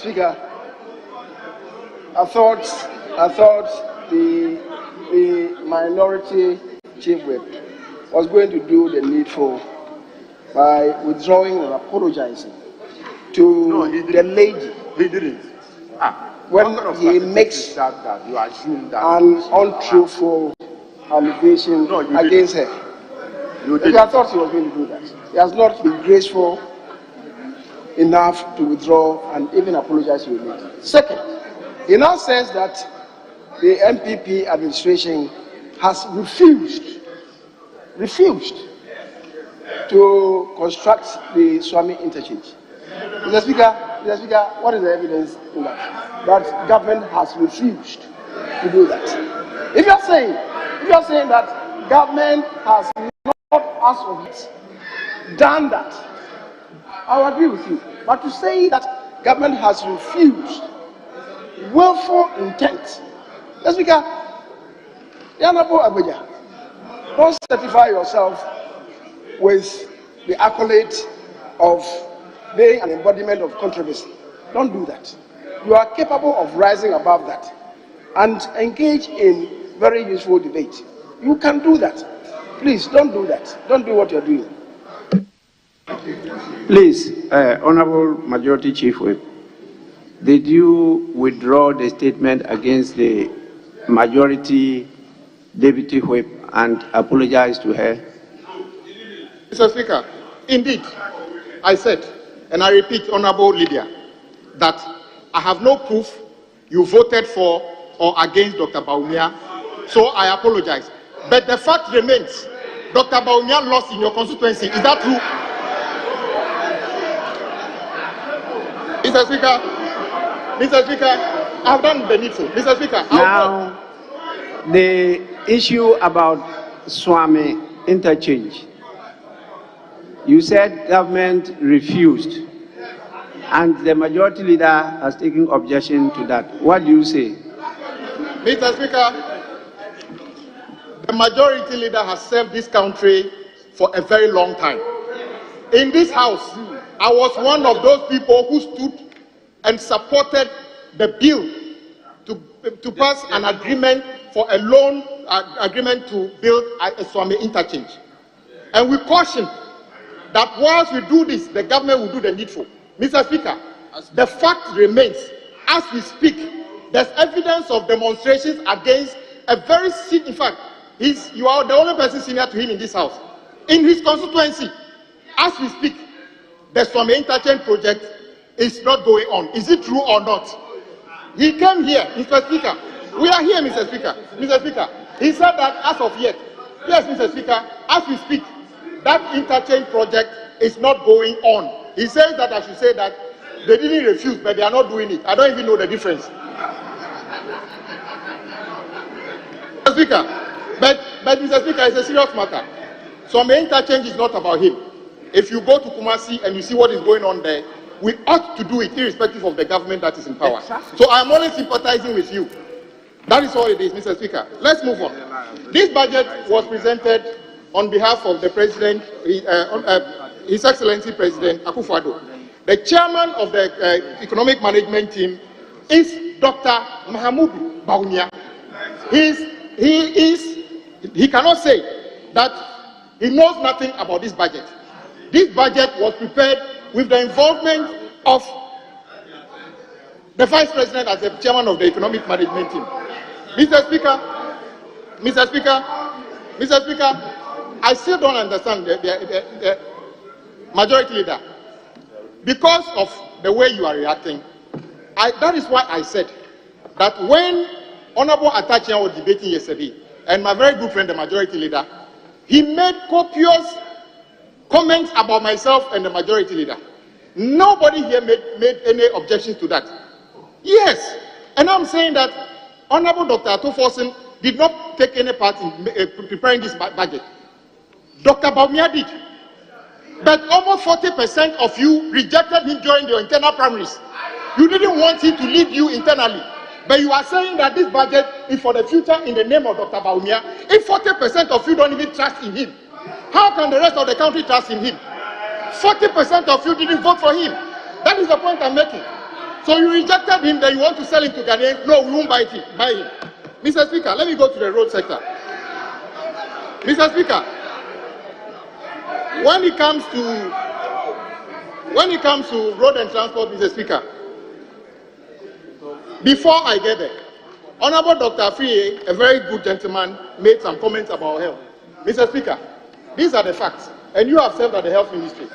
Speaker, I thought the minority chief whip was going to do the needful by withdrawing or apologizing to the lady. He didn't. When he makes that you assume that an untruthful allegation against her. I thought he was going to do that. He has not been graceful enough to withdraw and even apologize to the lady. Second, he now says that the MPP administration has refused to construct the Swami interchange. Mr. Speaker, what is the evidence in that? That government has refused to do that. If you are saying that government has not, as of it, done that, I will agree with you. But to say that government has refused, willful intent, Mr. Speaker, Honorable Abuja, don't certify yourself with the accolade of being an embodiment of controversy. Don't do that. You are capable of rising above that and engage in very useful debate. You can do that. Please don't do that. Don't do what you're doing. Please, Honorable Majority Chief Whip, did you withdraw the statement against the Majority Deputy Whip and apologize to her? Mr. Speaker, indeed, I said, and I repeat, Honorable Lydia, that I have no proof you voted for or against Dr. Bawumia, so I apologize. But the fact remains, Dr. Bawumia lost in your constituency. Is that true? Mr. Speaker, I've done the needful. Mr. Speaker, now, the issue about Swami interchange. You said government refused, and the majority leader has taken objection to that. What do you say? Mr. Speaker, the majority leader has served this country for a very long time. In this house, I was one of those people who stood and supported the bill to pass an agreement for a loan agreement to build a Swami interchange. And we caution that once we do this, the government will do the needful. Mr. Speaker, the fact remains, as we speak, there's evidence of demonstrations against a very senior, in fact, you are the only person senior to him in this house. In his constituency, as we speak, the Swami interchange project is not going on. Is it true or not? He came here, Mr. Speaker. We are here, Mr. Speaker. Mr. Speaker, he said that as of yet. Yes, Mr. Speaker, as we speak, that interchange project is not going on. He says that I should say that they didn't refuse, but they are not doing it. I don't even know the difference. Mr. Speaker, but Mr. Speaker, it's a serious matter. So my interchange is not about him. If you go to Kumasi and you see what is going on there, we ought to do it irrespective of the government that is in power. Exactly. So I am only sympathizing with you. That is all it is, Mr. Speaker. Let's move on. This budget was presented on behalf of the President, His Excellency President Akufo-Addo. The chairman of the economic management team is Dr. Mahamudu Bawumia. He cannot say that he knows nothing about this budget. This budget was prepared with the involvement of the Vice President as the chairman of the economic management team. Mr. Speaker, I still don't understand the majority leader. Because of the way you are reacting, that is why I said that when Honorable Atachian was debating yesterday, and my very good friend, the majority leader, he made copious comments about myself and the majority leader. Nobody here made any objections to that. Yes, and I'm saying that Honorable Dr. Atoforsen did not take any part in preparing this budget. Dr. Bawumia did. But almost 40% of you rejected him during your internal primaries. You didn't want him to lead you internally. But you are saying that this budget is for the future in the name of Dr. Bawumia. If 40% of you don't even trust in him, how can the rest of the country trust in him? 40% of you didn't vote for him. That is the point I'm making. So you rejected him, then you want to sell him to Ghanaians? No, we won't buy him. Mr. Speaker, let me go to the road sector. Mr. Speaker, when it comes to road and transport, Mr. Speaker, before I get there, Honorable Dr. Afriye, a very good gentleman, made some comments about health. Mr. Speaker, these are the facts, and you have served at the health ministry.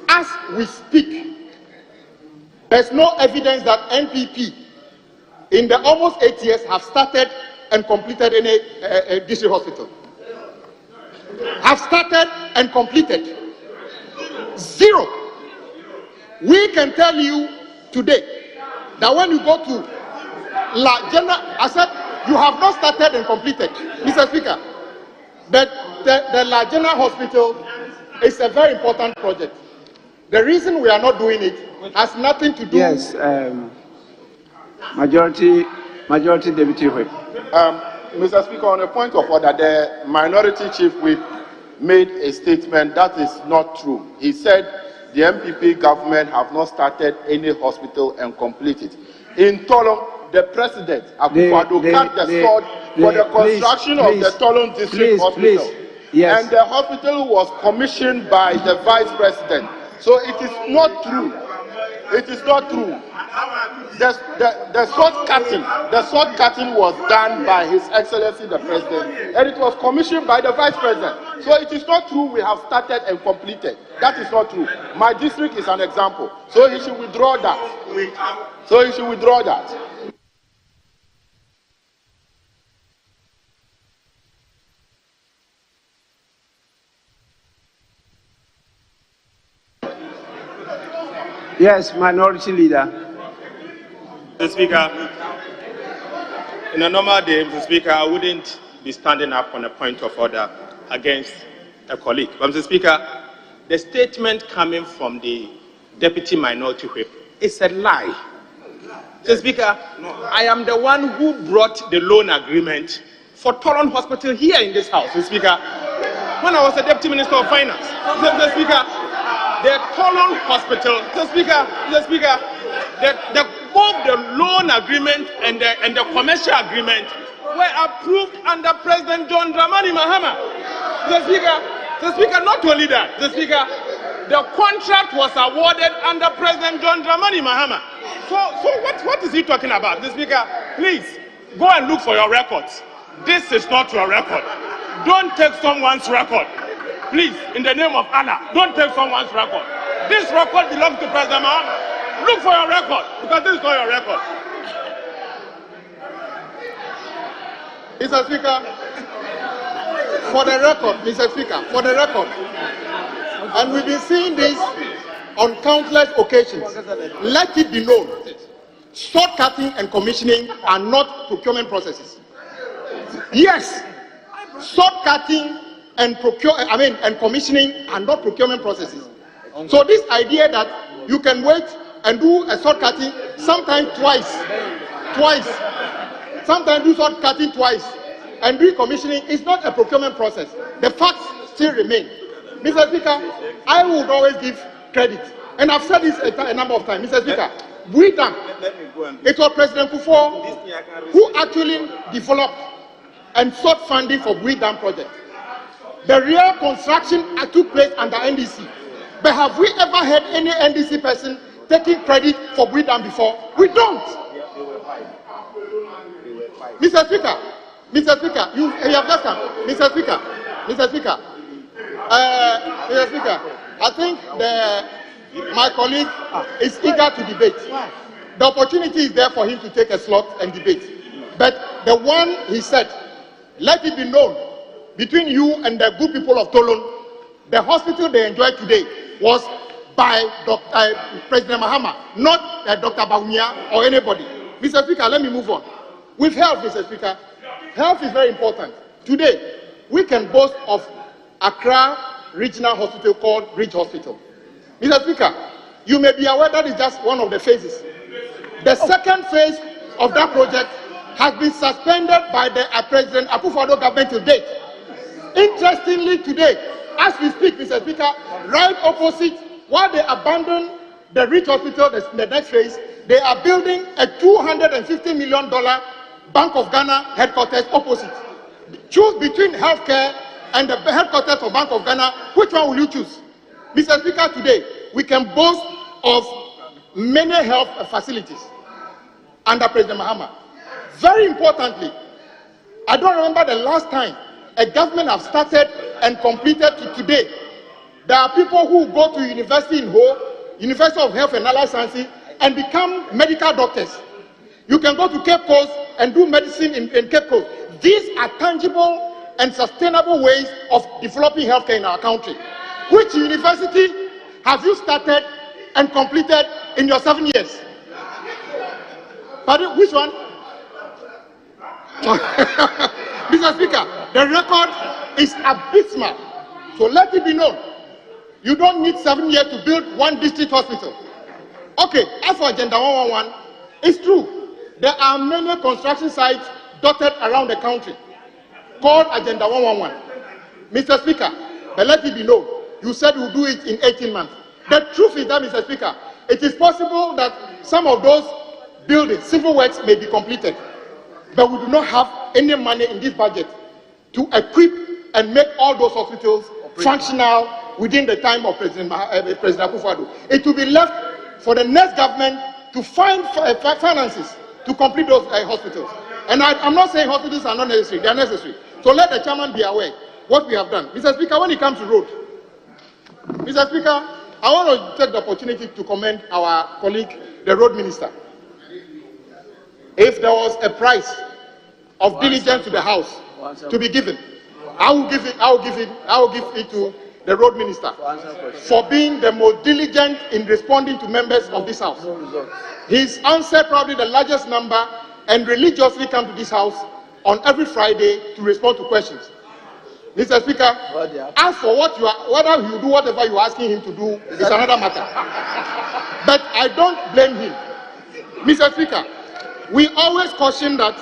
As we speak, there's no evidence that NPP, in the almost 8 years, have started and completed any district hospital. Have started and completed. Zero. We can tell you today that when you go to La General, I said you have not started and completed, Mr. Speaker. The La General Hospital is a very important project. The reason we are not doing it has nothing to do. Yes, Majority Deputy Whip. Mr. Speaker, on a point of order, the Minority Chief Whip made a statement that is not true. He said the MPP government have not started any hospital and completed. In Tolon, the President, Akufo-Addo, cut the sword for the construction of the Tolon District Hospital. Yes. And the hospital was commissioned by the Vice President. So it is not true. It is not true. The sword cutting was done by His Excellency the President, and it was commissioned by the Vice President. So it is not true we have started and completed. That is not true. My district is an example. So he should withdraw that. Yes, Minority Leader. Mr. Speaker, in a normal day, Mr. Speaker, I wouldn't be standing up on a point of order against a colleague. But Mr. Speaker, the statement coming from the Deputy Minority Whip is a lie. Mr. Speaker, I am the one who brought the loan agreement for Tolon Hospital here in this house, Mr. Speaker, when I was the Deputy Minister of Finance. Mr. Speaker, the Tolon Hospital, Mr. Speaker, both the loan agreement and the commercial agreement were approved under President John Dramani Mahama. Mr. Speaker, not only that, Mr. Speaker, the contract was awarded under President John Dramani Mahama. So what is he talking about? Mr. Speaker, please go and look for your records. This is not your record. Don't take someone's record. Please, in the name of Allah, don't take someone's record. This record belongs to President Mahama. Look for your record, because this is not your record. Mr. Speaker, for the record, Mr. Speaker, for the record, and we've been seeing this on countless occasions, let it be known, short-cutting and commissioning are not procurement processes. Yes, short-cutting and commissioning are not procurement processes. So this idea that you can wait and do a short cutting, sometimes twice, sometimes do short cutting twice, and do commissioning is not a procurement process. The facts still remain. Mr. Speaker, I would always give credit, and I've said this a number of times. Mr. Speaker, it was President Kufuor who actually developed and sought funding for Dam project. The real construction took place under NDC. But have we ever had any NDC person taking credit for Dam before? We don't. Mr. Speaker, you have just come. Mr. Speaker, I think my colleague is eager to debate. The opportunity is there for him to take a slot and debate. But the one he said, let it be known between you and the good people of Tolon, the hospital they enjoy today was by President Mahama, not Dr. Bawumia or anybody. Mr. Speaker, let me move on. With health, Mr. Speaker, health is very important. Today, we can boast of Accra Regional Hospital called Ridge Hospital. Mr. Speaker, you may be aware that is just one of the phases. The second phase of that project has been suspended by the President Akufo-Addo government to date. Interestingly, today, as we speak, Mr. Speaker, right opposite, while they abandoned the Rich Hospital, the next phase, they are building a $250 million Bank of Ghana headquarters opposite. Choose between healthcare and the headquarters of Bank of Ghana. Which one will you choose? Mr. Speaker, today we can boast of many health facilities under President Mahama. Very importantly, I don't remember the last time a government have started and completed to today. There are people who go to university in Ho, University of Health and Allied Sciences, and become medical doctors. You can go to Cape Coast and do medicine in Cape Coast. These are tangible and sustainable ways of developing healthcare in our country. Which university have you started and completed in your 7 years? Pardon, which one? Mr. Speaker, the record is abysmal. So let it be known. You don't need 7 years to build one district hospital. Okay, as for Agenda 111, it's true. There are many construction sites dotted around the country called Agenda 111. Mr. Speaker, but let it be known, you said you'll do it in 18 months. The truth is that, Mr. Speaker, it is possible that some of those buildings, civil works, may be completed. But we do not have any money in this budget to equip and make all those hospitals functional within the time of President Akufo-Addo. It will be left for the next government to find finances to complete those hospitals. And I'm not saying hospitals are not necessary, they are necessary. So let the chairman be aware what we have done. Mr. Speaker, when it comes to road, Mr. Speaker, I want to take the opportunity to commend our colleague, the road minister. If there was a prize of diligence to the House to be given, I will give it to the road minister for being the most diligent in responding to members of this House. He's answered probably the largest number and religiously come to this House on every Friday to respond to questions. Mr. Speaker, as for whether he will do whatever you are asking him to do is another matter. But I don't blame him. Mr. Speaker, we always caution that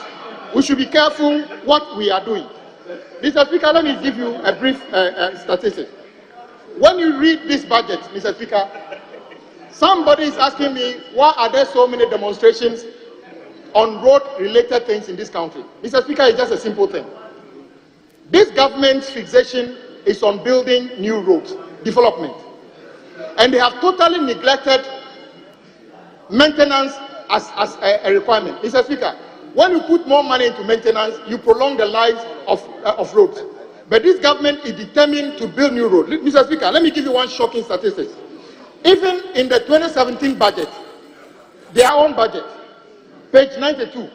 we should be careful what we are doing. Mr. Speaker, let me give you a brief statistic. When you read this budget, Mr. Speaker, somebody is asking me, why are there so many demonstrations on road-related things in this country? Mr. Speaker, it's just a simple thing. This government's fixation is on building new roads, development. And they have totally neglected maintenance as a requirement. Mr. Speaker, when you put more money into maintenance, you prolong the lives of roads. But this government is determined to build new roads. Mr. Speaker, let me give you one shocking statistic. Even in the 2017 budget, their own budget, page 92,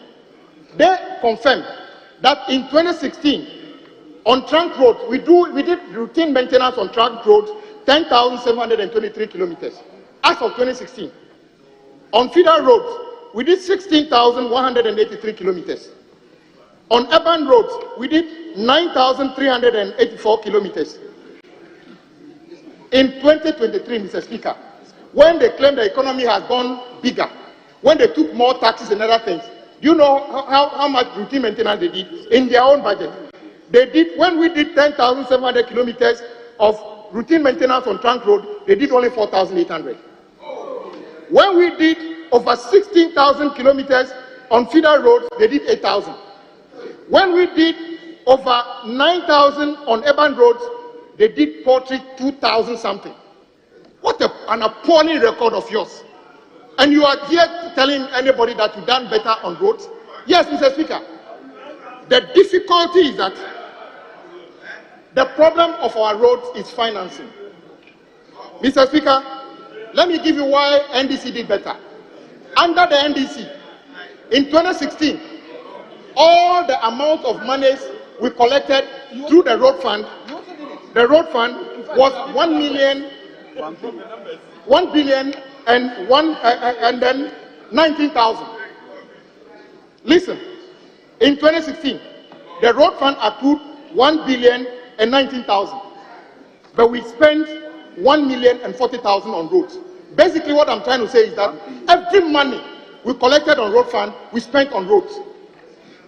they confirmed that in 2016, on trunk roads, we did routine maintenance on trunk roads, 10,723 kilometers, as of 2016. On feeder roads, we did 16,183 kilometers. On urban roads, we did 9,384 kilometers. In 2023, Mr. Speaker, when they claim the economy has gone bigger, when they took more taxes and other things, do you know how much routine maintenance they did in their own budget? They did, when we did 10,700 kilometers of routine maintenance on trunk road, they did only 4,800. When we did over 16,000 kilometers on feeder roads, they did 8,000. When we did over 9,000 on urban roads, they did poultry 2,000 something. What an appalling record of yours. And you are here telling anybody that you've done better on roads? Yes, Mr. Speaker. The difficulty is that the problem of our roads is financing. Mr. Speaker, let me give you why NDC did better. Under the NDC, in 2016, all the amount of monies we collected through the road fund was 1 billion and then 19,000. Listen, in 2016, the road fund accrued 1 billion and 19,000, but we spent 1,040,000 on roads. Basically, what I'm trying to say is that every money we collected on road fund, we spent on roads.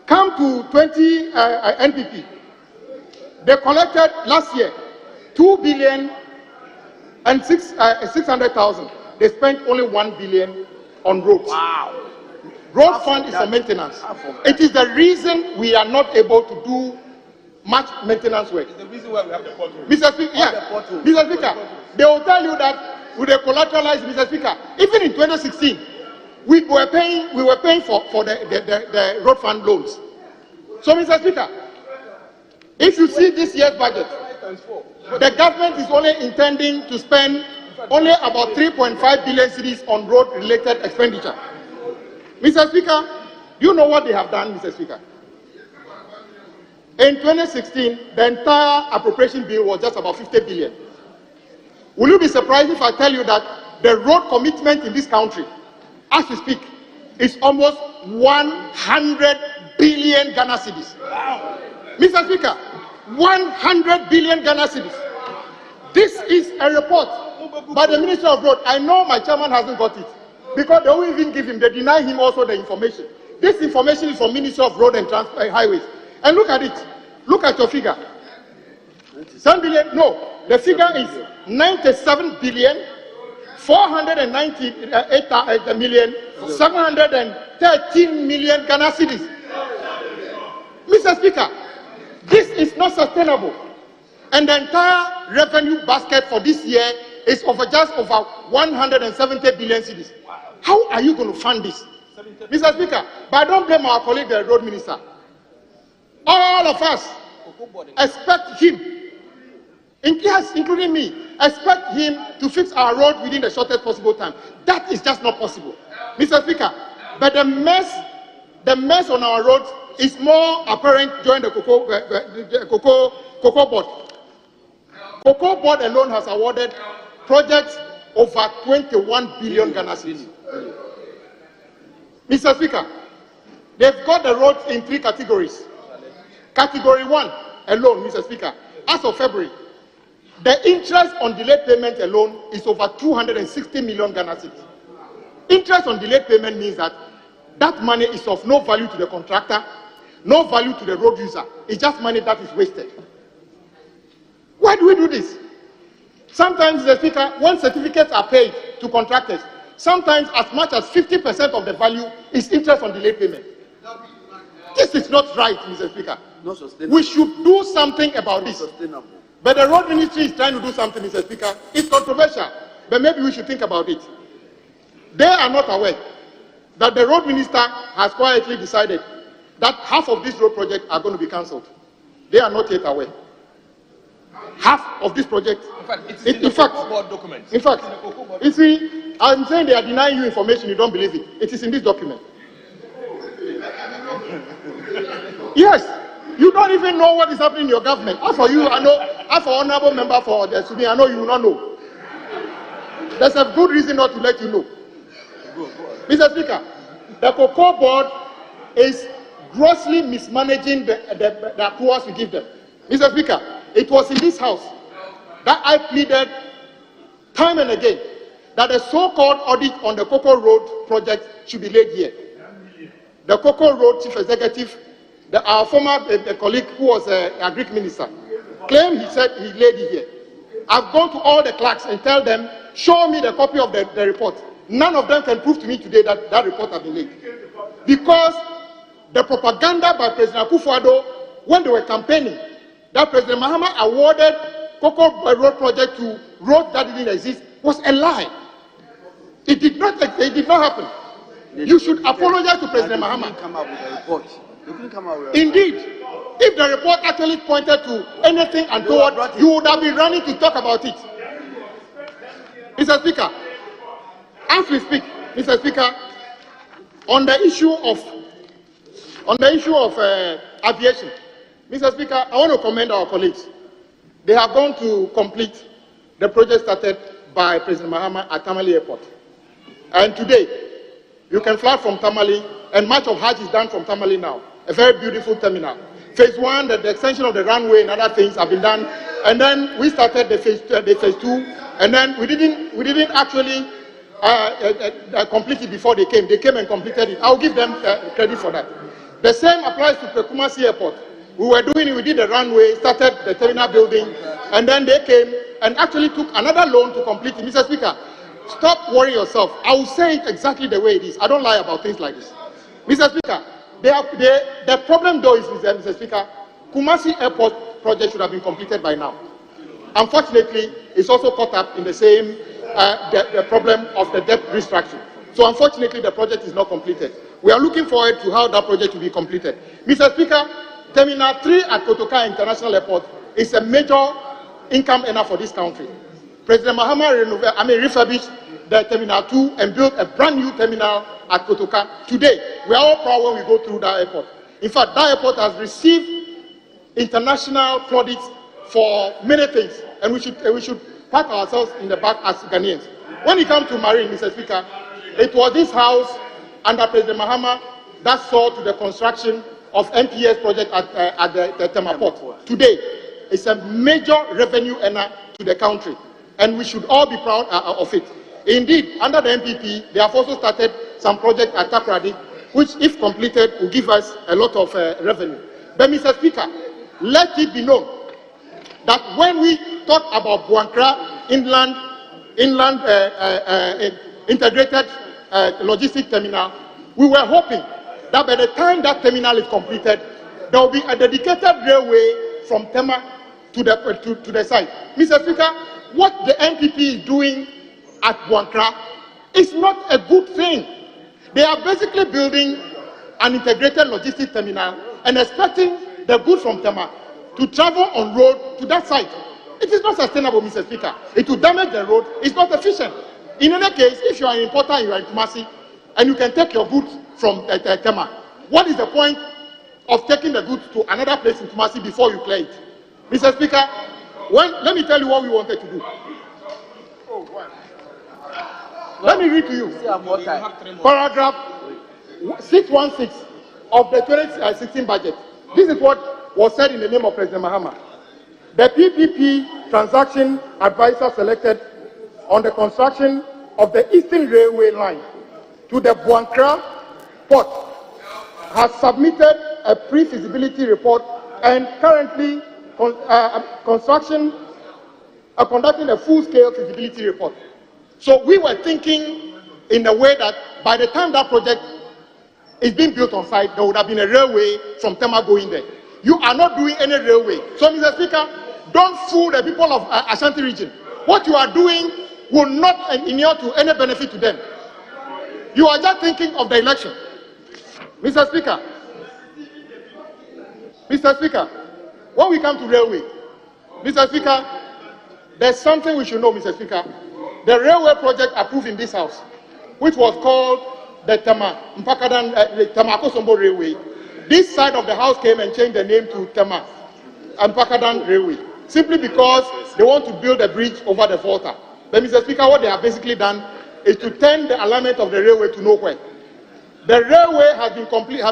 Come to 20 NPP, they collected last year 2 billion and 600,000. they spent only 1 billion on roads. Wow. Road fund is for maintenance. It is the reason we are not able to do much maintenance work. The reason why we have the pothole. Mr. Speaker, Mr. Speaker, they will tell you that with the collateralized, Mr. Speaker, even in 2016, we were paying for the road fund loans. So, Mr. Speaker, if you see this year's budget, the government is only intending to spend only about 3.5 billion cedis on road-related expenditure. Mr. Speaker, do you know what they have done, Mr. Speaker? In 2016, the entire appropriation bill was just about 50 billion. Will you be surprised if I tell you that the road commitment in this country, as we speak, is almost 100 billion Ghana cedis? Wow. Mr. Speaker, 100 billion Ghana cedis. This is a report by the Minister of Road. I know my chairman hasn't got it because they won't even give him, they deny him also the information. This information is from Minister of Road and Highways. And look at it. Look at your figure. 7 billion, no, the figure is 97 billion 498 million 713 million Ghana cedis. Mr. Speaker, this is not sustainable. And the entire revenue basket for this year is just over 170 billion cedis. How are you going to fund this? Mr. Speaker, but don't blame our colleague, the road minister. All of us expect him, including me, expect him to fix our road within the shortest possible time. That is just not possible, Mr. Speaker. But the mess on our roads is more apparent during the cocoa board. Cocoa board alone has awarded projects over 21 billion Ghana cedis. Mr. Speaker, they've got the roads in 3 categories. Category 1 alone, Mr. Speaker, as of February, the interest on delayed payment alone is over 260 million Ghana cedis. Interest on delayed payment means that that money is of no value to the contractor, no value to the road user. It's just money that is wasted. Why do we do this? Sometimes, Mr. Speaker, when certificates are paid to contractors, sometimes as much as 50% of the value is interest on delayed payment. This is not right, Mr. Speaker. We should do something about this. But the road ministry is trying to do something, Mr. Speaker. It's controversial, but maybe we should think about it. They are not aware that the road minister has quietly decided that half of this road project are going to be cancelled. They are not yet aware. Half of this project. In fact, you see, I'm saying they are denying you information, you don't believe it. It is in this document. Yes, you don't even know what is happening in your government. As for you, I know, as for honorable member for the Suni, I know you will not know. There's a good reason not to let you know. Mr. Speaker, the cocoa board is grossly mismanaging the approvals we give them. Mr. Speaker, it was in this house that I pleaded time and again that the so-called audit on the Cocoa Road project should be laid here. The Cocoa Road chief executive, our former colleague who was a Greek minister, claimed he said he laid it here. I've gone to all the clerks and tell them, show me the copy of the report. None of them can prove to me today that that report has been laid. Because the propaganda by President Akufo-Addo, when they were campaigning, that President Mahama awarded Cocoa Road project to roads that didn't exist, was a lie. It did not happen. You should apologize to President Mahama. Indeed, if the report actually pointed to anything untoward, you would have been running to talk about it. Mr. Speaker, as we speak, Mr. Speaker, on the issue of aviation, Mr. Speaker, I want to commend our colleagues. They have gone to complete the project started by President Mahama at Tamale Airport. And today, you can fly from Tamale, and much of Hajj is done from Tamale now. A very beautiful terminal. Phase 1, the extension of the runway and other things have been done. And then we started the phase 2, and then we didn't actually complete it before they came. They came and completed it. I'll give them credit for that. The same applies to Kumasi Airport. We did the runway, started the terminal building, and then they came and actually took another loan to complete it. Mr. Speaker, stop worrying yourself. I will say it exactly the way it is. I don't lie about things like this. Mr. Speaker, the problem though is, Mr. Speaker, Kumasi Airport project should have been completed by now. Unfortunately, it's also caught up in the same the problem of the debt restructuring. So unfortunately, the project is not completed. We are looking forward to how that project will be completed. Mr. Speaker, Terminal 3 at Kotoka International Airport is a major income earner for this country. President Mahama refurbished the Terminal 2 and built a brand new terminal at Kotoka. Today, we are all proud when we go through that airport. In fact, that airport has received international plaudits for many things, and we should pat ourselves in the back as Ghanaians. When it comes to marine, Mr. Speaker, it was this House under President Mahama that saw to the construction of MPS project at the Tema Port. Today, it's a major revenue earner to the country, and we should all be proud of it. Indeed, under the MPP, they have also started some project at Takoradi, which, if completed, will give us a lot of revenue. But, Mr. Speaker, let it be known that when we talk about Buankra Inland Integrated Logistic Terminal, we were hoping that by the time that terminal is completed, there will be a dedicated railway from Tema to the site. Mr. Speaker, what the MPP is doing at Buankra is not a good thing. They are basically building an integrated logistic terminal and expecting the goods from Tema to travel on road to that site. It is not sustainable, Mr. Speaker. It will damage the road. It's not efficient. In any case, if you are an importer, you are in Kumasi, and you can take your goods from Tema, what is the point of taking the goods to another place in Kumasi before you clear it? Mr. Speaker, let me tell you what we wanted to do. Let me read to you. Paragraph 616 of the 2016 budget. This is what was said in the name of President Mahama. The PPP transaction advisor selected on the construction of the Eastern Railway line to the Buankra port has submitted a pre-feasibility report and currently conducting a full-scale feasibility report. So we were thinking in a way that by the time that project is being built on site, there would have been a railway from Tema going there. You are not doing any railway. So, Mr. Speaker, don't fool the people of Ashanti region. What you are doing will not inure to any benefit to them. You are just thinking of the election. Mr. Speaker, when we come to railway, Mr. Speaker, there's something we should know, Mr. Speaker. The railway project approved in this House, which was called the Tema-Akosombo Railway, this side of the House came and changed the name to Tema and Pakadan Railway, simply because they want to build a bridge over the Volta. But, Mr. Speaker, what they have basically done is to turn the alignment of the railway to nowhere. The railway has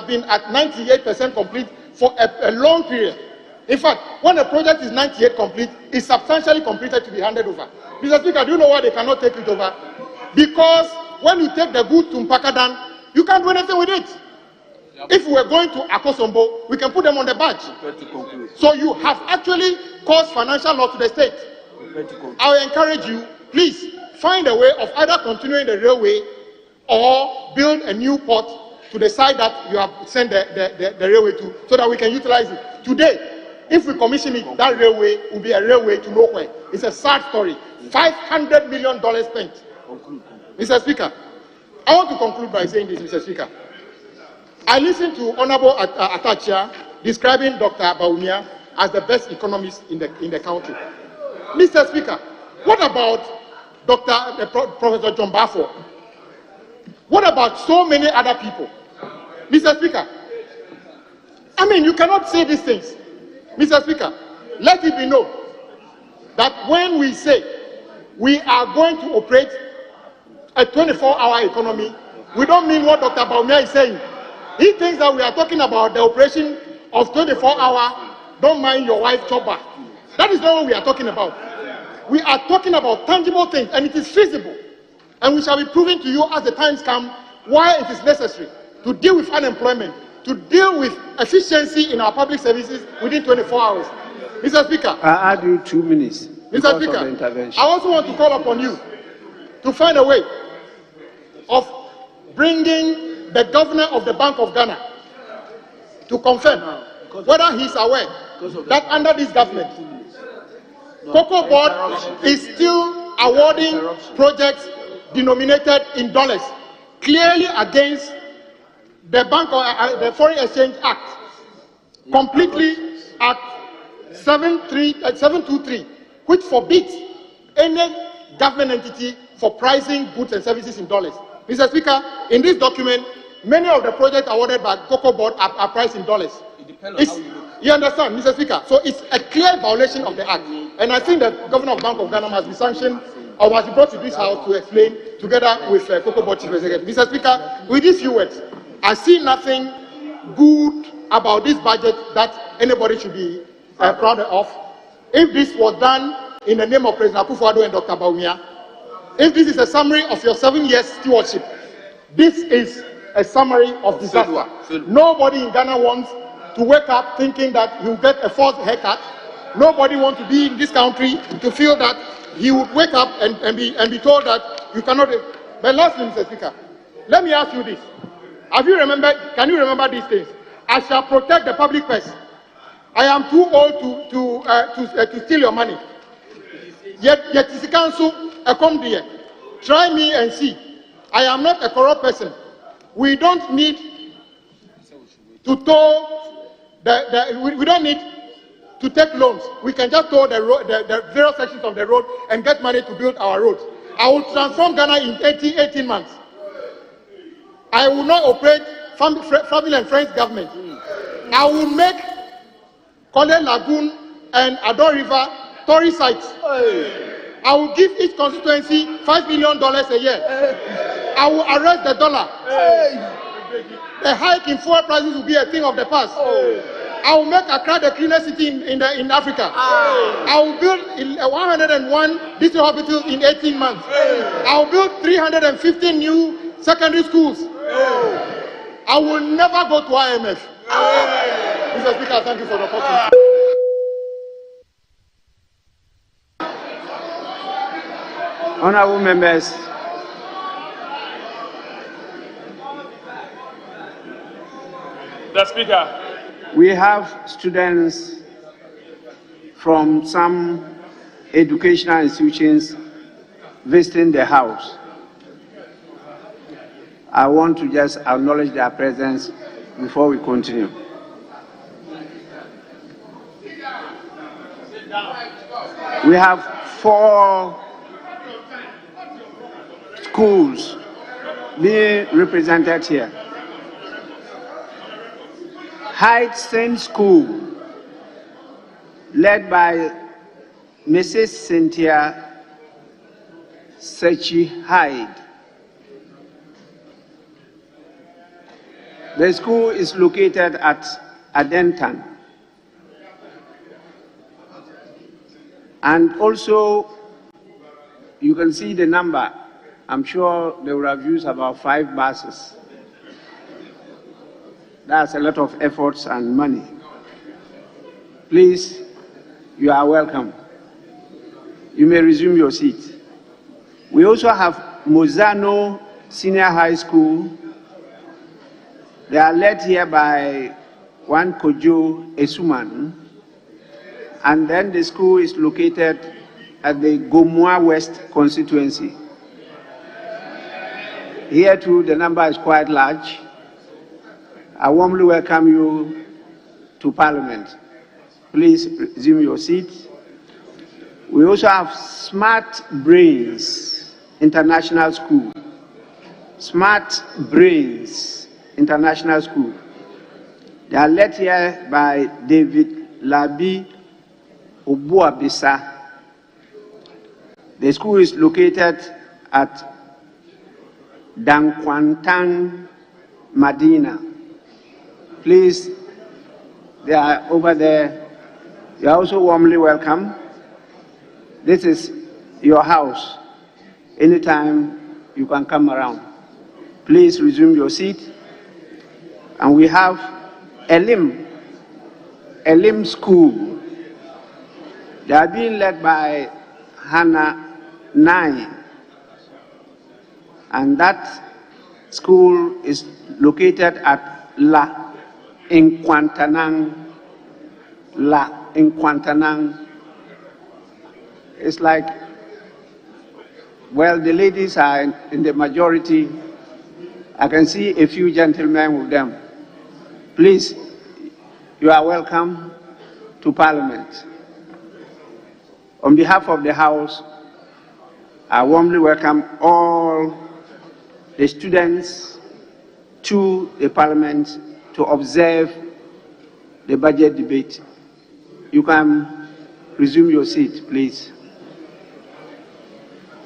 been at 98% complete for a long period. In fact, when a project is 98% complete, it's substantially completed to be handed over. Mr. Speaker, do you know why they cannot take it over? Because when you take the goods to Mpakadan, you can't do anything with it. If we were going to Akosombo, we can put them on the badge. So you have actually caused financial loss to the state. I will encourage you, please find a way of either continuing the railway or build a new port to the side that you have sent the railway to, so that we can utilize it. Today, if we commission it, that railway will be a railway to nowhere. It's a sad story. $500 million spent. Mr. Speaker, I want to conclude by saying this, Mr. Speaker. I listened to Honorable Atachia describing Dr. Baumia as the best economist in the country. Mr. Speaker, what about Professor John Bafo? What about so many other people? Mr. Speaker, I mean, you cannot say these things. Mr. Speaker, let it be known that when we say we are going to operate a 24-hour economy, we don't mean what Dr. Baumia is saying. He thinks that we are talking about the operation of 24-hour, don't mind your wife chopper. That is not what we are talking about. We are talking about tangible things, and it is feasible. And we shall be proving to you as the times come why it is necessary to deal with unemployment, to deal with efficiency in our public services within 24 hours. Mr. Speaker. I add you 2 minutes. Mr. Speaker, I also want to call upon you to find a way of bringing the governor of the Bank of Ghana to confirm whether he's aware that under this government, Cocoa Board is still awarding projects denominated in dollars, clearly against the the Foreign Exchange Act, completely Act 723, which forbids any government entity for pricing goods and services in dollars. Mr. Speaker, in this document, many of the projects awarded by Cocoa Board are priced in dollars. It depends on how you look. You understand, Mr. Speaker? So it's a clear violation of the Act. And I think the Governor of Bank of Ghana must be sanctioned or must be brought to this House to explain together with Cocoa Board Chief Executive. Mr. Speaker, with these few words, I see nothing good about this budget that anybody should be proud of. If this was done in the name of President Akufo-Addo and Dr. Bawumia, if this is a summary of your 7 years stewardship, this is a summary of disaster. Nobody in Ghana wants to wake up thinking that he will get a false haircut. Nobody wants to be in this country to feel that he would wake up and be told that you cannot. But lastly, Mr. Speaker, let me ask you this. Can you remember these things? I shall protect the public purse. I am too old to steal your money. Yet the council come there. Try me and see. I am not a corrupt person. We don't need to tow we don't need to take loans. We can just tow the various sections of the road and get money to build our roads. I will transform Ghana in 18 months. I will not operate family and friends government. I will make Kole Lagoon and Ado River tourist sites. I will give each constituency $5 million a year. I will arrest the dollar. The hike in fuel prices will be a thing of the past. I will make Accra the cleanest city in Africa. I will build 101 district hospitals in 18 months. I will build 315 new secondary schools. I will never go to IMF. Mr. Speaker, thank you for the opportunity. Honorable members, The Speaker. we have students from some educational institutions visiting the House. I want to just acknowledge their presence before we continue. We have 4 schools being represented here. Hyde Saint School, led by Mrs. Cynthia Sechi Hyde. The school is located at Adentan. And also, you can see the number. I'm sure they will have used about 5 buses. That's a lot of efforts and money. Please, you are welcome. You may resume your seat. We also have Mozano Senior High School. They are led here by one Kojo Esuman. And then the school is located at the Gomua West constituency. Here too, the number is quite large. I warmly welcome you to Parliament. Please resume your seat. We also have Smart Brains International School. Smart Brains International School. They are led here by David Labi Obuabisa. The school is located at Dankwantan, Medina. Please, they are over there. You are also warmly welcome. This is your house. Anytime you can come around. Please resume your seat. And we have Elim School. They are being led by Hannah Nine. and that school is located at La Inquantanang. It's like, well, the ladies are in the majority. I can see a few gentlemen with them. Please, you are welcome to Parliament. On behalf of the House, I warmly welcome all the students to the Parliament to observe the budget debate. You can resume your seat, please.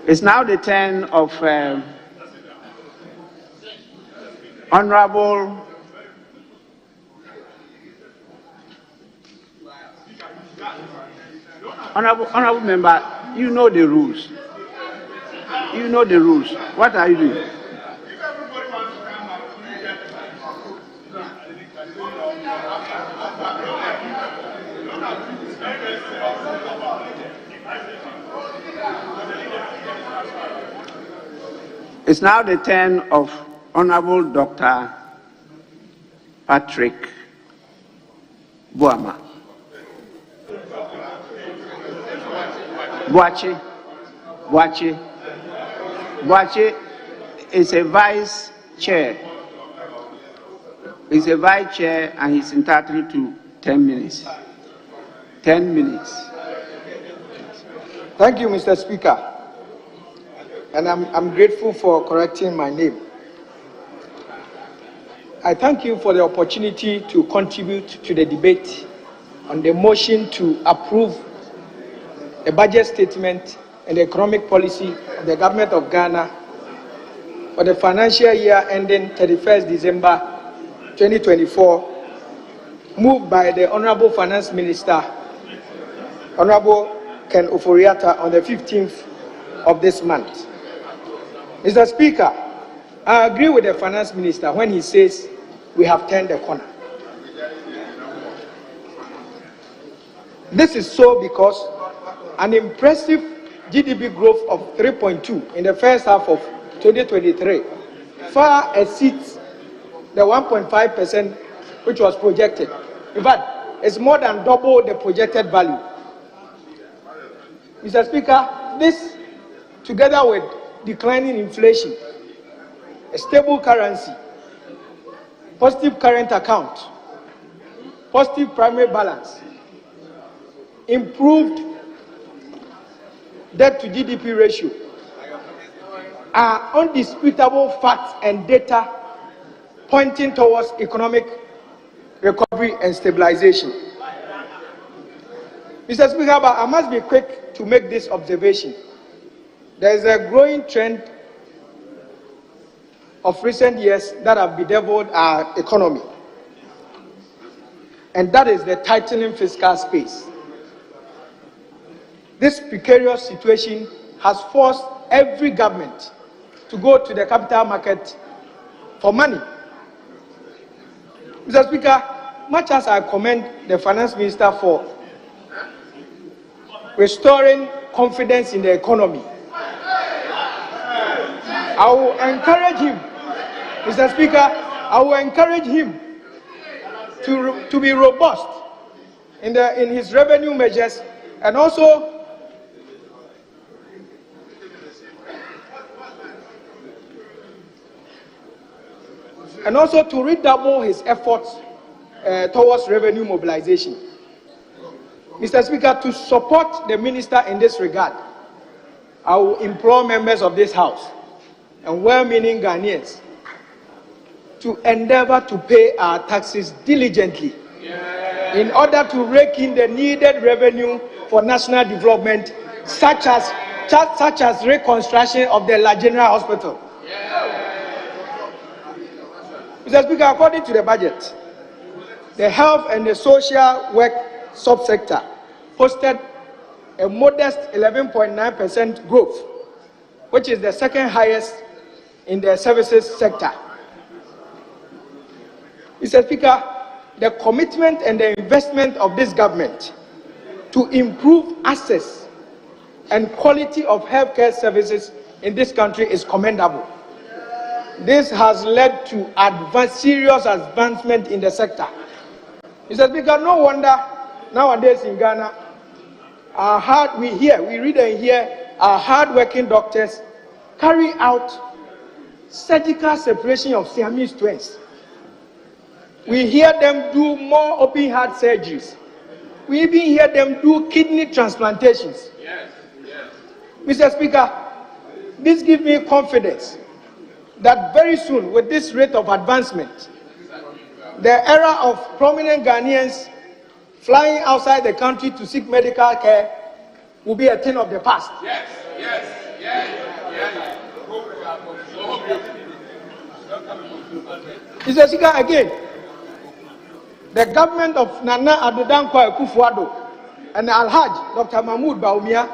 It's now the turn of Honorable member, you know the rules. You know the rules. What are you doing? It's now the turn of Honorable Dr. Patrick Boama. Boache is a vice chair. He's a vice chair and he's entitled to 10 minutes. 10 minutes. Thank you, Mr. Speaker. And I'm grateful for correcting my name. I thank you for the opportunity to contribute to the debate on the motion to approve a budget statement and the economic policy of the government of Ghana for the financial year ending 31st December 2024, moved by the Honorable Finance Minister, Honorable Ken Ofori-Atta, on the 15th of this month. Mr. Speaker, I agree with the Finance Minister when he says we have turned the corner. This is so because an impressive GDP growth of 3.2 in the first half of 2023 far exceeds the 1.5% which was projected. In fact, it's more than double the projected value. Mr. Speaker, this, together with declining inflation, a stable currency, positive current account, positive primary balance, improved debt to GDP ratio, are undisputable facts and data pointing towards economic recovery and stabilization. Mr. Speaker, but I must be quick to make this observation. There is a growing trend of recent years that have bedeviled our economy, and that is the tightening fiscal space. This precarious situation has forced every government to go to the capital market for money. Mr. Speaker, much as I commend the Finance Minister for restoring confidence in the economy, I will encourage him, Mr. Speaker, I will encourage him to be robust in his revenue measures, and also to redouble his efforts towards revenue mobilization. Mr. Speaker, to support the minister in this regard, I will implore members of this House and well-meaning Ghanaians to endeavor to pay our taxes diligently in order to rake in the needed revenue for national development, such as reconstruction of the La General Hospital. Mr. Speaker, according to the budget, the health and the social work subsector posted a modest 11.9% growth, which is the second highest in the services sector. Mr. Speaker, the commitment and the investment of this government to improve access and quality of healthcare services in this country is commendable. This has led to serious advancement in the sector. Mr. Speaker, no wonder nowadays in Ghana, we read and hear our hard-working doctors carry out surgical separation of Siamese twins. We hear them do more open heart surgeries. We even hear them do kidney transplantations. Yes. Mr. Speaker, this gives me confidence that very soon, with this rate of advancement, the era of prominent Ghanaians flying outside the country to seek medical care will be a thing of the past. Yes. Mr. Speaker, again, the government of Nana Addo Dankwa Akufo-Addo and Alhaj Dr. Mahmoud Bawumia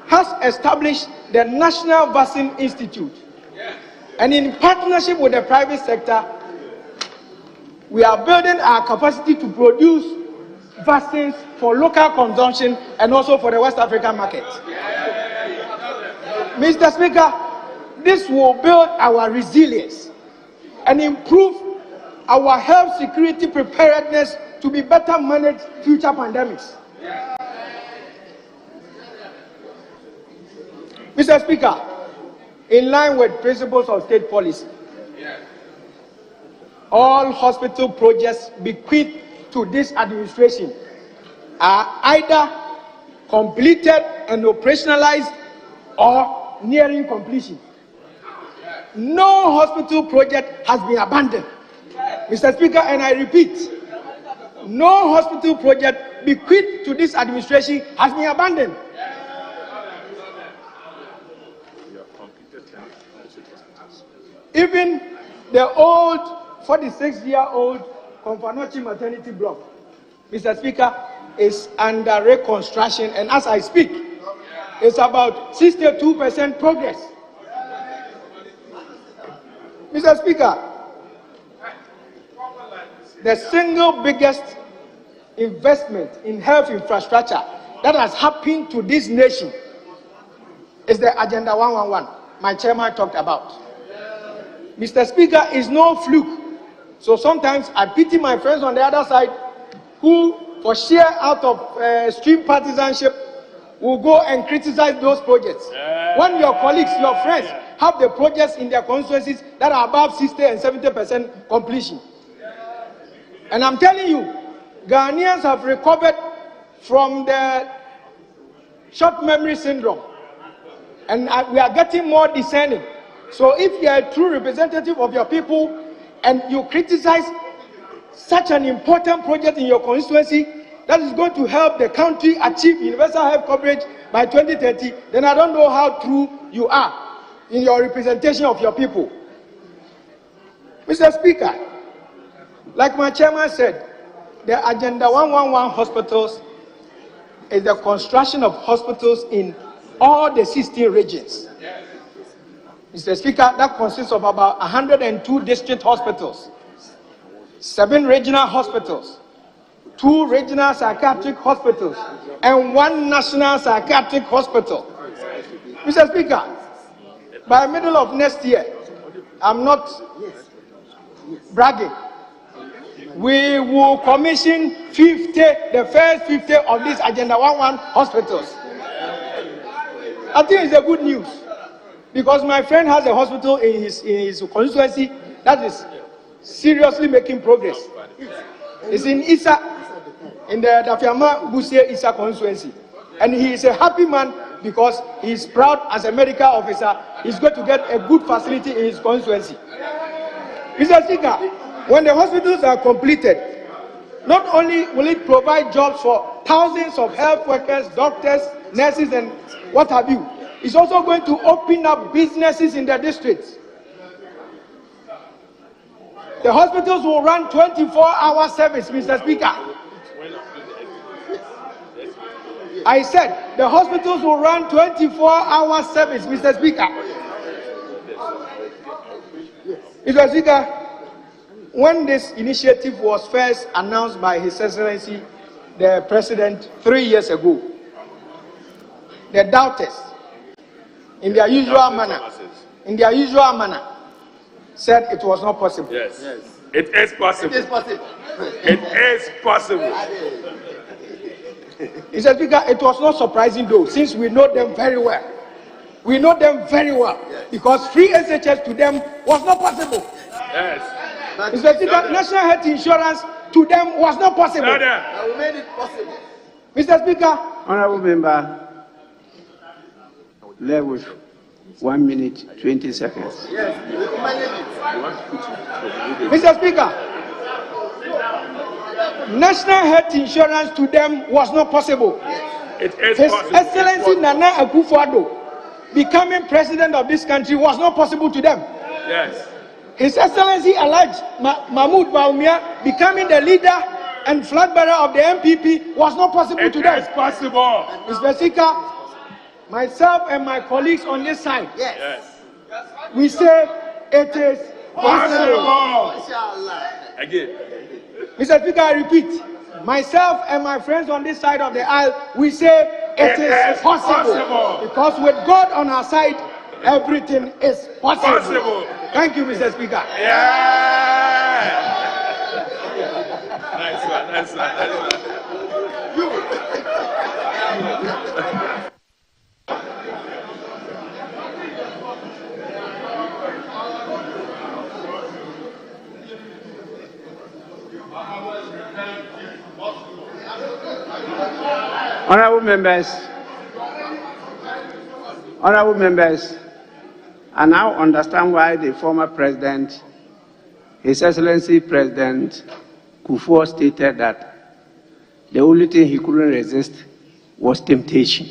has established the National Vaccine Institute. And in partnership with the private sector, we are building our capacity to produce vaccines for local consumption and also for the West African market. Mr. Speaker, this will build our resilience and improve our health security preparedness to be better manage future pandemics. Mr. Speaker, in line with principles of state policy, all hospital projects bequeathed to this administration are either completed and operationalized or nearing completion. No hospital project has been abandoned. Mr. Speaker, and I repeat, no hospital project bequeathed to this administration has been abandoned. Even the old 46-year-old Konfanochi maternity block, Mr. Speaker, is under reconstruction, and as I speak, it's about 62% progress. Mr. Speaker, the single biggest investment in health infrastructure that has happened to this nation is the Agenda 111 my chairman talked about. Mr. Speaker, is no fluke. So sometimes I pity my friends on the other side who, for sheer out of extreme partisanship, will go and criticize those projects. When your colleagues, your friends, have the projects in their constituencies that are above 60 and 70% completion. And I'm telling you, Ghanaians have recovered from the short memory syndrome. And we are getting more discerning. So if you are a true representative of your people and you criticize such an important project in your constituency that is going to help the country achieve universal health coverage by 2030, then I don't know how true you are in your representation of your people. Mr. Speaker, like my chairman said, the Agenda 111 hospitals is the construction of hospitals in all the 16 regions. Mr. Speaker, that consists of about 102 district hospitals, 7 regional hospitals, 2 regional psychiatric hospitals, and 1 national psychiatric hospital. Mr. Speaker, by middle of next year, I'm not bragging, we will commission the first 50 of these Agenda 111 hospitals. I think it's a good news, because my friend has a hospital in his constituency that is seriously making progress. It's in Isa, in the Dafiama Busia Isa constituency. And he is a happy man because he is proud as a medical officer. He's going to get a good facility in his constituency. Mr. Speaker, when the hospitals are completed, not only will it provide jobs for thousands of health workers, doctors, nurses, and what have you, it's also going to open up businesses in the districts. The hospitals will run 24-hour service, Mr. Speaker. I said the hospitals will run 24-hour service, Mr. Speaker. Mr. Speaker, when this initiative was first announced by His Excellency, the President, 3 years ago, the doubters, in their usual manner, said it was not possible. Yes. It is possible. It is possible. It is possible. Mr. Speaker, it was not surprising though, since we know them very well. We know them very well, because free SHS to them was not possible. Yes. Mr. Speaker, national health insurance to them was not possible. We made it possible. Mr. Speaker, Honorable Member, left with 1 minute 20 seconds. Yes, we managed it. Mr. Speaker, national health insurance to them was not possible. It is His possible. Excellency Nana Akufo-Addo becoming president of this country was not possible to them. Yes. His Excellency Alhaji Mahmoud Bawumia becoming the leader and flag bearer of the MPP was not possible to them. It is possible. Mr. Speaker, myself and my colleagues on this side, Yes. we say it is possible. Possible. Inshallah. Again. Mr. Speaker, I repeat, myself and my friends on this side of the aisle, we say it is possible. Because with God on our side, everything is possible. Thank you, Mr. Speaker. Yeah. Nice one. Honorable members, I now understand why the former president, His Excellency President Kufuor, stated that the only thing he couldn't resist was temptation.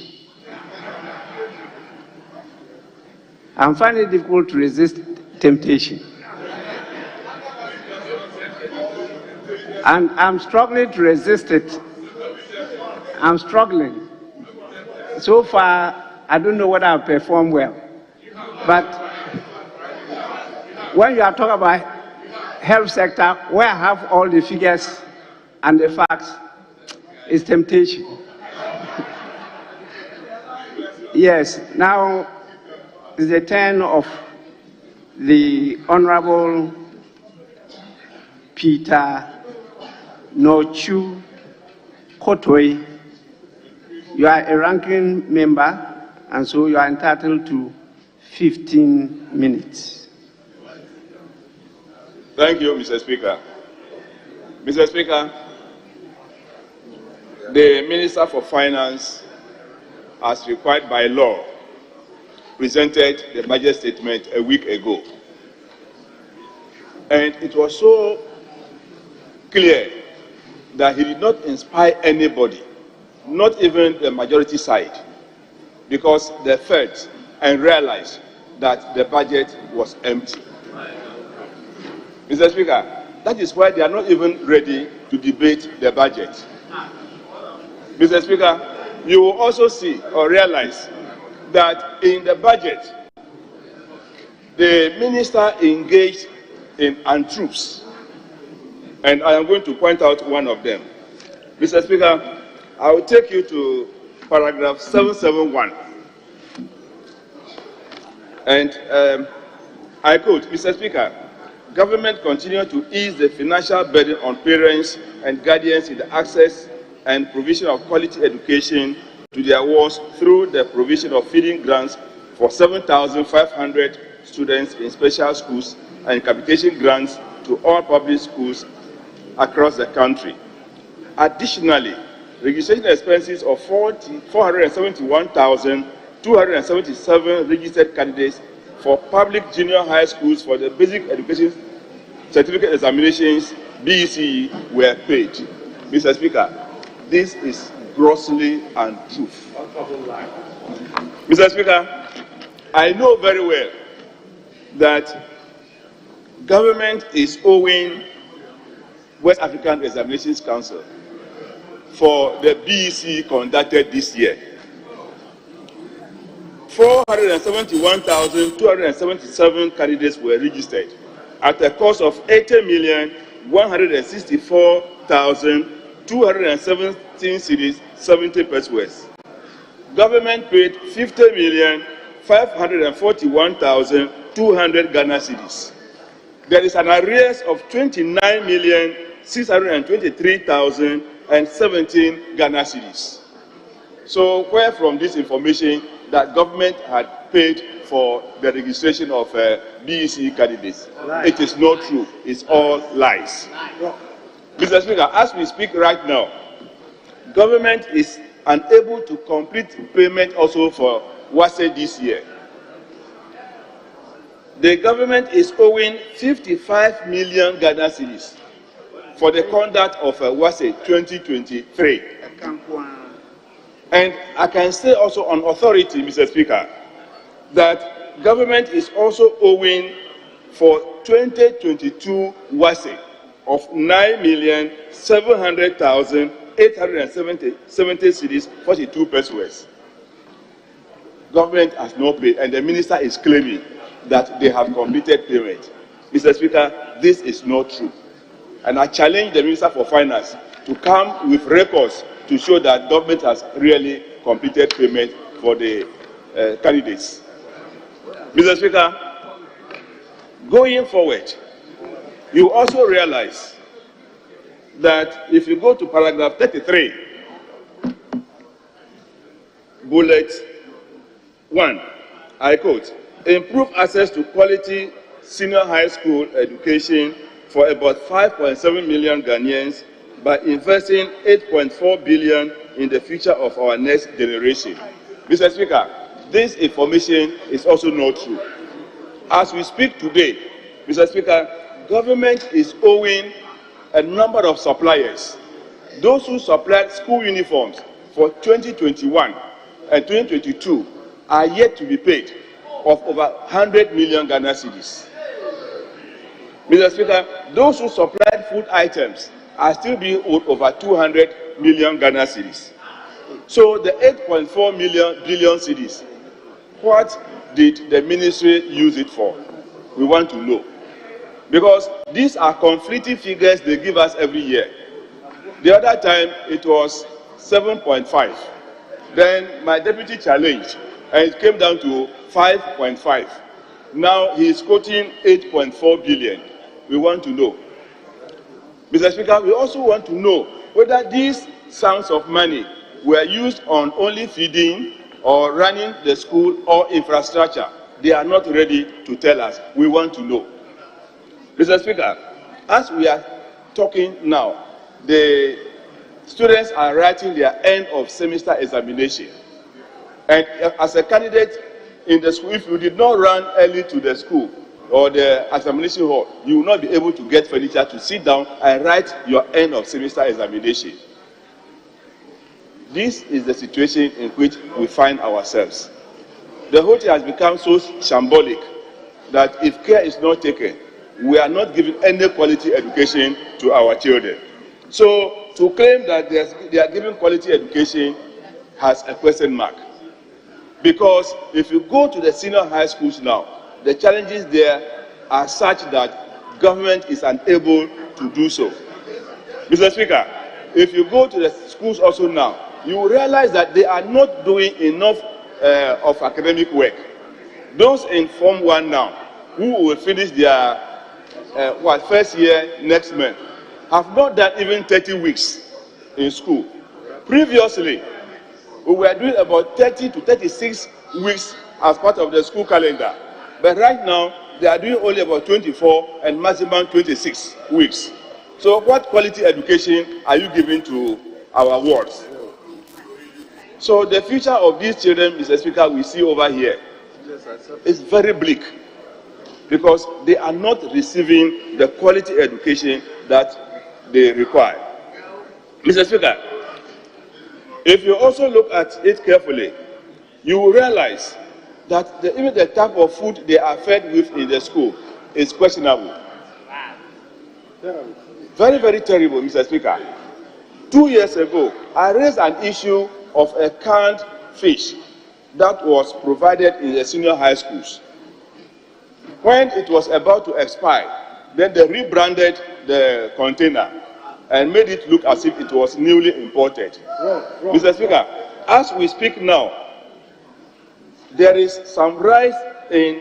I'm finding it difficult to resist temptation. And I'm struggling to resist it. I'm struggling. So far, I don't know whether I've performed well. But when you are talking about health sector, where I have all the figures and the facts, it's temptation. Yes, now is the turn of the Honorable Peter Nochu Kotoi. You are a ranking member, and so you are entitled to 15 minutes. Thank you, Mr. Speaker. Mr. Speaker, the Minister for Finance, as required by law, presented the budget statement a week ago. And it was so clear that he did not inspire anybody, not even the majority side, because they felt and realized that the budget was empty. Mr. Speaker, that is why they are not even ready to debate the budget. Mr. Speaker, you will also see or realize that in the budget, the minister engaged in untruths, and I am going to point out one of them. Mr. Speaker, I will take you to paragraph 771. And I quote, Mr. Speaker, government continue to ease the financial burden on parents and guardians in the access and provision of quality education to their wards through the provision of feeding grants for 7,500 students in special schools and capitation grants to all public schools across the country. Additionally, registration expenses of 471,277 registered candidates for public junior high schools for the basic education certificate examinations, BECE, were paid. Mr. Speaker, this is grossly untrue. Mr. Speaker, I know very well that government is owing West African Examinations Council for the BECE conducted this year. 471,277 candidates were registered at a cost of 80,164,217 cedis, 70 pesos. Government paid 50,541,200 Ghana cedis. there is an arrears of 29,623,017 Ghana cedis. So where from this information that government had paid for the registration of BEC candidates? It is not true. It's all lies. Mr. Speaker, as we speak right now, government is unable to complete payment also for WASE this year. The government is owing 55 million Ghana cedis for the conduct of WASE 2023. And I can say also on authority, Mr. Speaker, that government is also owing for 2022 WASE of 9,700,870 cedis, 42 pesos. Government has not paid, and the minister is claiming that they have completed payment. Mr. Speaker, this is not true. And I challenge the Minister for Finance to come with records to show that government has really completed payment for the candidates. Mr. Speaker, going forward, you also realize that if you go to paragraph 33, bullet 1, I quote, improve access to quality senior high school education for about 5.7 million Ghanaians by investing 8.4 billion in the future of our next generation. Mr. Speaker, this information is also not true. As we speak today, Mr. Speaker, government is owing a number of suppliers. Those who supplied school uniforms for 2021 and 2022 are yet to be paid of over 100 million Ghana cedis. Mr. Speaker, those who supplied food items are still being owed over 200 million Ghana cedis. So the 8.4 billion cedis, what did the ministry use it for? We want to know. Because these are conflicting figures they give us every year. The other time it was 7.5. Then my deputy challenged and it came down to 5.5. Now he is quoting 8.4 billion. We want to know. Mr. Speaker, we also want to know whether these sums of money were used on only feeding or running the school or infrastructure. They are not ready to tell us. We want to know. Mr. Speaker, as we are talking now, the students are writing their end of semester examination. And as a candidate in the school, if you did not run early to the school or the examination hall, you will not be able to get furniture to sit down and write your end of semester examination. This is the situation in which we find ourselves. The whole thing has become so shambolic that if care is not taken, we are not giving any quality education to our children. So to claim that they are giving quality education has a question mark. Because if you go to the senior high schools now, the challenges there are such that government is unable to do so. Mr. Speaker, if you go to the schools also now, you will realize that they are not doing enough of academic work. Those in Form 1 now, who will finish their first year next month, have not done even 30 weeks in school. Previously, we were doing about 30 to 36 weeks as part of the school calendar. But right now, they are doing only about 24 and maximum 26 weeks. So what quality education are you giving to our wards? So the future of these children, Mr. Speaker, we see over here is very bleak because they are not receiving the quality education that they require. Mr. Speaker, if you also look at it carefully, you will realize that even the type of food they are fed with in the school is questionable. Very, very terrible, Mr. Speaker. 2 years ago, I raised an issue of a canned fish that was provided in the senior high schools. When it was about to expire, then they rebranded the container and made it look as if it was newly imported. Mr. Speaker, as we speak now, there is some rice in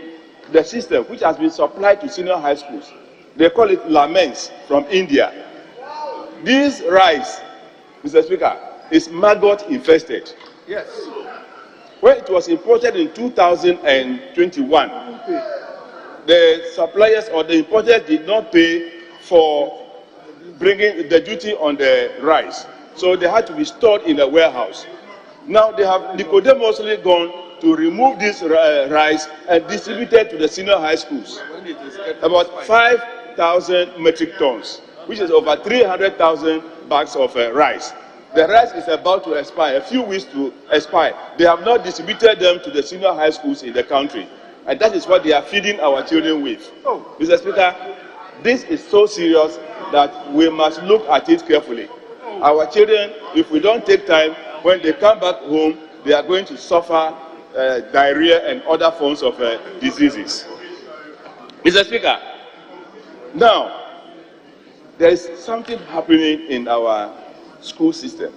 the system which has been supplied to senior high schools. They call it laments from India. This rice, Mr. Speaker, is maggot infested. Yes. When it was imported in 2021, the suppliers or the importers did not pay for bringing the duty on the rice. So they had to be stored in a warehouse. Now they have nicodemously gone to remove this rice and distribute it to the senior high schools. About 5,000 metric tons, which is over 300,000 bags of rice. The rice is about to expire, a few weeks to expire. They have not distributed them to the senior high schools in the country. And that is what they are feeding our children with. Mr. Speaker, this is so serious that we must look at it carefully. Our children, if we don't take time, when they come back home, they are going to suffer diarrhea and other forms of diseases. Mr. Speaker, now, there is something happening in our school system.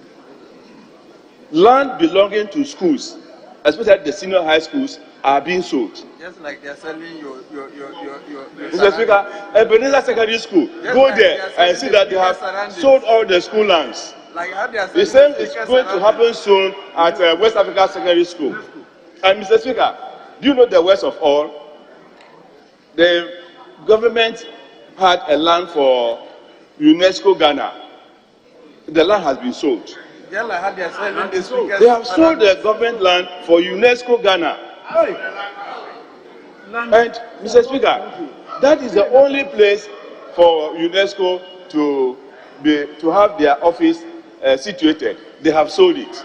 Land belonging to schools, especially the senior high schools, are being sold. Just like they're selling your Mr. Speaker, Ebenezer Secondary School, go there and see that they have sold all the school lands. Like how they are The same is going to happen soon at West Africa Secondary School. And Mr. Speaker, do you know the worst of all? The government had a land for UNESCO Ghana. The land has been sold. Just like how they are selling the speakers. They have sold the government land for UNESCO Ghana. And Mr. Speaker, that is the only place for UNESCO to have their office situated. They have sold it.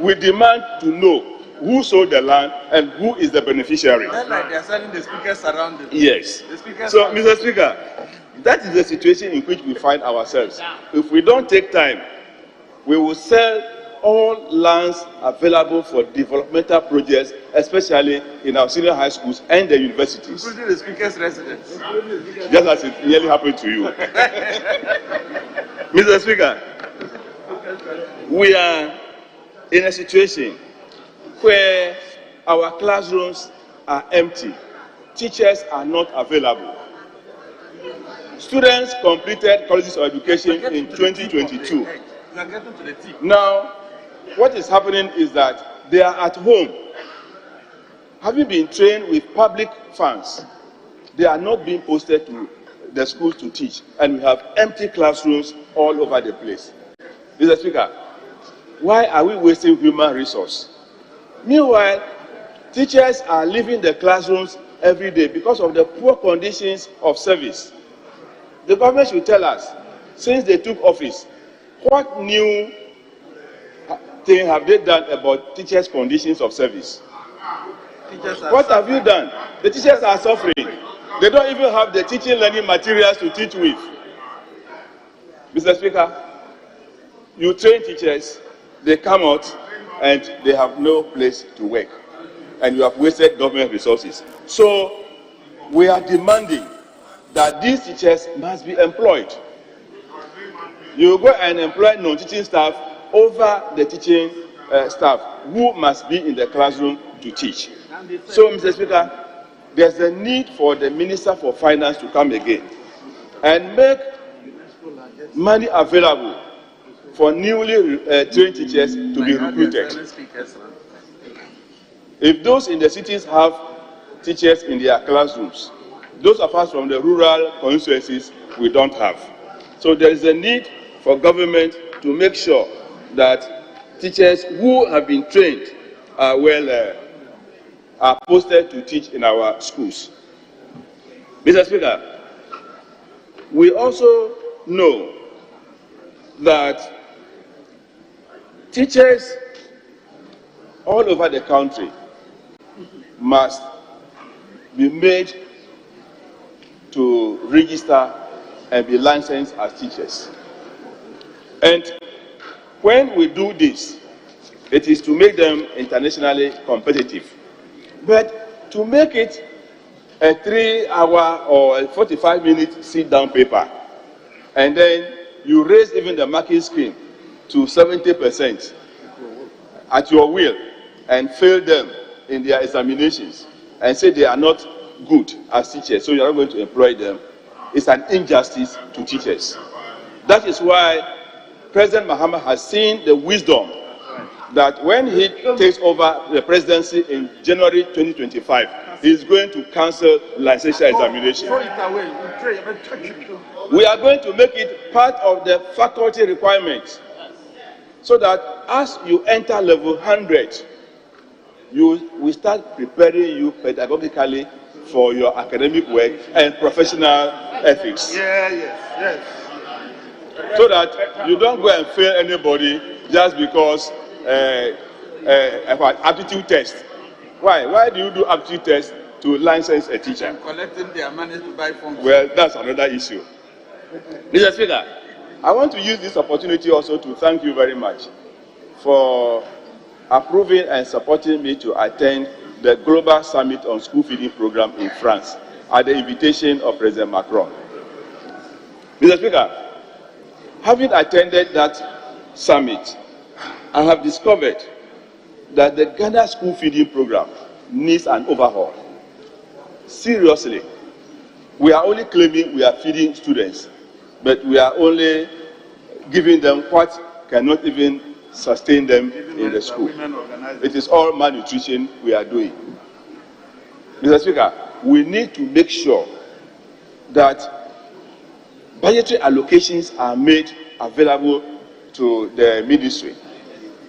We demand to know who sold the land and who is the beneficiary. Just like they are selling the speakers around it. Yes. The speakers So, Mr. Speaker, that is the situation in which we find ourselves. If we don't take time, we will sell all lands available for developmental projects, especially in our senior high schools and the universities. Including the speaker's residence. Just as it nearly happened to you. Mr. Speaker, we are in a situation where our classrooms are empty. Teachers are not available. Students completed colleges of education in 2022. Now, what is happening is that they are at home, having been trained with public funds. They are not being posted to the schools to teach, and we have empty classrooms all over the place. Mr. Speaker, why are we wasting human resource? Meanwhile, teachers are leaving the classrooms every day because of the poor conditions of service. The government should tell us, since they took office, what new thing have they done about teachers' conditions of service? What have you done? The teachers are suffering. They don't even have the teaching learning materials to teach with. Mr. Speaker, you train teachers, they come out and they have no place to work. And you have wasted government resources. So we are demanding that these teachers must be employed. You go and employ non-teaching staff over the teaching staff who must be in the classroom to teach. So, Mr. Speaker, there's a need for the Minister for Finance to come again and make money available for newly trained teachers to be recruited. If those in the cities have teachers in their classrooms, those of us from the rural constituencies, we don't have. So there is a need for government to make sure that teachers who have been trained are posted to teach in our schools. Mr. Speaker, we also know that teachers all over the country must be made to register and be licensed as teachers. And when we do this, it is to make them internationally competitive. But to make it a 3-hour or a 45-minute sit-down paper, and then you raise even the marking scheme to 70% at your will and fail them in their examinations and say they are not good as teachers, so you're not going to employ them, is an injustice to teachers. That is why President Mahama has seen the wisdom that when he takes over the presidency in January 2025, he is going to cancel licensure examination. We are going to make it part of the faculty requirement, so that as you enter level 100, we start preparing you pedagogically for your academic work and professional ethics. Yes. So that you don't go and fail anybody just because aptitude test. Why do you do aptitude test to license a teacher? And collecting their money to buy phones. Well, that's another issue. Mr. Speaker, I want to use this opportunity also to thank you very much for approving and supporting me to attend the Global Summit on School Feeding Program in France at the invitation of President Macron. Mr. Speaker, having attended that summit, I have discovered that the Ghana School Feeding Program needs an overhaul. Seriously, we are only claiming we are feeding students, but we are only giving them what cannot even sustain them in the school. It is all malnutrition we are doing. Mr. Speaker, we need to make sure that budgetary allocations are made available to the ministry.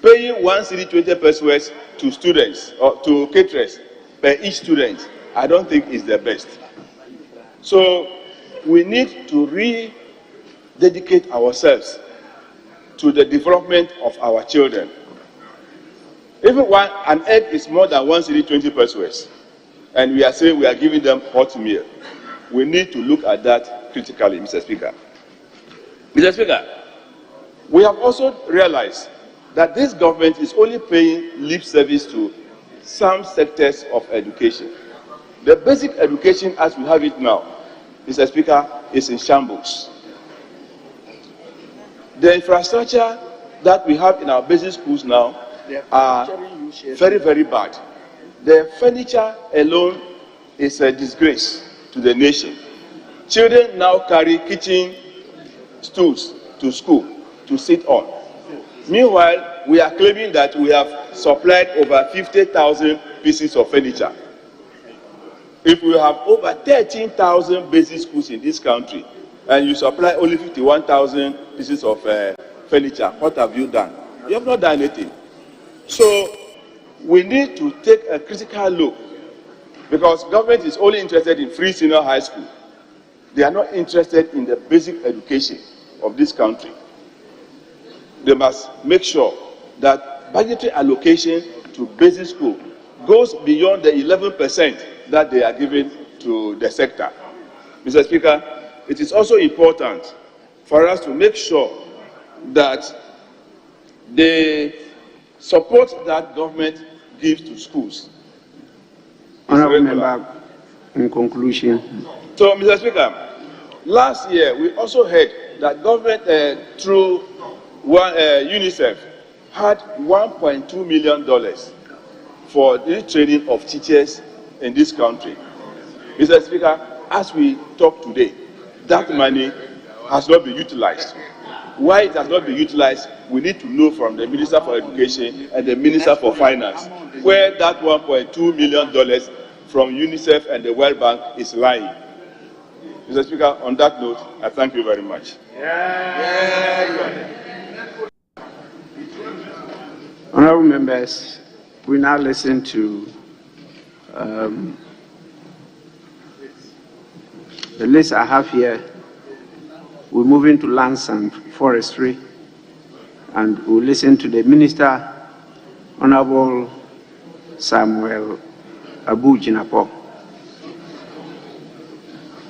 Paying 1 cedi 20 pesos to students or to caterers per each student, I don't think is the best. So we need to rededicate ourselves to the development of our children. Even when an egg is more than 1 cedi 20 pesos, and we are saying we are giving them hot meal, we need to look at that critically, Mr. Speaker. Mr. Speaker, we have also realized that this government is only paying lip service to some sectors of education. The basic education as we have it now, Mr. Speaker, is in shambles. The infrastructure that we have in our basic schools now are very, very bad. The furniture alone is a disgrace to the nation. Children now carry kitchen stools to school to sit on. Meanwhile, we are claiming that we have supplied over 50,000 pieces of furniture. If we have over 13,000 basic schools in this country, and you supply only 51,000 pieces of furniture, what have you done? You have not done anything. So we need to take a critical look, because government is only interested in free senior high school. They are not interested in the basic education of this country. They must make sure that budgetary allocation to basic school goes beyond the 11% that they are giving to the sector. Mr. Speaker, it is also important for us to make sure that the support that government gives to schools. Honourable Member, in conclusion. So, Mr. Speaker, last year we also heard that government through UNICEF had $1.2 million for the training of teachers in this country. Mr. Speaker, as we talk today, that money has not been utilized. Why it has not been utilized, we need to know from the Minister for Education and the Minister for Finance where that $1.2 million from UNICEF and the World Bank is lying. Mr. Speaker, on that note, I thank you very much. Honourable members, we now listen to the list I have here. We're moving to lands and forestry, and we'll listen to the Minister, Honourable Samuel Abu Jinapo.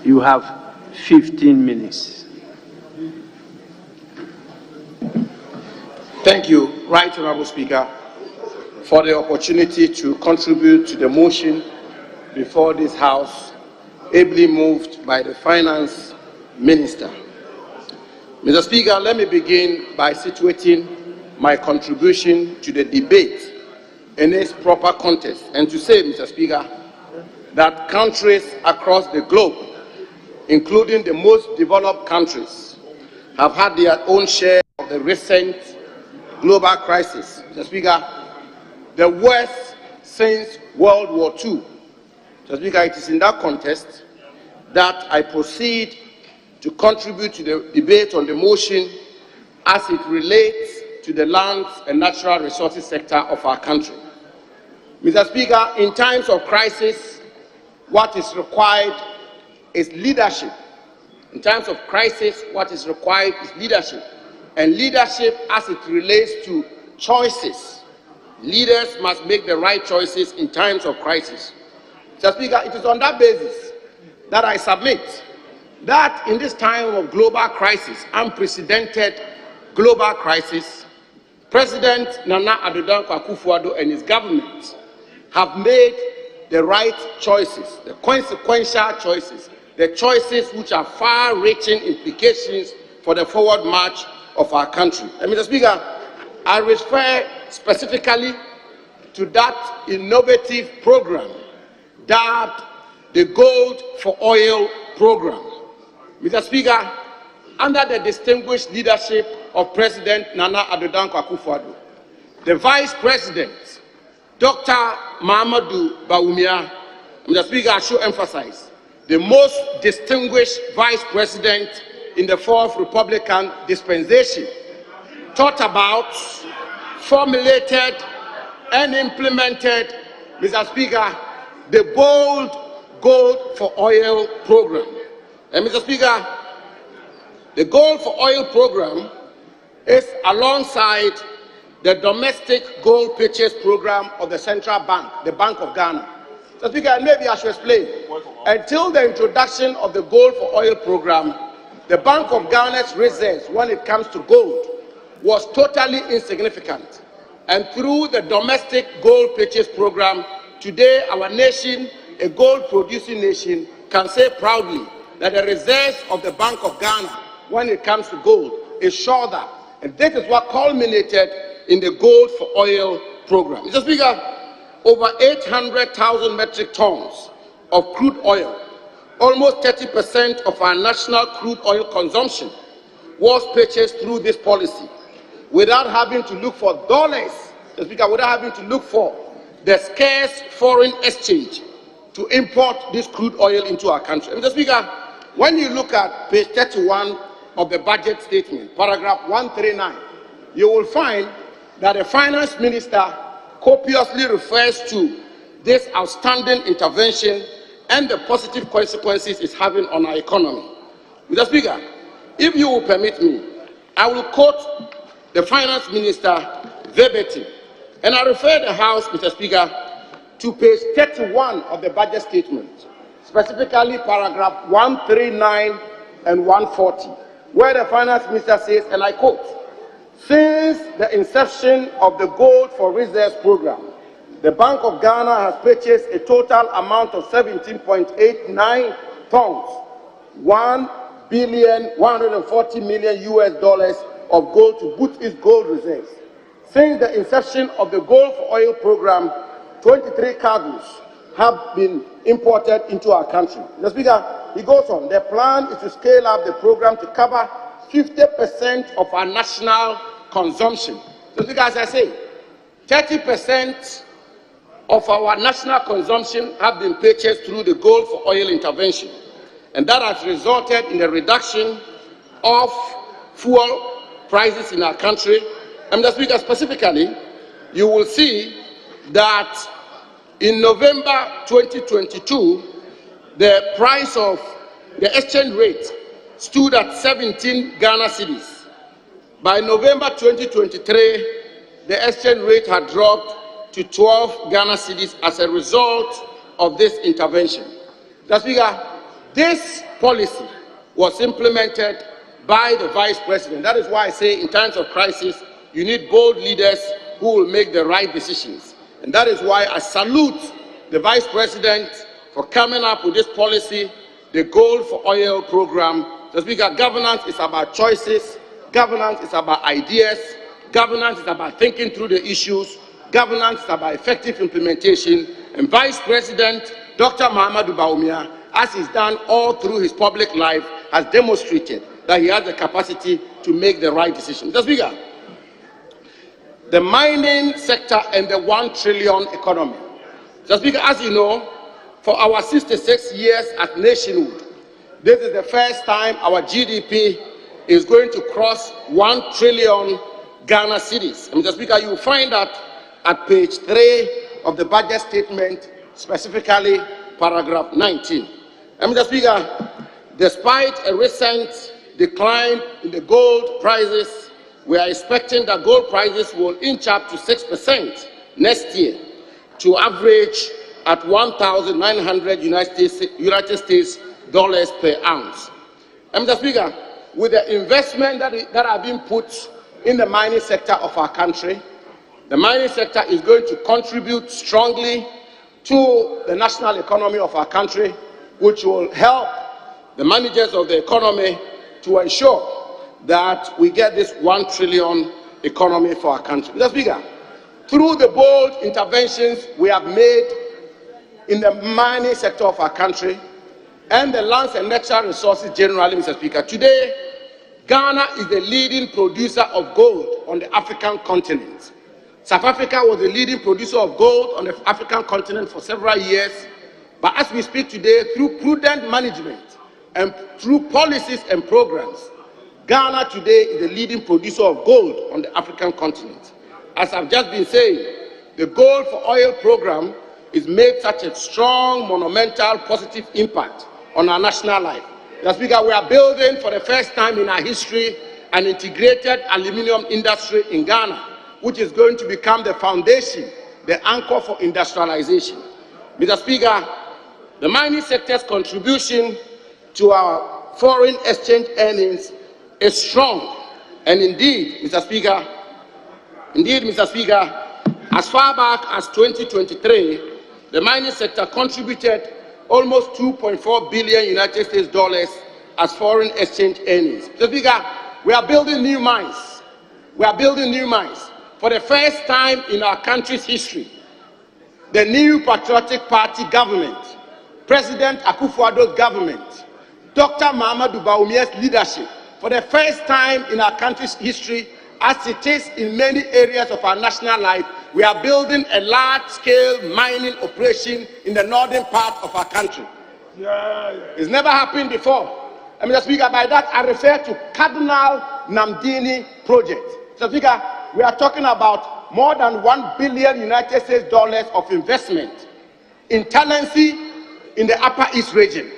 You have 15 minutes. Thank you, Right Honourable Speaker, for the opportunity to contribute to the motion before this House, ably moved by the Finance Minister. Mr. Speaker, let me begin by situating my contribution to the debate in its proper context, and to say, Mr. Speaker, that countries across the globe, including the most developed countries, have had their own share of the recent global crisis. Mr. Speaker, the worst since World War II. Mr. Speaker, it is in that context that I proceed to contribute to the debate on the motion as it relates to the lands and natural resources sector of our country. Mr. Speaker, in times of crisis, what is required is leadership. In times of crisis, what is required is leadership. And leadership as it relates to choices. Leaders must make the right choices in times of crisis. Mr. Speaker, it is on that basis that I submit that in this time of global crisis, unprecedented global crisis, President Nana Addo Dankwa Akufo-Addo and his government have made the right choices, the consequential choices, the choices which have far-reaching implications for the forward march of our country. And Mr. Speaker, I refer specifically to that innovative program dubbed the Gold for Oil program. Mr. Speaker, under the distinguished leadership of President Nana Addo Dankwa Akufo-Addo, the Vice President, Dr. Mahamudu Bawumia, Mr. Speaker, I should emphasize, the most distinguished Vice President in the Fourth Republican dispensation, thought about, formulated, and implemented, Mr. Speaker, the Gold for Oil program. And Mr. Speaker, the Gold for Oil program is alongside the domestic gold purchase program of the Central Bank, the Bank of Ghana. Mr. Speaker, maybe I should explain. Until the introduction of the Gold for Oil program, the Bank of Ghana's reserves when it comes to gold was totally insignificant. And through the domestic gold purchase program, today our nation, a gold-producing nation, can say proudly that the reserves of the Bank of Ghana when it comes to gold is shorter. And this is what culminated in the Gold for Oil program. Mr. Speaker, over 800,000 metric tons of crude oil, almost 30% of our national crude oil consumption, was purchased through this policy without having to look for dollars, Mr. Speaker, without having to look for the scarce foreign exchange to import this crude oil into our country. Mr. Speaker, when you look at page 31 of the budget statement, paragraph 139, you will find that the finance minister copiously refers to this outstanding intervention and the positive consequences it's having on our economy. Mr. Speaker, if you will permit me, I will quote the finance minister verbatim, and I refer the House, Mr. Speaker, to page 31 of the budget statement, specifically paragraph 139 and 140, where the finance minister says, and I quote, "Since the inception of the Gold for Reserves program, the Bank of Ghana has purchased a total amount of 17.89 tons, $1,140 million of gold to boost its gold reserves. Since the inception of the Gold for Oil program, 23 cargoes have been imported into our country." Mr. Speaker, he goes on, "The plan is to scale up the program to cover 50% of our national consumption." So, as I say, 30% of our national consumption have been purchased through the Gold for Oil intervention. And that has resulted in a reduction of fuel prices in our country. And Mr. Speaker, specifically, you will see that in November 2022, the price of the exchange rate stood at 17 Ghana cedis. By November 2023, the exchange rate had dropped to 12 Ghana cedis as a result of this intervention. Mr. Speaker, this policy was implemented by the Vice President. That is why I say in times of crisis, you need bold leaders who will make the right decisions. And that is why I salute the Vice President for coming up with this policy, the Gold for Oil program. Mr. Speaker, governance is about choices, governance is about ideas, governance is about thinking through the issues, governance is about effective implementation, and Vice President Dr. Mahamudu Bawumia, as he's done all through his public life, has demonstrated that he has the capacity to make the right decision. Mr. Speaker, the mining sector and the 1 trillion economy. Mr. Speaker, as you know, for our 66 years at nationhood, this is the first time our GDP is going to cross 1 trillion Ghana cedis. And Mr. Speaker, you will find that at page 3 of the budget statement, specifically paragraph 19. And Mr. Speaker, despite a recent decline in the gold prices, we are expecting that gold prices will inch up to 6% next year to average at 1,900 United States dollars per ounce. And Mr. Speaker, with the investment that are being put in the mining sector of our country, the mining sector is going to contribute strongly to the national economy of our country, which will help the managers of the economy to ensure that we get this 1 trillion economy for our country. Mr. Speaker, through the bold interventions we have made in the mining sector of our country and the lands and natural resources generally, Mr. Speaker, today Ghana is the leading producer of gold on the African continent. South Africa was the leading producer of gold on the African continent for several years, but as we speak today, through prudent management and through policies and programs, Ghana today is the leading producer of gold on the African continent. As I've just been saying, the Gold for Oil program is made such a strong, monumental, positive impact on our national life. Mr. Speaker, we are building for the first time in our history an integrated aluminium industry in Ghana, which is going to become the foundation, the anchor for industrialization. Mr. Speaker, the mining sector's contribution to our foreign exchange earnings is strong. And indeed, Mr. Speaker, as far back as 2023, the mining sector contributed almost 2.4 billion United States dollars as foreign exchange earnings. Mr. Speaker, we are building new mines. We are building new mines. For the first time in our country's history, the new Patriotic Party government, President Akufo-Addo's government, Dr. Mahamudu Bawumia's leadership, for the first time in our country's history, as it is in many areas of our national life, we are building a large-scale mining operation in the northern part of our country. It's never happened before. And Mr. Speaker, by that I refer to Cardinal Namdini project. Mr. Speaker, we are talking about more than 1 billion United States dollars of investment in tenancy in the Upper East region.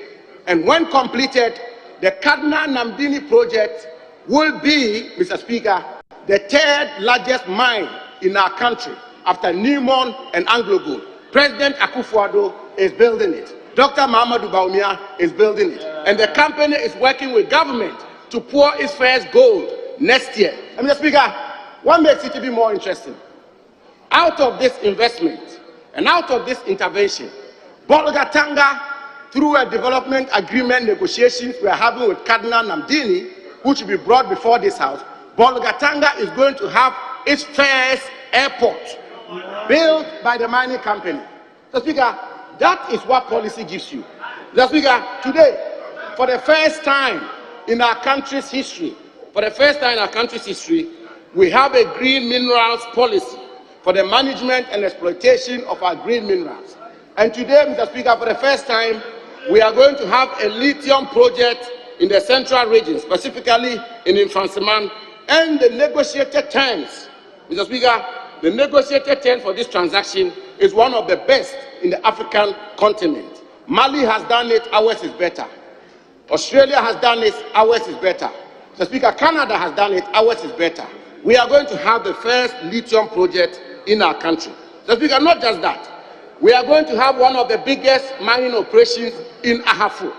And when completed, the Cardinal Namdini project will be, Mr. Speaker, the third largest mine in our country after Newmont and AngloGold. President Akufo-Addo is building it. Dr. Mahamudu Bawumia is building it. And the company is working with government to pour its first gold next year. And Mr. Speaker, what makes it even more interesting? Out of this investment and out of this intervention, Bolgatanga, through a development agreement negotiations we are having with Cardinal Namdini, which will be brought before this House, Bolgatanga is going to have its first airport built by the mining company. So, Speaker, that is what policy gives you. So, Speaker, today, for the first time in our country's history, we have a green minerals policy for the management and exploitation of our green minerals. And today, Mr. Speaker, for the first time, we are going to have a lithium project in the central region, specifically in Infansiman, and the negotiated terms, Mr. Speaker, the negotiated terms for this transaction is one of the best in the African continent. Mali has done it, ours is better. Australia has done it, ours is better. Mr. Speaker, Canada has done it, ours is better. We are going to have the first lithium project in our country. Mr. Speaker, not just that, we are going to have one of the biggest mining operations in Ahafo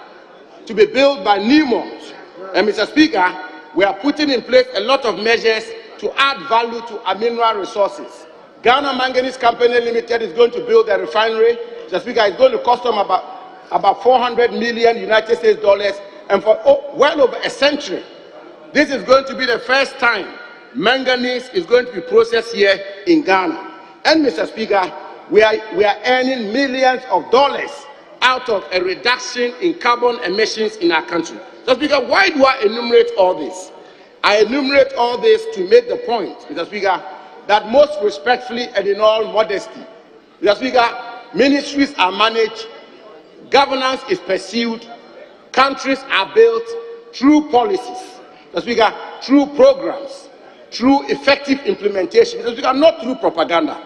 to be built by Newmont. And Mr. Speaker, we are putting in place a lot of measures to add value to our mineral resources. Ghana Manganese Company Limited is going to build a refinery. Mr. Speaker, it's going to cost them about 400 million United States dollars, and for well over a century, this is going to be the first time manganese is going to be processed here in Ghana. And Mr. Speaker, we are earning millions of dollars out of a reduction in carbon emissions in our country. Mr. Speaker, why do I enumerate all this? I enumerate all this to make the point, Mr. Speaker, that most respectfully and in all modesty, Mr. Speaker, ministries are managed, governance is pursued, countries are built through policies, Mr. Speaker, through programs, through effective implementation, Mr. Speaker, not through propaganda,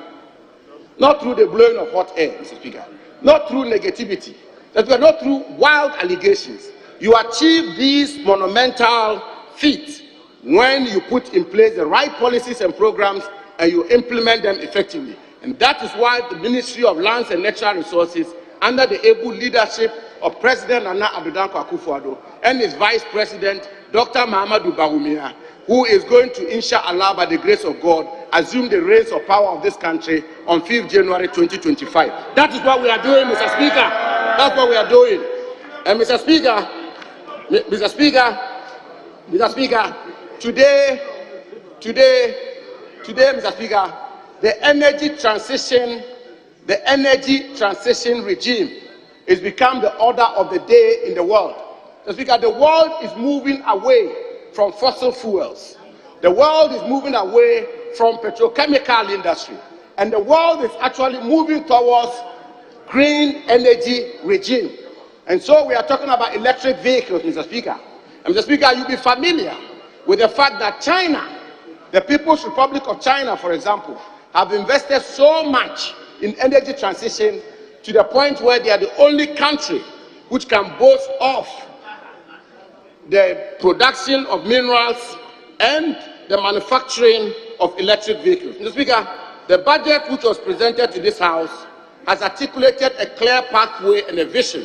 not through the blowing of hot air, Mr. Speaker, not through negativity, Mr. Speaker, not through wild allegations. You achieve these monumental feats when you put in place the right policies and programs and you implement them effectively. And that is why the Ministry of Lands and Natural Resources, under the able leadership of President Nana Addo Dankwa Akufo-Addo and his Vice President, Dr. Mahamudu Bawumia, who is going to, inshallah, by the grace of God, assume the reins of power of this country on 5th January 2025. That is what we are doing, Mr. Speaker. That's what we are doing. And Mr. Speaker, today, Mr. Speaker, the energy transition regime has become the order of the day in the world. Mr. Speaker, the world is moving away from fossil fuels. The world is moving away from petrochemical industry. And the world is actually moving towards green energy regime. And so we are talking about electric vehicles, Mr. Speaker. And Mr. Speaker, you'll be familiar with the fact that China, the People's Republic of China, for example, have invested so much in energy transition to the point where they are the only country which can boast of the production of minerals and the manufacturing of electric vehicles. Mr. Speaker, the budget which was presented to this House has articulated a clear pathway and a vision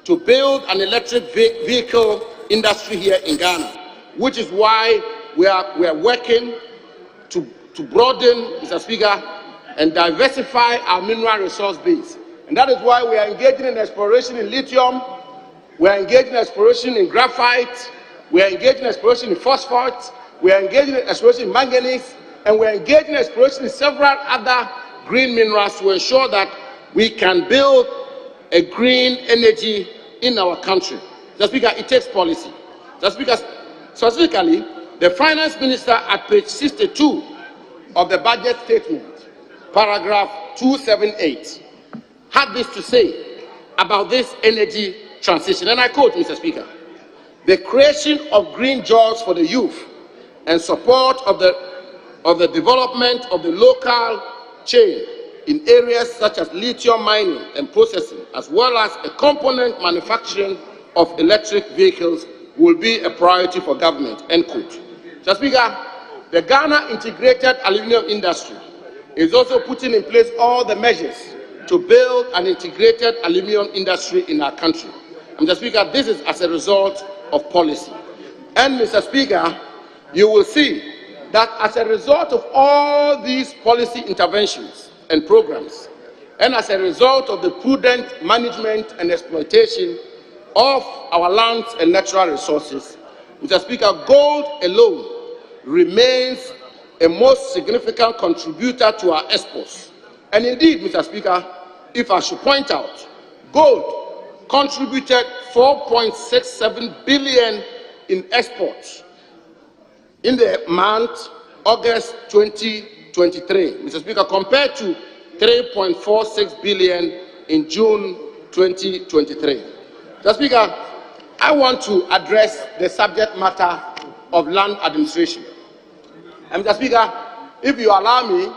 to build an electric vehicle industry here in Ghana, which is why we are working to broaden, Mr. Speaker, and diversify our mineral resource base. And that is why we are engaging in exploration in lithium, we are engaging in exploration in graphite, we are engaging in exploration in phosphate, we are engaging in exploration in manganese, and we are engaging in exploration in several other green minerals to ensure that we can build a green energy in our country. Mr. Speaker, it takes policy. Mr. Speaker, specifically, the Finance Minister at page 62 of the budget statement, paragraph 278, had this to say about this energy transition, and I quote, Mr. Speaker, "The creation of green jobs for the youth and support of the development of the local chain in areas such as lithium mining and processing, as well as a component manufacturing of electric vehicles, will be a priority for government," end quote. Mr. Speaker, the Ghana Integrated Aluminium Industry is also putting in place all the measures to build an integrated aluminium industry in our country. And Mr. Speaker, this is as a result of policy. And Mr. Speaker, you will see that as a result of all these policy interventions and programs, and as a result of the prudent management and exploitation of our lands and natural resources, Mr. Speaker, gold alone remains a most significant contributor to our exports. And indeed, Mr. Speaker, if I should point out, gold contributed 4.67 billion in exports in the month August 2023, Mr. Speaker, compared to 3.46 billion in June 2023. Mr. Speaker, I want to address the subject matter of land administration. And Mr. Speaker, if you allow me,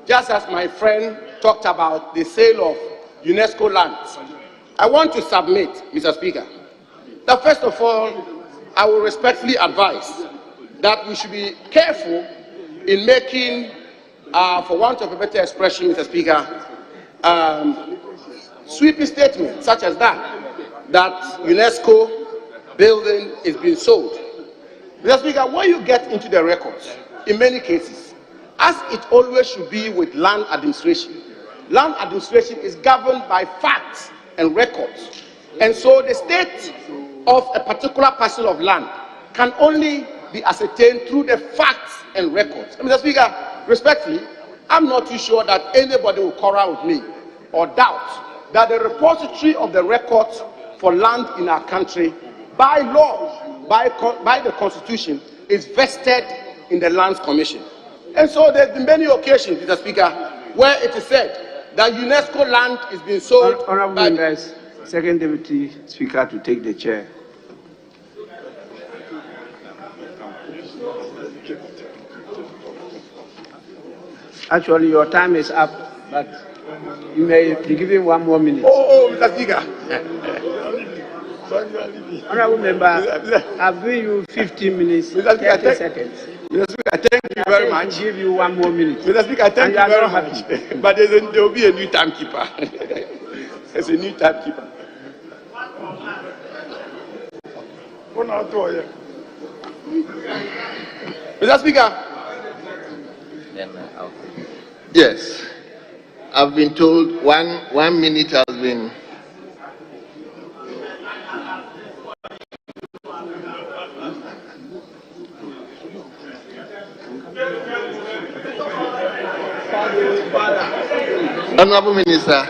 just as my friend talked about the sale of UNESCO lands, I want to submit, Mr. Speaker, that first of all, I will respectfully advise that we should be careful in making, for want of a better expression, Mr. Speaker, sweeping statements such as that UNESCO building is being sold. Mr. Speaker, when you get into the records, in many cases, as it always should be with land administration is governed by facts and records. And so the state of a particular parcel of land can only be ascertained through the facts and records. Mr. Speaker, respectfully, I'm not too sure that anybody will quarrel with me or doubt that the repository of the records for land in our country, by law, by the Constitution, is vested in the Lands Commission. And so there's been many occasions, Mr. Speaker, where it is said that UNESCO land is being sold. Honourable members, Second Deputy Speaker to take the chair. Actually, your time is up, but you may be given 1 more minute. Mr. Speaker. Honourable member, I've given you 15 minutes, 30 seconds. Mr. Speaker, thank you very much. I'll give you 1 more minute. Mr. Speaker, thank you very much. But there will be a new timekeeper. There's a new timekeeper. Mr. Speaker. Yes, I've been told one minute has been. Honourable Minister,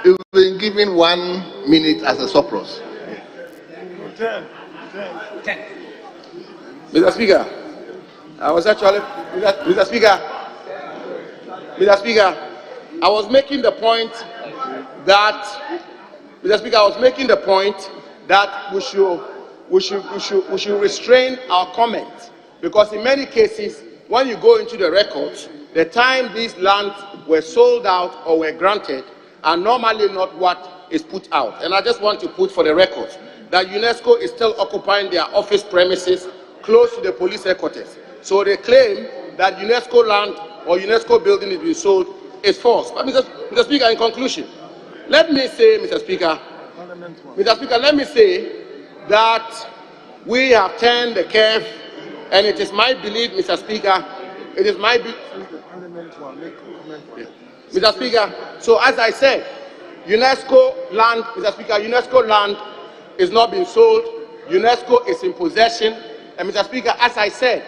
you've been given 1 minute as a surplus. 10. Mr. Speaker, I was actually, Mr. Speaker, I was making the point that, Mr. Speaker, I was making the point that we should restrain our comments, because in many cases, when you go into the records, the time these lands were sold out or were granted are normally not what is put out. And I just want to put for the records that UNESCO is still occupying their office premises close to the police headquarters. So they claim that UNESCO land or UNESCO building is being sold is false. But Mr. Speaker, in conclusion, let me say, Mr. Speaker, let me say that we have turned the curve, and it is my belief, Mr. Speaker, it is my belief, Mr. Speaker, so as I said, UNESCO land, Mr. Speaker, UNESCO land is not being sold, UNESCO is in possession, and Mr. Speaker, as I said,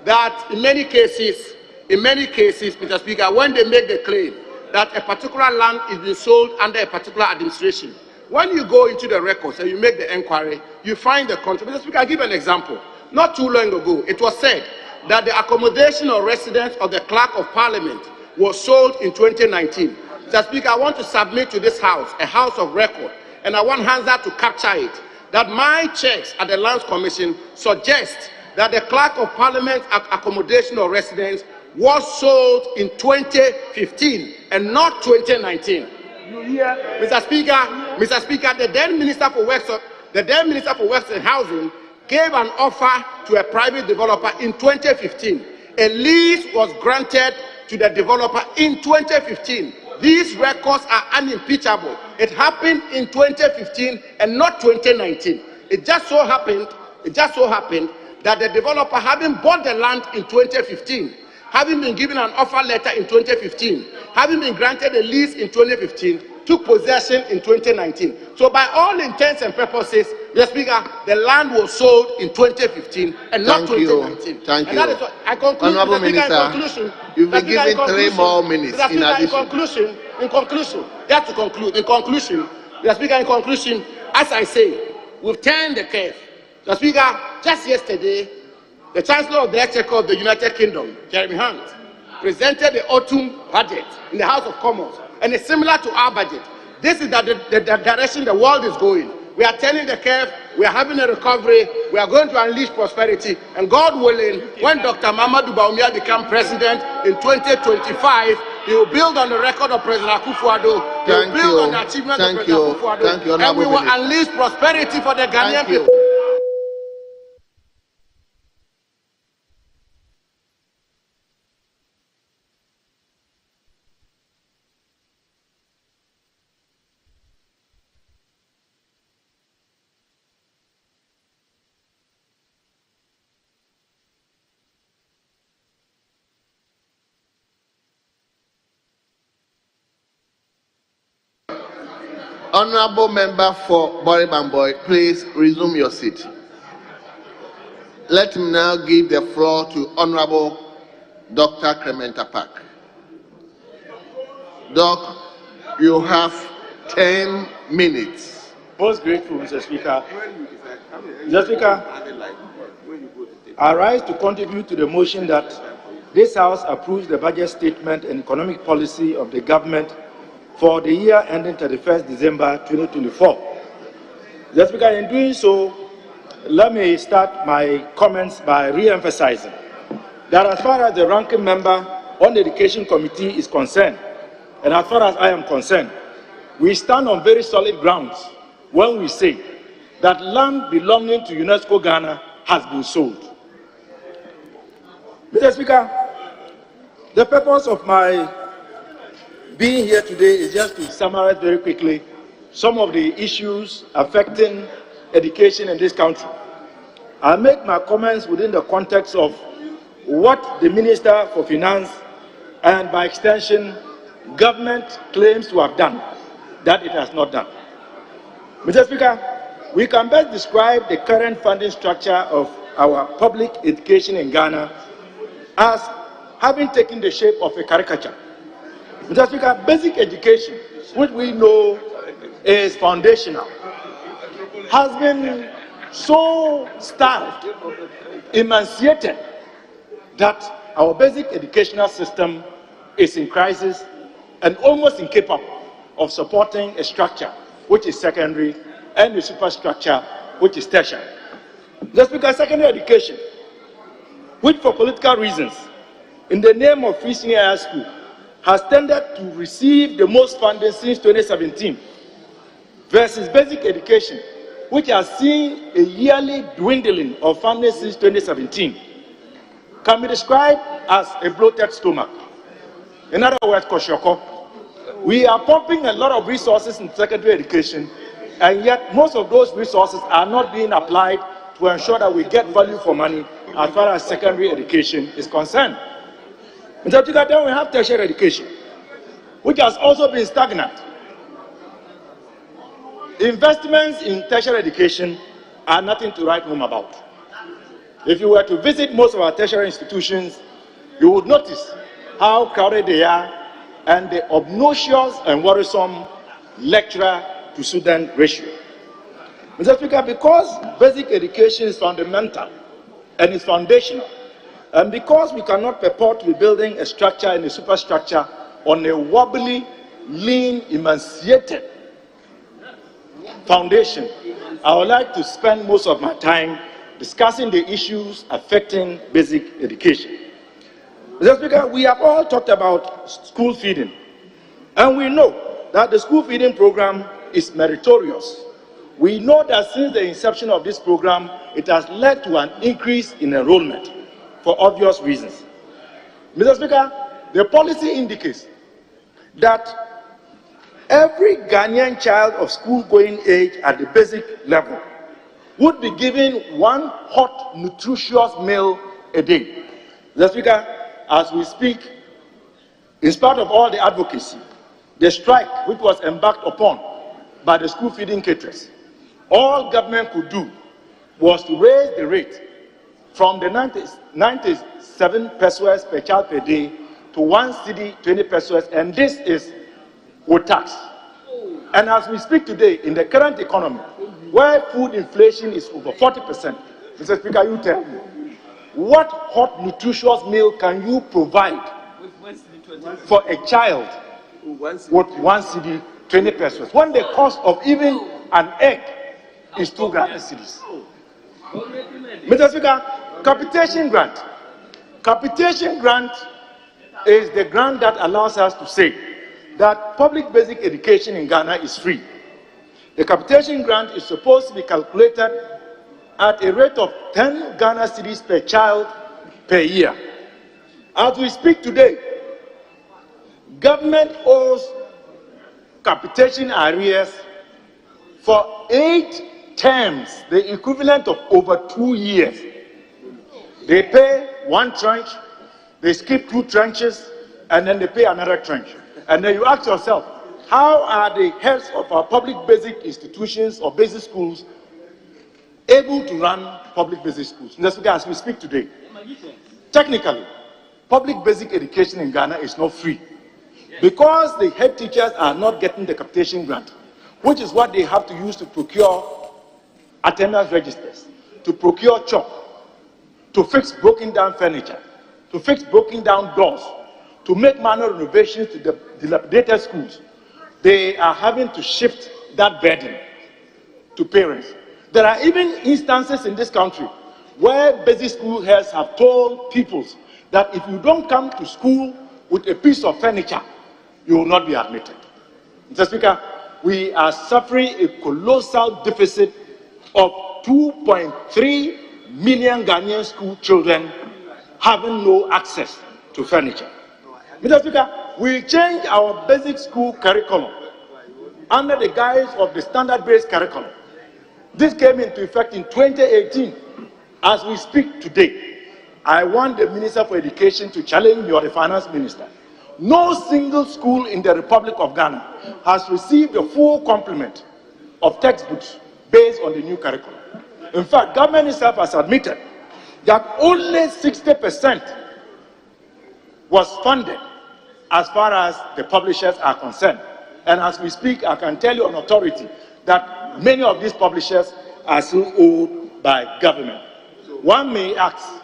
that in many cases, Mr. Speaker, when they make the claim that a particular land is being sold under a particular administration, when you go into the records and you make the inquiry, you find the country. Mr. Speaker, I'll give an example. Not too long ago, it was said that the accommodation or residence of the Clerk of Parliament was sold in 2019. Mr. Speaker, I want to submit to this House a House of record, and I want Hansa to capture it, that my checks at the Lands Commission suggest that the Clerk of Parliament accommodation or residence was sold in 2015 and not 2019. Mr. Speaker, the then Minister for Works and Housing gave an offer to a private developer in 2015. A lease was granted to the developer in 2015. These records are unimpeachable. It happened in 2015 and not 2019. It just so happened that the developer, having bought the land in 2015, having been given an offer letter in 2015, having been granted a lease in 2015, took possession in 2019. So by all intents and purposes, Mr. Speaker, the land was sold in 2015 and not 2019. Thank you. That is what I conclude, Honourable Mr. Speaker, Minister, in conclusion. you've been given 3 more minutes in addition. In conclusion, Mr. Speaker, in conclusion, as I say, we've turned the curve. Mr. Speaker, just yesterday, the Chancellor of the Exchequer of the United Kingdom, Jeremy Hunt, presented the autumn budget in the House of Commons, and it's similar to our budget. This is the direction the world is going. We are turning the curve, we are having a recovery, we are going to unleash prosperity, and God willing, when Dr. Mamadou Bawumia becomes president in 2025, he will build on the record of President Akufo-Addo, he will build on the achievement of President Akufo-Addo, and we will unleash prosperity for the Ghanaian people. Honourable member for Boribamboy, please resume your seat. Let me now give the floor to Honourable Dr. Clement Apak. Doc, you have 10 minutes. Most grateful, Mr. Speaker. Mr. Speaker, I rise to contribute to the motion that this House approves the budget statement and economic policy of the government for the year ending 31st December 2024. Mr. Speaker, in doing so, let me start my comments by re-emphasizing that as far as the ranking member on the Education Committee is concerned, and as far as I am concerned, we stand on very solid grounds when we say that land belonging to UNESCO Ghana has been sold. Mr. Speaker, the purpose of my being here today is just to summarize very quickly some of the issues affecting education in this country. I'll make my comments within the context of what the Minister for Finance and by extension government claims to have done that it has not done. Mr. Speaker, we can best describe the current funding structure of our public education in Ghana as having taken the shape of a caricature. Mr. Speaker, basic education, which we know is foundational, has been so starved, emaciated, that our basic educational system is in crisis and almost incapable of supporting a structure which is secondary and a superstructure which is tertiary. Just because secondary education, which for political reasons, in the name of free senior high school, has tended to receive the most funding since 2017, versus basic education, which has seen a yearly dwindling of funding since 2017, can be described as a bloated stomach. In other words, koshoko. We are pumping a lot of resources in secondary education, and yet most of those resources are not being applied to ensure that we get value for money as far as secondary education is concerned. In particular, then we have tertiary education, which has also been stagnant. Investments in tertiary education are nothing to write home about. If you were to visit most of our tertiary institutions, you would notice how crowded they are and the obnoxious and worrisome lecturer to student ratio. Mr. Speaker, because basic education is fundamental and is foundational, and because we cannot purport to be building a structure and a superstructure on a wobbly, lean, emaciated foundation, I would like to spend most of my time discussing the issues affecting basic education. Mr. Speaker, we have all talked about school feeding, and we know that the school feeding program is meritorious. We know that since the inception of this program, it has led to an increase in enrollment for obvious reasons. Mr. Speaker, the policy indicates that every Ghanaian child of school-going age at the basic level would be given one hot, nutritious meal a day. Mr. Speaker, as we speak, in spite of all the advocacy, the strike which was embarked upon by the school feeding caterers, all government could do was to raise the rate from the 97 pesos per child per day to 1 cedi 20 pesos, and this is with tax. And as we speak today, in the current economy, where food inflation is over 40%, Mr. Speaker, you tell me, what hot, nutritious meal can you provide for a child with 1 cedi 20 pesos, when the cost of even an egg is 2 Ghana cedis? Mr. Speaker, capitation grant. Capitation grant is the grant that allows us to say that public basic education in Ghana is free. The capitation grant is supposed to be calculated at a rate of 10 Ghana cedis per child per year. As we speak today, government owes capitation arrears for 8 terms, the equivalent of over 2 years. They pay one tranche, they skip 2 tranches, and then they pay another tranche. And then you ask yourself, how are the heads of our public basic institutions or basic schools able to run public basic schools? That's because as we speak today, technically, public basic education in Ghana is not free. Because the head teachers are not getting the capitation grant, which is what they have to use to procure attendance registers, to procure chalk, to fix broken down furniture, to fix broken down doors, to make minor renovations to the dilapidated schools, they are having to shift that burden to parents. There are even instances in this country where basic school heads have told pupils that if you don't come to school with a piece of furniture, you will not be admitted. Mr. Speaker, we are suffering a colossal deficit of 2.3 million Ghanaian school children having no access to furniture. Mr. Speaker, we changed our basic school curriculum under the guise of the standard-based curriculum. This came into effect in 2018. As we speak today, I want the Minister for Education to challenge the Finance Minister. No single school in the Republic of Ghana has received a full complement of textbooks based on the new curriculum. In fact, government itself has admitted that only 60% was funded as far as the publishers are concerned. And as we speak, I can tell you on authority that many of these publishers are still owned by government. One may ask,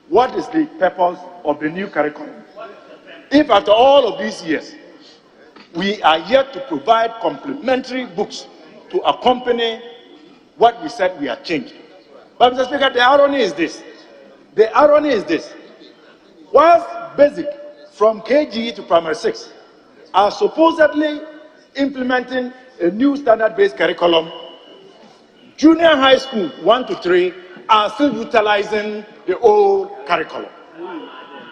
what is the purpose of the new curriculum? If after all of these years, we are yet to provide complementary books to accompany what we said we had changed. But Mr. Speaker, the irony is this. The irony is this. Whilst basic from KG to primary 6 are supposedly implementing a new standard-based curriculum, junior high school 1 to 3 are still utilizing the old curriculum.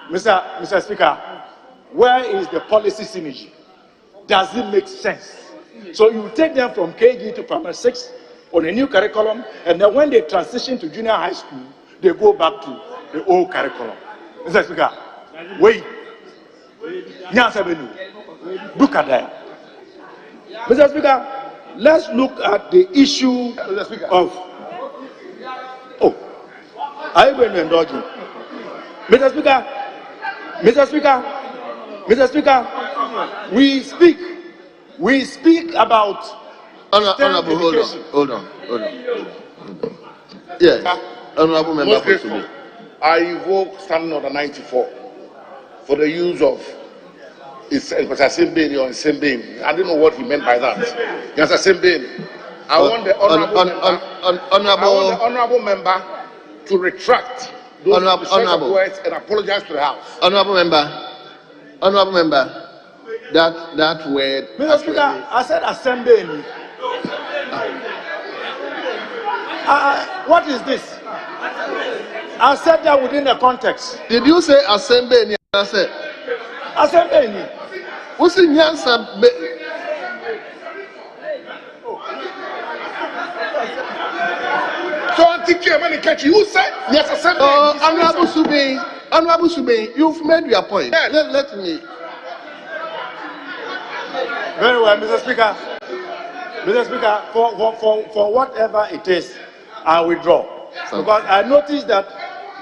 Mr. Speaker, where is the policy synergy? Does it make sense? So you take them from KG to primary 6 on a new curriculum, and then when they transition to junior high school, they go back to the old curriculum. Mr. Speaker, wait. Look at that. Mr. Speaker, let's look at the issue of... Oh, are you going to indulge me? Mr. Speaker, we speak about... Honorable, hold on. Yes, Honorable Member. I invoke Standing Order 94 for the use of it was a Sembeni or Sembeni. I don't know what he meant by that. Yes, a Sembeni. I want the honorable member to retract those words and apologize to the House. Honorable member, that word. Mr. Speaker, I said Assembly. What is this? I said that within the context. Did you say Assembly? I said Assembly. What's in Yansa? So I think you're going to catch you. Said yes, Assembly. Honorable Subin, you've made your point. Yeah. Let me. Very well, Mr. Speaker. Mr. Speaker, for whatever it is, I withdraw. Because I noticed that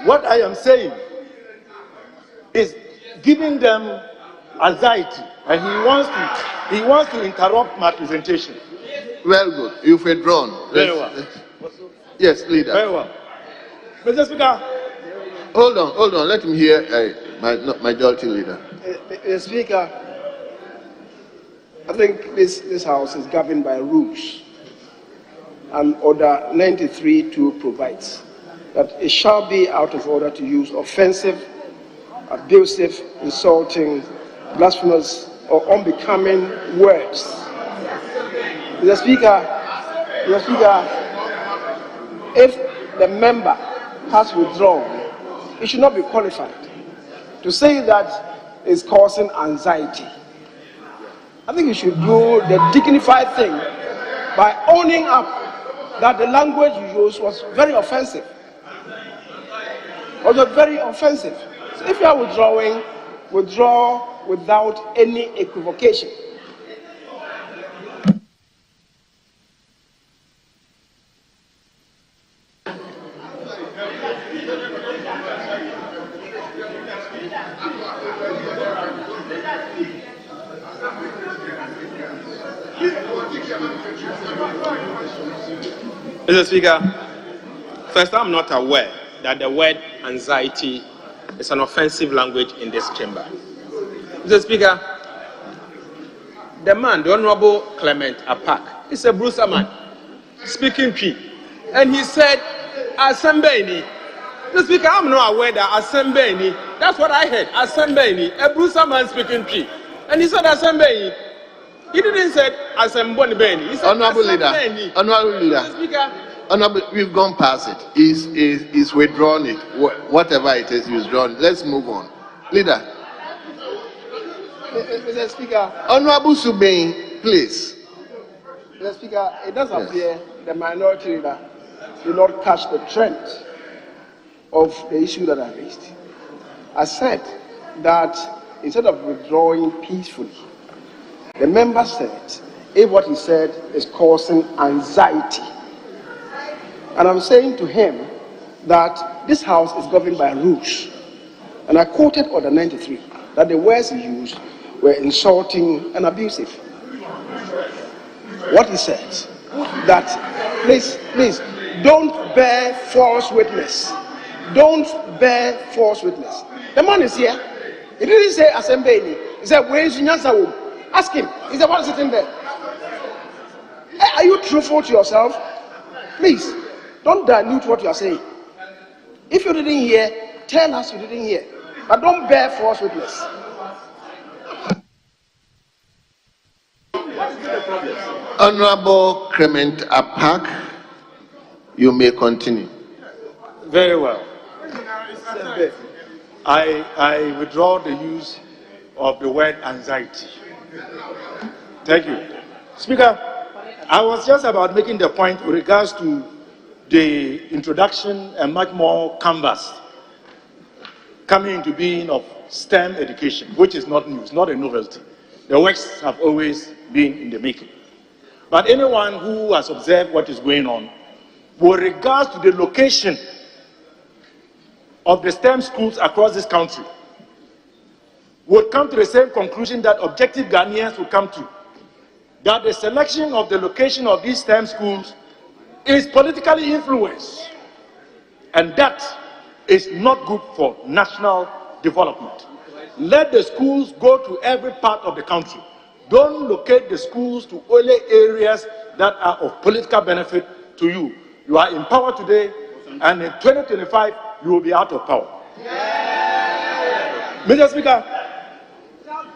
what I am saying is giving them anxiety, and he wants to interrupt my presentation. Well, good. You've withdrawn. Very well. Yes, leader. Very well. Mr. Speaker. Hold on. Let me hear my majority leader. Mr. Speaker, I think this House is governed by rules. And Order 93(2) provides that it shall be out of order to use offensive, abusive, insulting, blasphemous, or unbecoming words. Mr. Speaker, if the member has withdrawn, it should not be qualified to say that it's causing anxiety. I think you should do the dignified thing by owning up that the language you used was very offensive. So if you are withdrawing, withdraw without any equivocation. Mr. Speaker, first, I'm not aware that the word anxiety is an offensive language in this chamber. Mr. Speaker, the man, the Honorable Clement Apak, is a Brucer man, speaking P. And he said, Asembeni. Mr. Speaker, I'm not aware that Asembeni, that's what I heard, Asembeni, a Brucer man speaking P. And he said Asembeni. He didn't say Asemboni. He said Honorable Leader, Honorable Leader, Mr. Speaker, Honorable, we've gone past it. He's withdrawn it. Whatever it is, he's withdrawn it. Let's move on. Leader. Mr. Speaker. Honorable Subain, please. Mr. Speaker, it does appear the minority leader did not catch the trend of the issue that I raised. I said that instead of withdrawing peacefully, the member said if what he said is causing anxiety. And I'm saying to him that this house is governed by rules. And I quoted Order 93 that the words he used were insulting and abusive. What he says that please don't bear false witness. Don't bear false witness. The man is here. He didn't say assembly. He said, where is Nyansa? Ask him. He's the one sitting there. Are you truthful to yourself? Please, don't dilute what you are saying. If you didn't hear, tell us you didn't hear. But don't bear false witness. Honorable Clement Apak, you may continue. Very well. I withdraw the use of the word anxiety. Thank you. Speaker, I was just about making the point with regards to the introduction and much more canvas coming into being of STEM education, which is not new, it's not a novelty. The works have always been in the making. But anyone who has observed what is going on, with regards to the location of the STEM schools across this country, would come to the same conclusion that objective Ghanaians would come to, that the selection of the location of these STEM schools is politically influenced, and that is not good for national development. Let the schools go to every part of the country. Don't locate the schools to only areas that are of political benefit to you. You are in power today, and in 2025, you will be out of power. Mr. Speaker,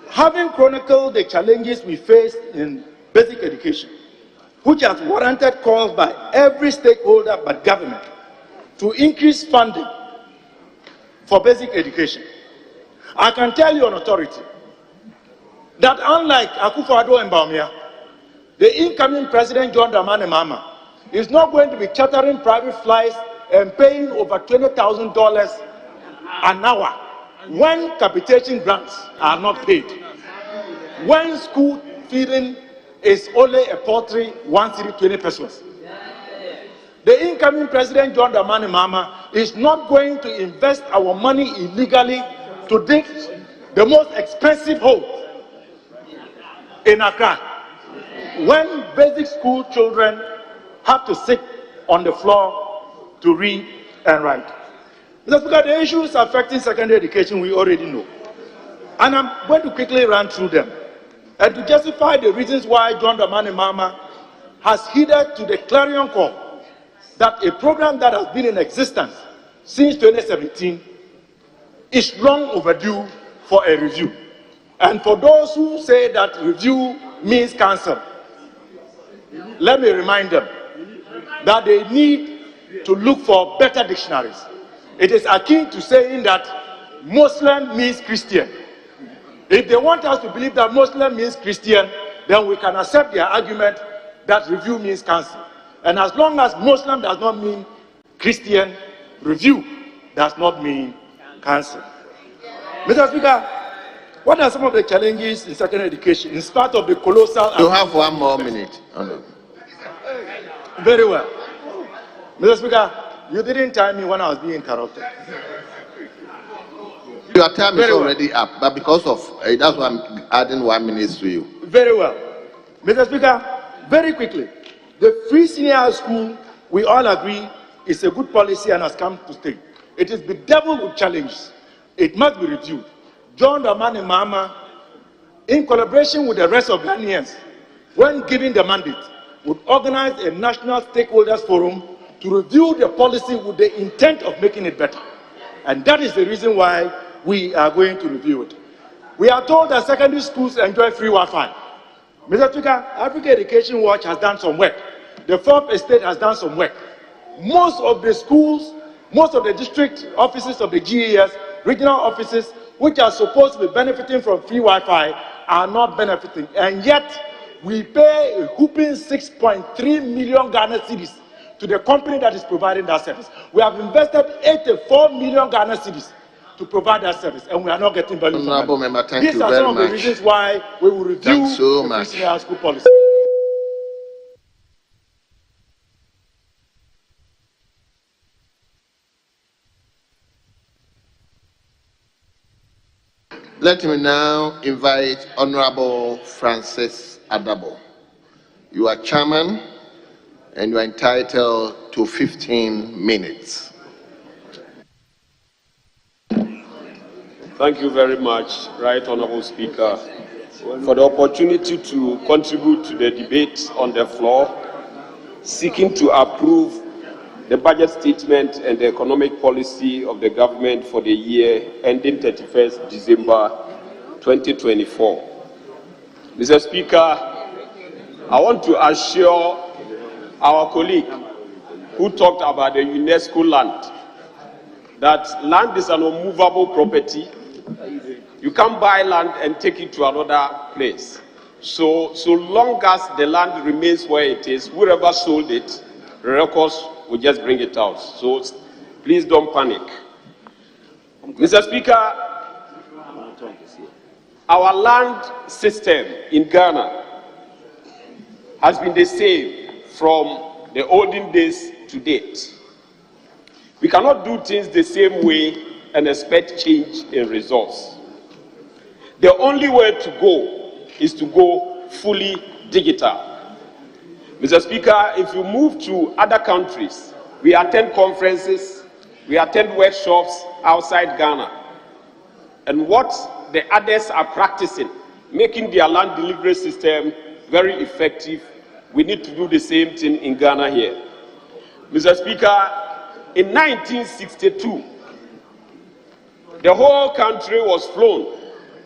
having chronicled the challenges we face in basic education, which has warranted calls by every stakeholder but government to increase funding for basic education, I can tell you on authority that unlike Akufo-Addo and Bawumia, the incoming President John Dramani Mahama is not going to be chartering private flights and paying over $20,000 an hour when capitation grants are not paid, when school feeding is only a paltry 120 pesos. The incoming President John Dramani Mahama is not going to invest our money illegally to dig the most expensive hole in Accra, when basic school children have to sit on the floor to read and write. Let's look at the issues affecting secondary education we already know. And I'm going to quickly run through them. And to justify the reasons why John Dramani Mahama has heeded to the clarion call that a program that has been in existence since 2017 is long overdue for a review. And for those who say that review means cancel, let me remind them that they need to look for better dictionaries. It is akin to saying that Muslim means Christian. If they want us to believe that Muslim means Christian, then we can accept their argument that review means cancel. And as long as Muslim does not mean Christian, review does not mean cancel. Mr. Speaker, what are some of the challenges in secondary education in spite of the colossal... You have 1 more minute. Very well. Mr. Speaker, you didn't time me when I was being interrupted. Your time is already up, but because of that's why I'm adding 1 minute to you. Very well. Mr. Speaker, very quickly, the free senior high school we all agree it's a good policy and has come to stay. It is bedeviled with challenges. It must be reviewed. John Dramani Mahama, in collaboration with the rest of Ghanaians, when given the mandate, would organize a national stakeholders forum to review the policy with the intent of making it better. And that is the reason why we are going to review it. We are told that secondary schools enjoy free Wi-Fi. Mr. Speaker, Africa Education Watch has done some work. The Fourth Estate has done some work. Most of the schools, most of the district offices of the GES, regional offices, which are supposed to be benefiting from free Wi-Fi, are not benefiting. And yet, we pay a whopping 6.3 million Ghana cedis to the company that is providing that service. We have invested 84 million Ghana cedis to provide that service, and we are not getting value from it. These are some of the reasons why we will review the free senior school policy. Let me now invite Honorable Francis Adabo. You are chairman and you are entitled to 15 minutes. Thank you very much, Right Honorable Speaker, for the opportunity to contribute to the debate on the floor, seeking to approve the budget statement and the economic policy of the government for the year ending 31st December 2024. Mr. Speaker, I want to assure our colleague who talked about the UNESCO land that land is an unmovable property. You can't buy land and take it to another place. So long as the land remains where it is, whoever sold it, the records will just bring it out. So please don't panic. Mr. Speaker, our land system in Ghana has been the same from the olden days to date. We cannot do things the same way and expect change in results. The only way to go is to go fully digital. Mr. Speaker, if you move to other countries, we attend conferences, we attend workshops outside Ghana. And what the others are practicing, making their land delivery system very effective, we need to do the same thing in Ghana here. Mr. Speaker, in 1962, the whole country was flown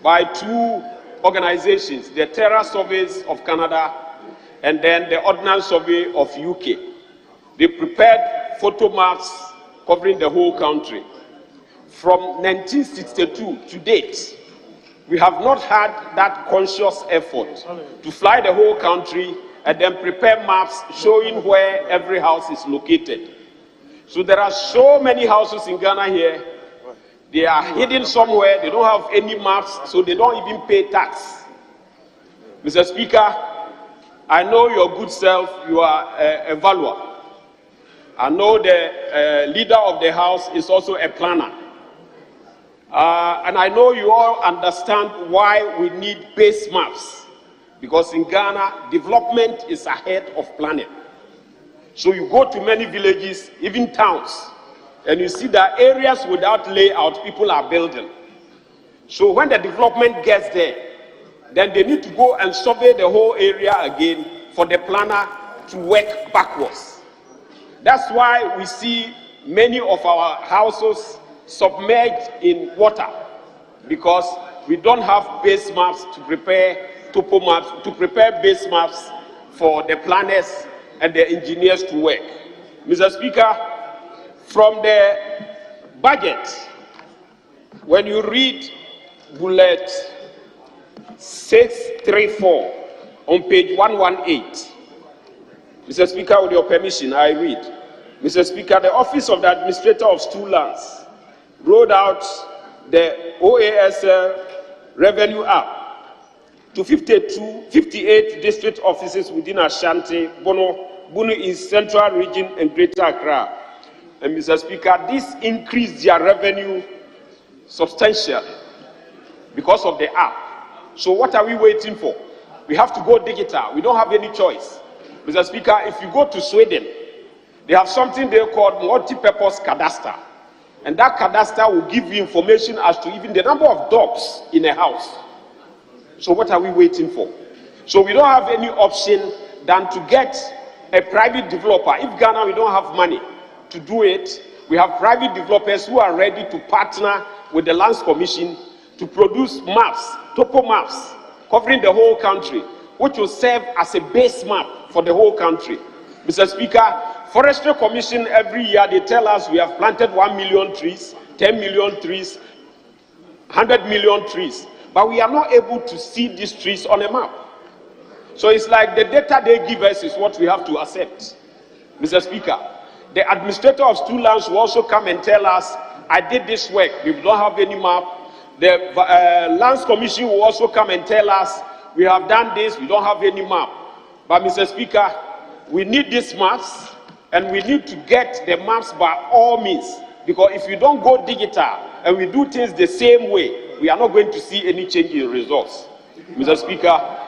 by two organizations, the Terra Surveys of Canada and then the Ordnance Survey of UK. They prepared photo maps covering the whole country. From 1962 to date, we have not had that conscious effort to fly the whole country and then prepare maps showing where every house is located. So there are so many houses in Ghana here. They are hidden somewhere. They don't have any maps, so they don't even pay tax. Mr. Speaker, I know your good self, you are a valuer. I know the leader of the house is also a planner. And I know you all understand why we need base maps. Because in Ghana, development is ahead of planning. So you go to many villages, even towns, and you see that areas without layout, people are building. So when the development gets there, then they need to go and survey the whole area again for the planner to work backwards. That's why we see many of our houses submerged in water, because we don't have base maps to prepare topo maps, to prepare base maps for the planners and the engineers to work. Mr. Speaker, from the budget, when you read bullet 634 on page 118, Mr. Speaker, with your permission, I read. Mr. Speaker, the Office of the Administrator of Stool Lands rolled out the OASL Revenue App to 58 district offices within Ashanti, Bunu East, Central Region, and Greater Accra. And Mr. Speaker, this increased their revenue substantially because of the app. So what are we waiting for? We have to go digital. We don't have any choice. Mr. Speaker, if you go to Sweden, They have something they call multi-purpose cadastre. And that cadastre will give you information as to even the number of dogs in a house. So what are we waiting for? So we don't have any option than to get a private developer. If Ghana, we don't have money to do it, we have private developers who are ready to partner with the Lands Commission to produce maps, topo maps, covering the whole country, which will serve as a base map for the whole country. Mr. Speaker, Forestry Commission every year, they tell us we have planted 1 million trees, 10 million trees, 100 million trees, but we are not able to see these trees on a map. So it's like the data they give us is what we have to accept. Mr. Speaker, the administrator of school lands will also come and tell us, I did this work, we don't have any map. The Lands Commission will also come and tell us, we have done this, we don't have any map. But Mr. Speaker, we need these maps, and we need to get the maps by all means. Because if you don't go digital and we do things the same way, we are not going to see any change in results. Mr. Speaker,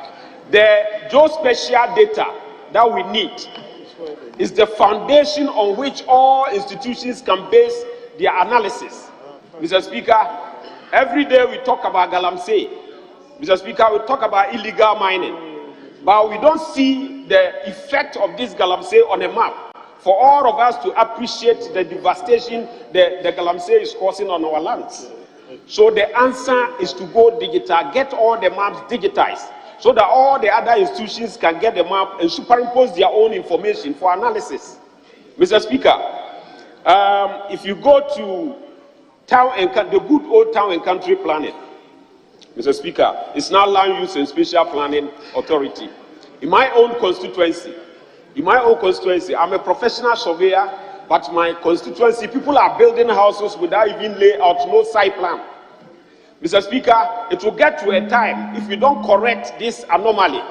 the geospatial data that we need is the foundation on which all institutions can base their analysis. Mr. Speaker, every day we talk about Galamsey. Mr. Speaker, we talk about illegal mining. But we don't see the effect of this Galamsey on a map for all of us to appreciate the devastation the Galamsey is causing on our lands. So the answer is to go digital, get all the maps digitized, so that all the other institutions can get the map and superimpose their own information for analysis. Mr. Speaker, if you go to town and the good old town and country planning, Mr. Speaker, it's now Land Use and Spatial Planning Authority. In my own constituency, I'm a professional surveyor, but my constituency, people are building houses without even lay out no site plan. Mr. Speaker, it will get to a time, if we don't correct this anomaly,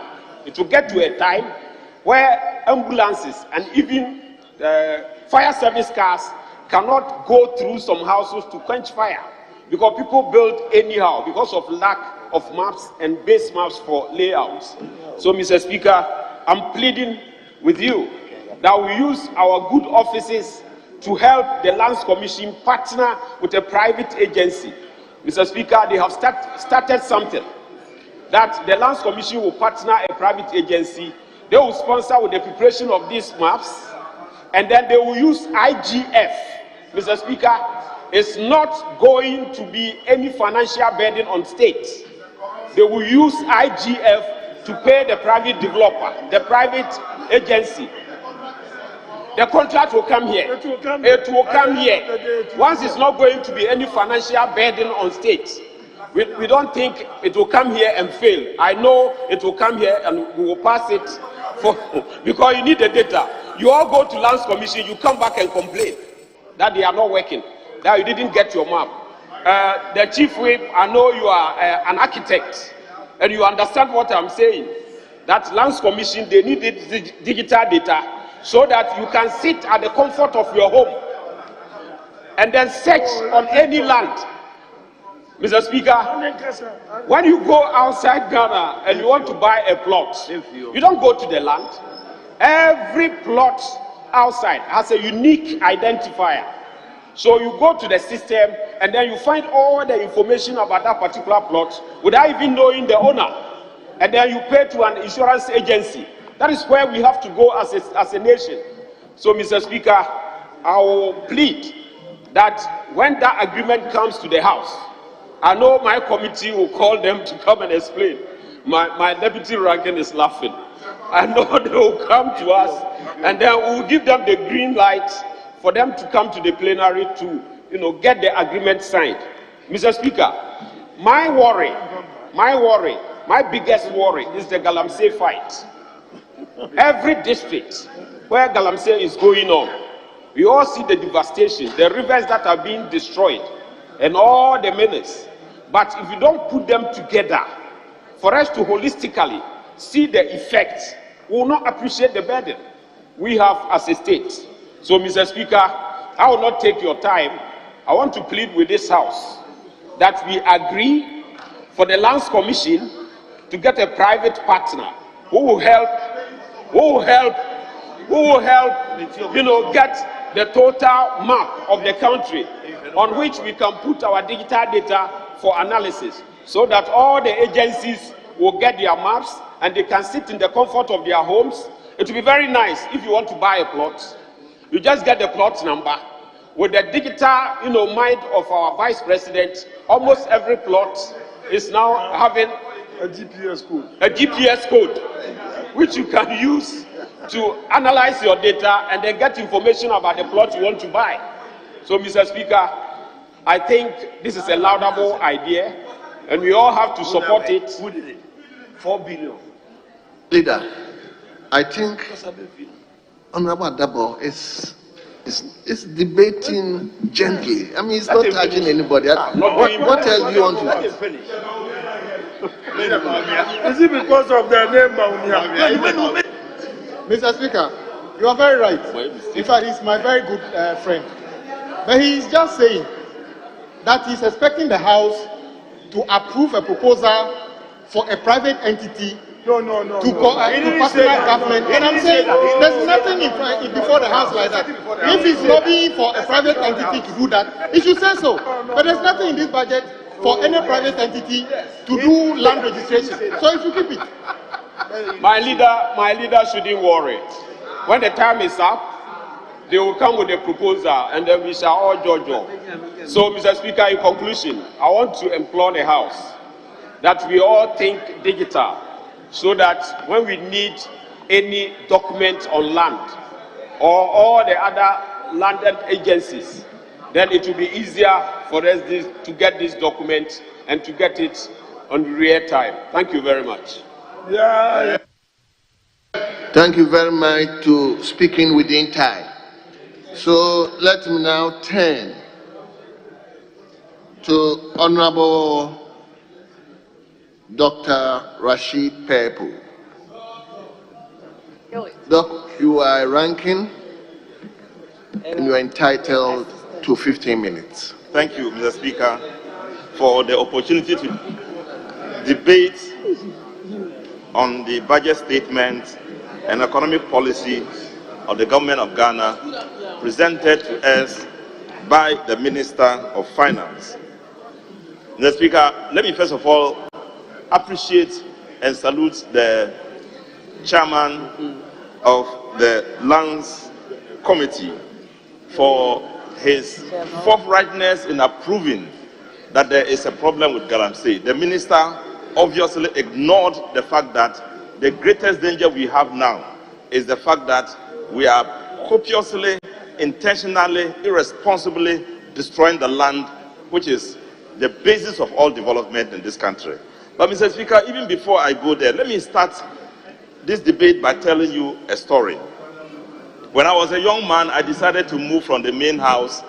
it will get to a time where ambulances and even fire service cars cannot go through some houses to quench fire, because people build anyhow because of lack of maps and base maps for layouts. So, Mr. Speaker, I'm pleading with you that we use our good offices to help the Lands Commission partner with a private agency. Mr. Speaker, they have started something that the Lands Commission will partner a private agency. They will sponsor with the preparation of these maps, and then they will use IGF. Mr. Speaker, it's not going to be any financial burden on states. They will use IGF to pay the private developer, the private agency. The contract will come here. It will come here. Once it's not going to be any financial burden on states, we don't think it will come here and fail. I know it will come here and we will pass it because you need the data. You all go to Lands Commission, you come back and complain that they are not working, that you didn't get your map. The Chief Whip, I know you are an architect and you understand what I'm saying. That Lands Commission, they need digital data so that you can sit at the comfort of your home and then search on any land. Mr. Speaker, when you go outside Ghana and you want to buy a plot, you don't go to the land. Every plot outside has a unique identifier. So you go to the system and then you find all the information about that particular plot without even knowing the owner. And then you pay to an insurance agency. That is where we have to go as a nation. So, Mr. Speaker, I will plead that when that agreement comes to the House, I know my committee will call them to come and explain. My deputy ranking is laughing. I know they will come to us and then we will give them the green light for them to come to the plenary to, get the agreement signed. Mr. Speaker, my biggest worry is the Galamsey fight. Every district where Galamsey is going on, we all see the devastation, the rivers that are being destroyed, and all the menace. But if you don't put them together, for us to holistically see the effects, we will not appreciate the burden we have as a state. So, Mr. Speaker, I will not take your time. I want to plead with this House that we agree for the Lands Commission to get a private partner who will help who will help, get the total map of the country on which we can put our digital data for analysis, so that all the agencies will get their maps and they can sit in the comfort of their homes. It will be very nice if you want to buy a plot. You just get the plot number. With the digital, mind of our vice president, almost every plot is now having A GPS code. A GPS code, which you can use to analyze your data and then get information about the plot you want to buy. So, Mr. Speaker, I think this is a laudable idea, and we all have to support it. Who did it? 4 billion. Leader, I think Honorable Adabo is debating gently. I mean, he's not touching anybody. What else do you want to do? Is it because of their name, Baunia? Mr. Speaker, you are very right. In fact, he's my very good friend. But he is just saying that he's expecting the House to approve a proposal for a private entity to personal government. And I'm saying there's nothing before the House like that. If he's lobbying for a private entity to do that, he should say so. But there's nothing in this budget for any private entity to do land registration. So he should keep it. My leader shouldn't worry. When the time is up, they will come with a proposal and then we shall all judge. So, Mr. Speaker, in conclusion, I want to implore the House that we all think digital, so that when we need any document on land or all the other landed agencies, then it will be easier for us to get this document and to get it on real time. Thank you very much. Yeah. Thank you very much to speaking within time. So let me now turn to Honorable Dr. Rashid Pepu. Doc, you are ranking and you are entitled to 15 minutes. Thank you, Mr. Speaker, for the opportunity to debate on the budget statement and economic policy of the government of Ghana presented to us by the Minister of Finance. Mr. Speaker, let me first of all appreciate and salute the chairman of the Lands Committee for his forthrightness in approving that there is a problem with Galamsey. The minister obviously ignored the fact that the greatest danger we have now is the fact that we are copiously, intentionally, irresponsibly destroying the land, which is the basis of all development in this country. But, Mr. Speaker, even before I go there, let me start this debate by telling you a story. When I was a young man, I decided to move from the main house,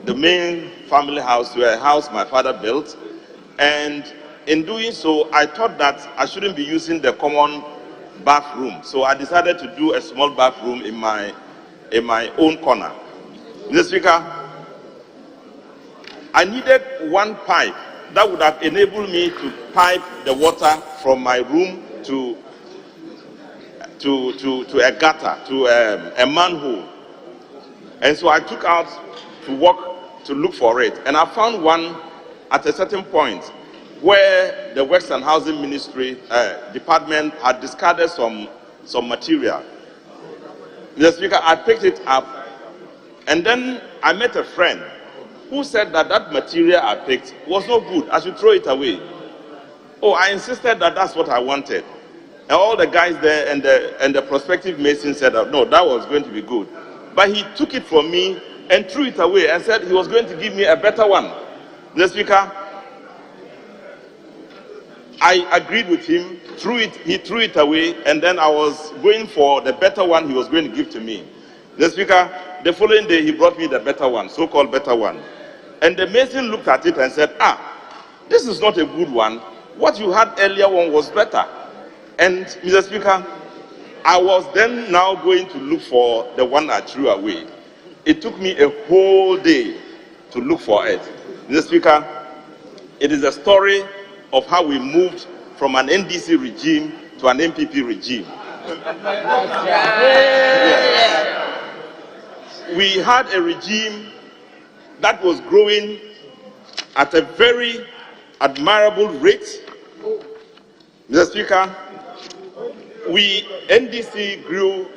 the main family house, to a house my father built. And in doing so, I thought that I shouldn't be using the common bathroom. So I decided to do a small bathroom in my own corner. Mr. Speaker, I needed one pipe that would have enabled me to pipe the water from my room to a gutter, to a manhole. And so I took out to walk to look for it. And I found one at a certain point where the Works and Housing Ministry department had discarded some material. Mr. Speaker, I picked it up, and then I met a friend who said that that material I picked was no good. I should throw it away. Oh, I insisted that that's what I wanted. And all the guys there and the prospective mason said that, no, that was going to be good. But he took it from me and threw it away and said he was going to give me a better one. Mr. Speaker, I agreed with him, he threw it away, and then I was going for the better one he was going to give to me. Mr. Speaker, the following day he brought me the better one, so-called better one. And the mason looked at it and said, this is not a good one. What you had earlier one was better. And Mr. Speaker, I was then now going to look for the one I threw away. It took me a whole day to look for it. Mr. Speaker, it is a story of how we moved from an NDC regime to an MPP regime. We had a regime that was growing at a very admirable rate. Mr. Speaker, NDC grew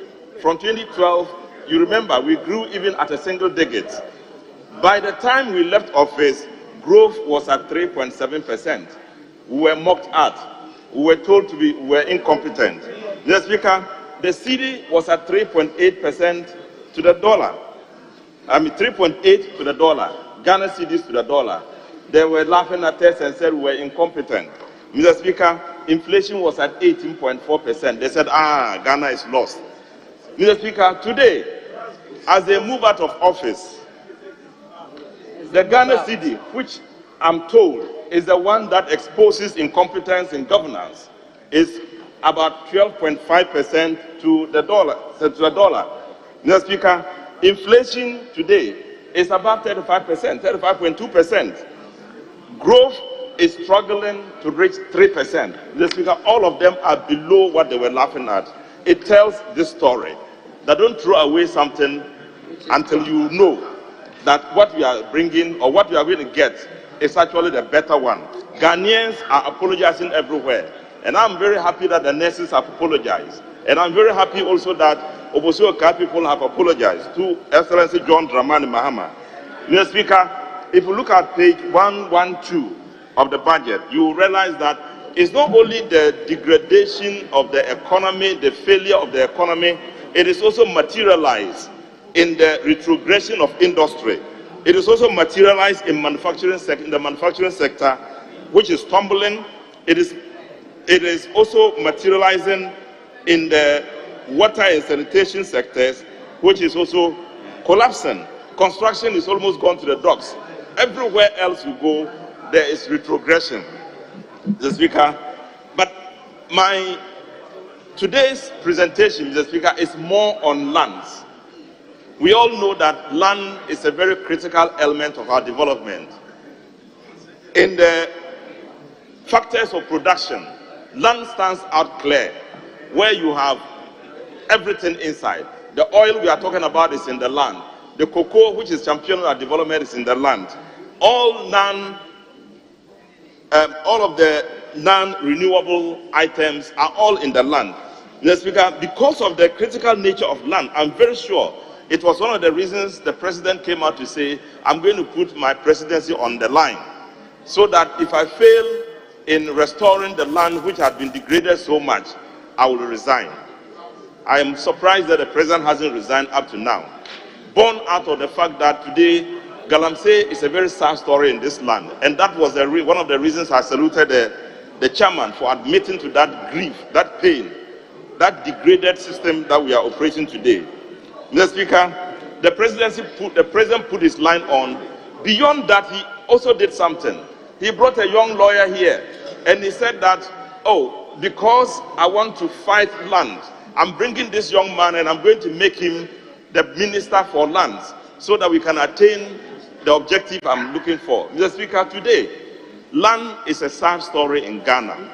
from 2012, you remember, we grew even at a single digit. By the time we left office, growth was at 3.7%. We were mocked at. We were told we were incompetent. Mr. Speaker, the cedi was at 3.8% to the dollar. 3.8 to the dollar. Ghana cedis to the dollar. They were laughing at us and said we were incompetent. Mr. Speaker, inflation was at 18.4%. They said, Ghana is lost. Mr. Speaker, today, as they move out of office, the Ghana cedi, which I'm told is the one that exposes incompetence in governance, is about 12.5% to the dollar. Mr. Speaker, inflation today is about 35%, 35.2%. Growth is struggling to reach 3%. Mr. Speaker, all of them are below what they were laughing at. It tells this story that don't throw away something until you know that what you are bringing or what you are going to get is actually the better one. Ghanaians are apologizing everywhere. And I'm very happy that the nurses have apologized. And I'm very happy also that Obosoka people have apologized to Excellency John Dramani Mahama. Mr. Speaker, if you look at page 112 of the budget, you will realize that it's not only the degradation of the economy, the failure of the economy, it is also materialized in the retrogression of industry. It is also materialized in the manufacturing sector, which is tumbling. It is also materializing in the water and sanitation sectors, which is also collapsing. Construction is almost gone to the docks. Everywhere else you go, there is retrogression, Mr. Speaker. But today's presentation, Mr. Speaker, is more on lands. We all know that land is a very critical element of our development. In the factors of production, land stands out clear, where you have everything inside. The oil we are talking about is in the land. The cocoa, which is championing our development, is in the land. All of the non-renewable items are all in the land. Mr. Speaker, because of the critical nature of land, I'm very sure it was one of the reasons the president came out to say, I'm going to put my presidency on the line, so that if I fail in restoring the land which had been degraded so much, I will resign. I am surprised that the president hasn't resigned up to now. Born out of the fact that today, Galamsey is a very sad story in this land. And that was one of the reasons I saluted the chairman for admitting to that grief, that pain, that degraded system that we are operating today. Mr. Speaker, the president put his line on. Beyond that, he also did something. He brought a young lawyer here, and he said that, because I want to fight land, I'm bringing this young man and I'm going to make him the minister for lands, so that we can attain the objective I'm looking for. Mr. Speaker, today, land is a sad story in Ghana.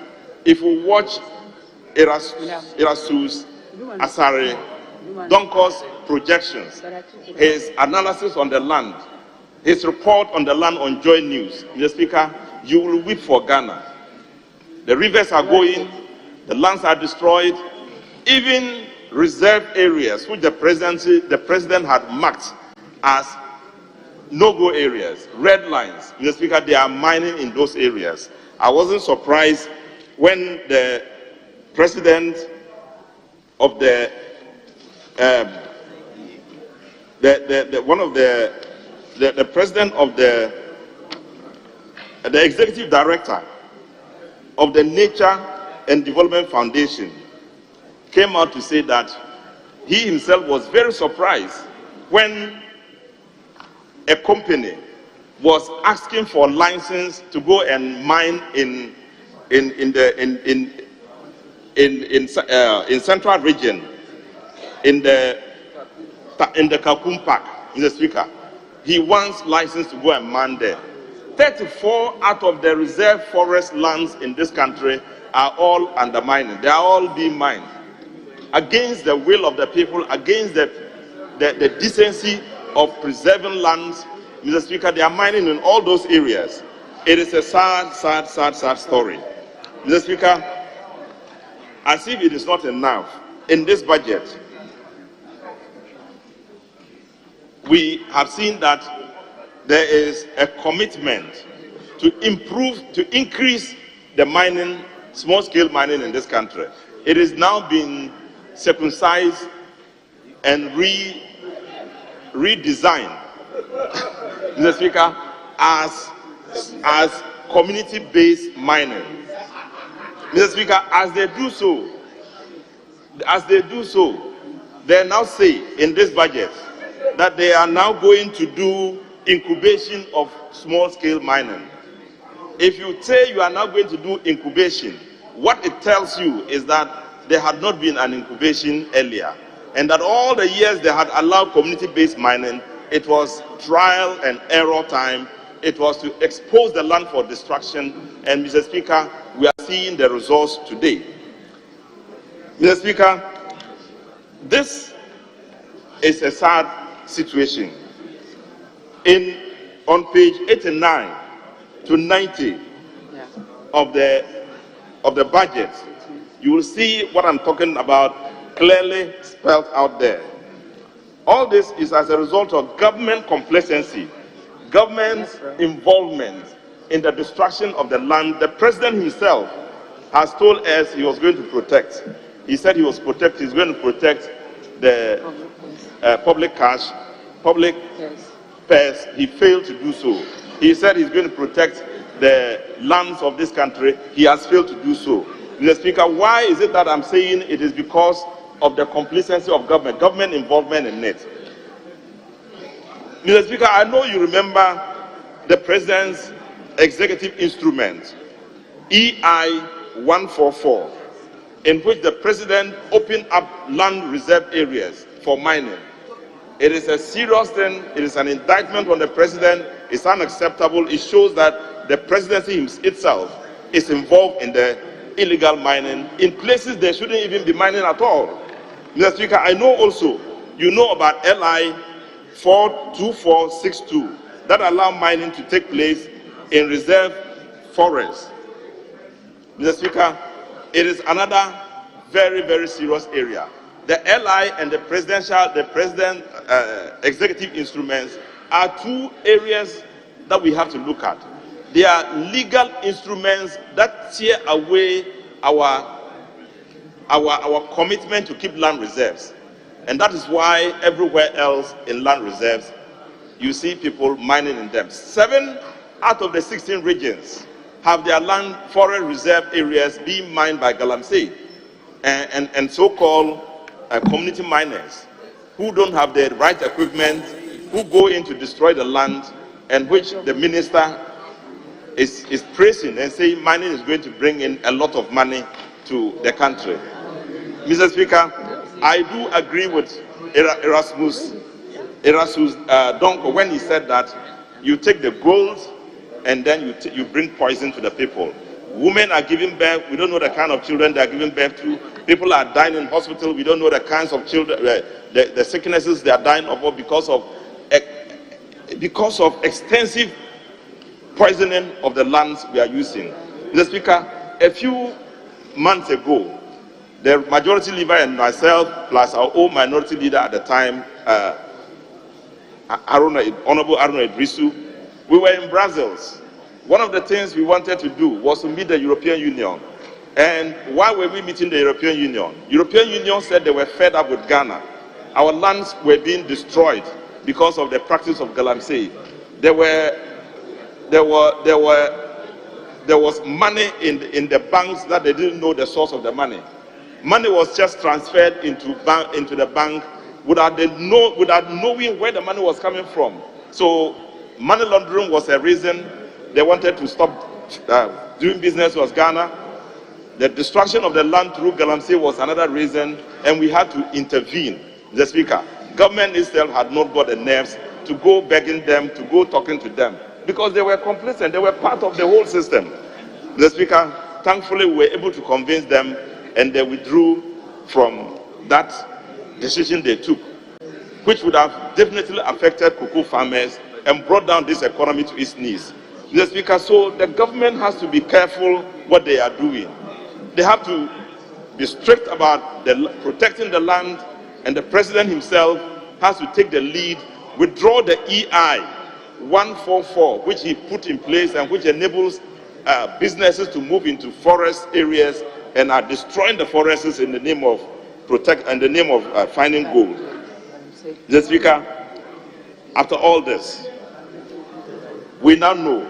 If we watch Erastus Asare Donko's projections, his analysis on the land, his report on the land on Joy News, Mr. Speaker, you will weep for Ghana. The rivers are going, the lands are destroyed, even reserve areas which the president had marked as no-go areas, red lines. Mr. Speaker, they are mining in those areas. I wasn't surprised when the president of the president of the executive director of the Nature and Development Foundation came out to say that he himself was very surprised when a company was asking for license to go and mine in central region, in the Kakum Park, Mr. Speaker. He wants license to go and mine there. 34 out of the reserve forest lands in this country are all under mining. They are all being mined. against the will of the people, against the decency of preserving lands. Mr. Speaker, they are mining in all those areas. It is a sad, sad, sad, sad story. Mr. Speaker, as if it is not enough, in this budget, we have seen that there is a commitment to improve, to increase the mining, small-scale mining in this country. It is now being circumcised and redesigned, Mr. Speaker, as community-based mining. Mr. Speaker, as they do so, they now say in this budget that they are now going to do incubation of small-scale mining. If you say you are now going to do incubation, what it tells you is that there had not been an incubation earlier, and that all the years they had allowed community-based mining, it was trial and error time. It was to expose the land for destruction, and Mr. Speaker, we are seeing the results today. Mr. Speaker, this is a sad situation. On page 89 to 90 of the budget, you will see what I'm talking about clearly spelled out there. All this is as a result of government complacency, government's involvement in the destruction of the land the president himself has told us he was going to protect. He said he's going to protect the public cash, public purse. He failed to do so. He said he's going to protect the lands of this country. He has failed to do so. Mr. Speaker, why is it that I'm saying it is because of the complacency of government involvement in it? Mr. Speaker, I know you remember the President's executive instrument, EI 144, in which the President opened up land reserve areas for mining. It is a serious thing. It is an indictment on the President. It's unacceptable. It shows that the presidency itself is involved in the illegal mining in places they shouldn't even be mining at all. Mr. Speaker, I know also, you know about LI 42462 that allow mining to take place in reserve forests. Mr. Speaker, it is another very, very serious area. The LI and the president executive instruments are two areas that we have to look at. They are legal instruments that tear away our commitment to keep land reserves. And that is why everywhere else in land reserves, you see people mining in them. 7 out of the 16 regions have their land forest reserve areas being mined by Galamsey and so-called community miners who don't have the right equipment, who go in to destroy the land, and which the minister is praising and saying mining is going to bring in a lot of money to the country. Mr. Speaker, I do agree with Erasmus Donko when he said that you take the gold and then you bring poison to the people. Women are giving birth, we don't know the kind of children they are giving birth to. People are dying in hospital, we don't know the kinds of children, the sicknesses they are dying of because of extensive poisoning of the lands we are using. Mr. Speaker, a few months ago, the majority leader and myself, plus our own minority leader at the time, Honorable Aruna Idrisu, we were in Brussels. One of the things we wanted to do was to meet the European Union. And why were we meeting the European Union? European Union said they were fed up with Ghana. Our lands were being destroyed because of the practice of Galamsey. There was money in the banks that they didn't know the source of the money. Money was just transferred into the bank without knowing where the money was coming from. So money laundering was a reason they wanted to stop doing business with Ghana. The destruction of the land through Galamsey was another reason, and we had to intervene. The Speaker, government itself had not got the nerves to go begging them, to go talking to them, because they were complacent. They were part of the whole system. The Speaker, thankfully, we were able to convince them, and they withdrew from that decision they took, which would have definitely affected cocoa farmers and brought down this economy to its knees. Mr. Speaker, so the government has to be careful what they are doing. They have to be strict about protecting the land, and the president himself has to take the lead, withdraw the EI 144, which he put in place and which enables businesses to move into forest areas and are destroying the forests in the name of finding gold. Mr. Speaker, after all this, we now know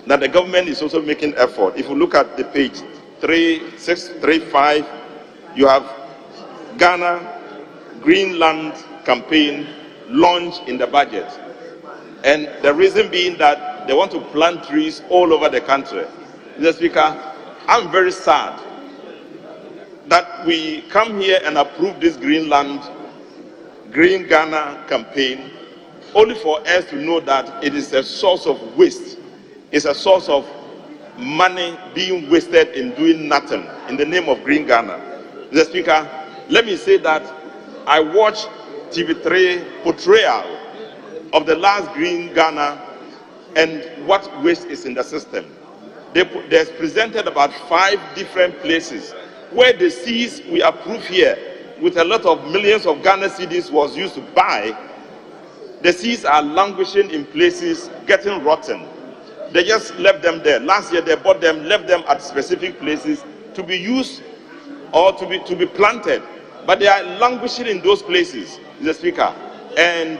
that the government is also making effort. If you look at the page 3635, you have Ghana Greenland campaign launched in the budget. And the reason being that they want to plant trees all over the country. Mr. Speaker, I'm very sad that we come here and approve this Green Ghana campaign only for us to know that it is a source of waste. It's a source of money being wasted in doing nothing in the name of Green Ghana. Mr. Speaker, let me say that I watched TV3 portrayal of the last Green Ghana and what waste is in the system. They presented about 5 different places where the seeds we approve here with a lot of millions of Ghana cedis was used to buy. The seeds are languishing in places, getting rotten. They just left them there. Last year they bought them, left them at specific places to be used or to be planted. But they are languishing in those places, Mr. Speaker. And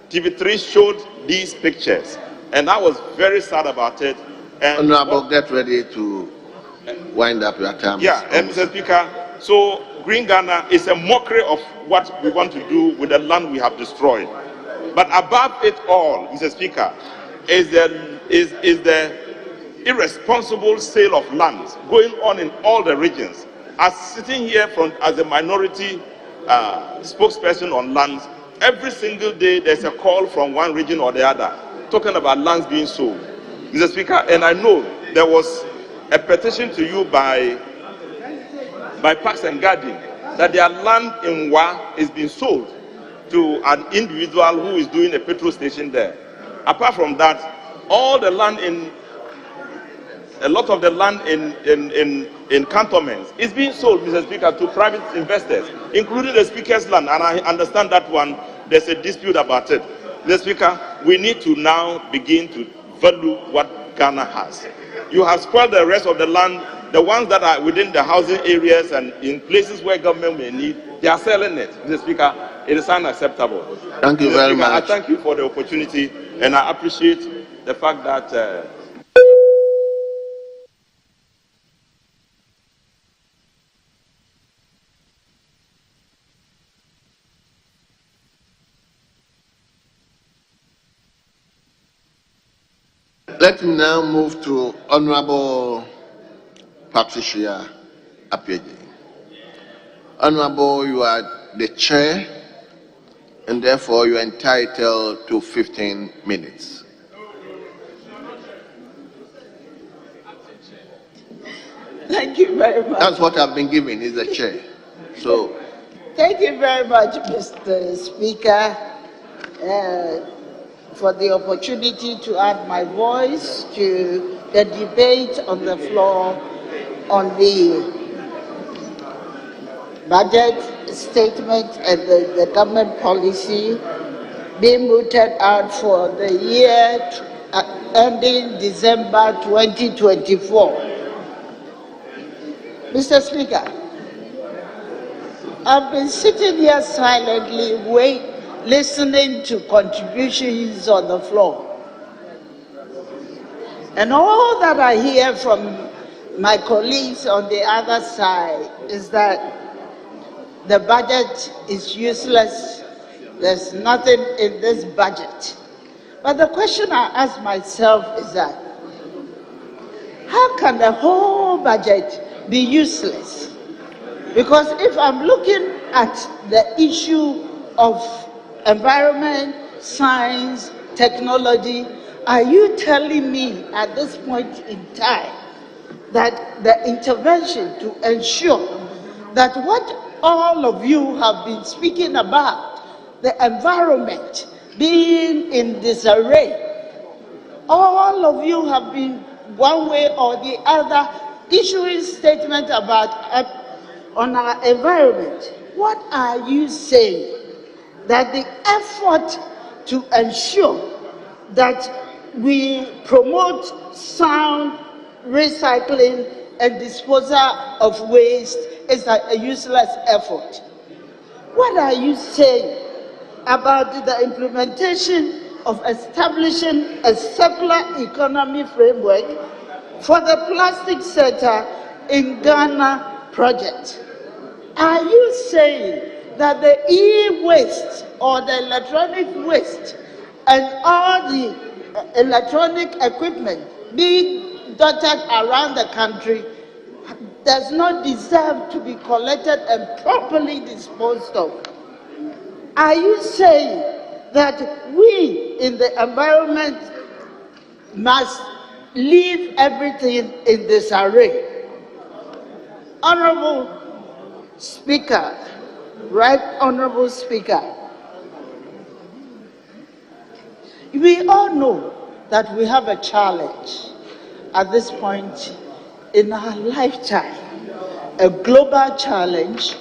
TV3 showed these pictures. And I was very sad about it. And Honorable, get ready to wind up your time. Yeah, and Mr. Speaker, so Green Ghana is a mockery of what we want to do with the land we have destroyed. But above it all, Mr. Speaker, is the irresponsible sale of lands going on in all the regions. As sitting here as a minority spokesperson on lands, every single day there's a call from one region or the other talking about lands being sold. Mr. Speaker, and I know there was a petition to you by Parks and Garden that their land in Wa is being sold to an individual who is doing a petrol station there. Apart from that, all the land a lot of the land in cantonments is being sold, Mr. Speaker, to private investors, including the Speaker's land. And I understand that one, there's a dispute about it. Mr. Speaker, we need to now begin to value what Ghana has. You have spoiled the rest of the land. The ones that are within the housing areas and in places where government may need, they are selling it. Mr. Speaker, it is unacceptable. Thank you very much. I thank you for the opportunity, and I appreciate the fact that Let me now move to Honorable Patricia Appiagyei. Honorable, you are the chair, and therefore you are entitled to 15 minutes. Thank you very much. That's what I've been given, is the chair. So, thank you very much, Mr. Speaker, for the opportunity to add my voice to the debate on the floor on the budget statement and the government policy being mooted out for the year ending December 2024. Mr. Speaker, I've been sitting here silently listening to contributions on the floor. And all that I hear from my colleagues on the other side is that the budget is useless. There's nothing in this budget. But the question I ask myself is that, how can the whole budget be useless? Because if I'm looking at the issue of environment, science, technology, are you telling me at this point in time that the intervention to ensure that what all of you have been speaking about the environment being in disarray. All of you have been, one way or the other, issuing statements about on our environment. What are you saying? That the effort to ensure that we promote sound recycling and disposal of waste is a useless effort. What are you saying about the implementation of establishing a circular economy framework for the plastic sector in Ghana project? Are you saying that the e-waste or the electronic waste and all the electronic equipment being dotted around the country does not deserve to be collected and properly disposed of? Are you saying that we in the environment must leave everything in disarray? Honorable Speaker, Right Honorable Speaker, we all know that we have a challenge at this point in our lifetime, a global challenge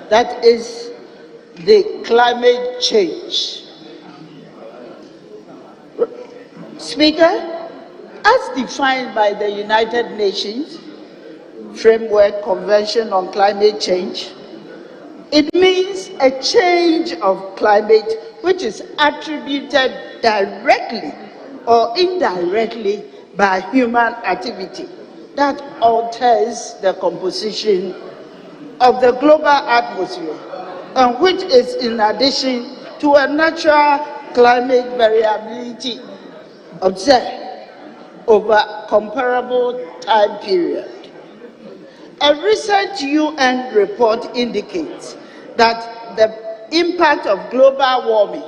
that is the climate change. Speaker, as defined by the United Nations Framework Convention on Climate Change, it means a change of climate which is attributed directly or indirectly by human activity that alters the composition of the global atmosphere, and which is in addition to a natural climate variability observed over comparable time period. A recent UN report indicates that the impact of global warming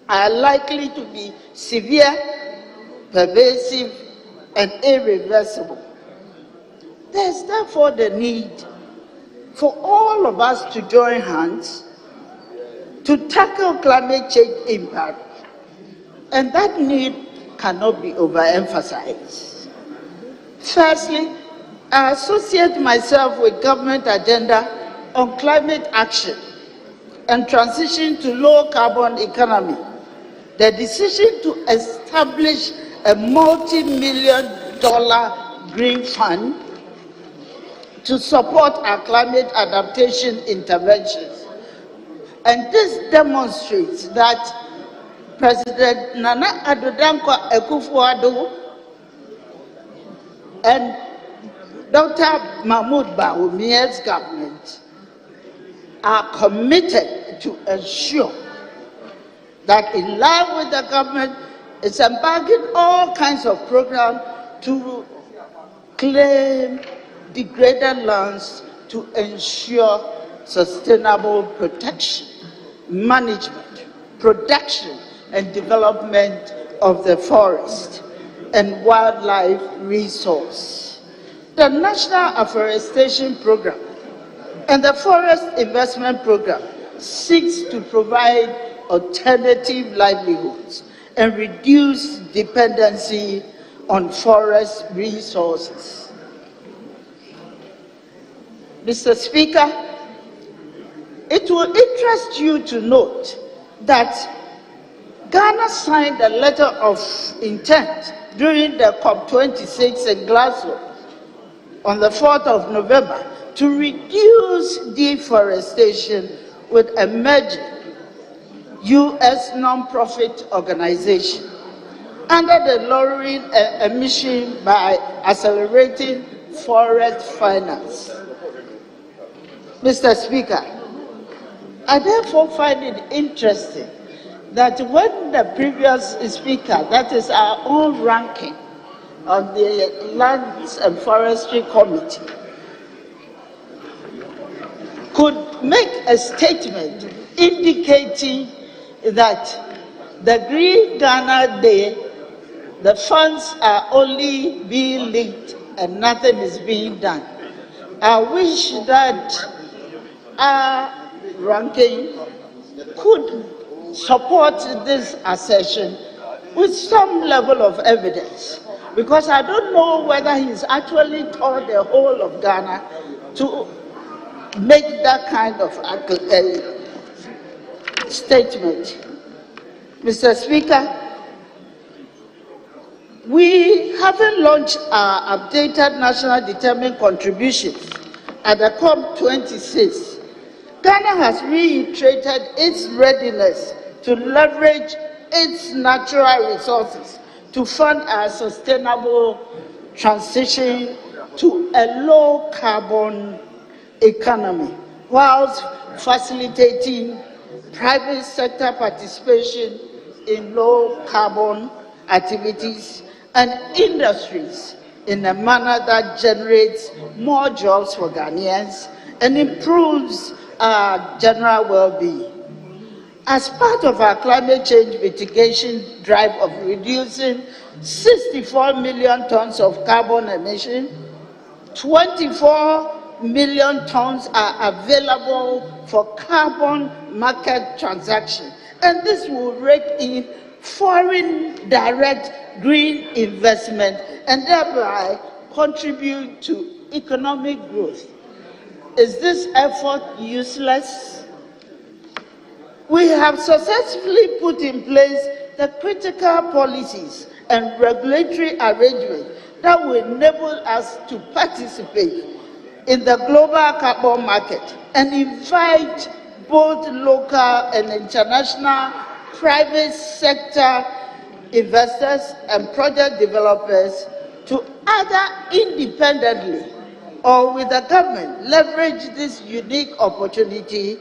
are likely to be severe, pervasive, and irreversible. There's therefore the need for all of us to join hands to tackle climate change impact, and that need cannot be overemphasized. Firstly, I associate myself with government agenda on climate action and transition to low carbon economy. The decision to establish a multi-million-dollar green fund to support our climate adaptation interventions. And this demonstrates that President Nana Addo Dankwa Akufo-Addo and Dr. Mahmoud Bawumia's government are committed to ensure that, in line with the government, is embarking all kinds of programs to claim degraded lands to ensure sustainable protection, management, production, and development of the forest and wildlife resource. The National Afforestation Program and the Forest Investment Program seeks to provide alternative livelihoods and reduce dependency on forest resources. Mr. Speaker, it will interest you to note that Ghana signed a letter of intent during the COP26 in Glasgow on the 4th of November to reduce deforestation with a major U.S. non-profit organization under the lowering emission by accelerating forest finance. Mr. Speaker, I therefore find it interesting that when the previous speaker, that is our own ranking on the Lands and Forestry Committee, could make a statement indicating that the Green Ghana Day, the funds are only being linked and nothing is being done. I wish that our ranking could support this assertion with some level of evidence, because I don't know whether he's actually told the whole of Ghana to make that kind of statement. Mr. Speaker, we haven't launched our updated national determined contributions at the COP26. Ghana has reiterated its readiness to leverage its natural resources to fund our sustainable transition to a low-carbon economy, whilst facilitating private sector participation in low-carbon activities and industries in a manner that generates more jobs for Ghanaians and improves our general well-being. As part of our climate change mitigation drive of reducing 64 million tons of carbon emission, 24 million tons are available for carbon market transaction, and this will rake in foreign direct green investment and thereby contribute to economic growth. Is this effort useless? We have successfully put in place the critical policies and regulatory arrangements that will enable us to participate in the global carbon market and invite both local and international private sector investors and project developers to either independently or with the government leverage this unique opportunity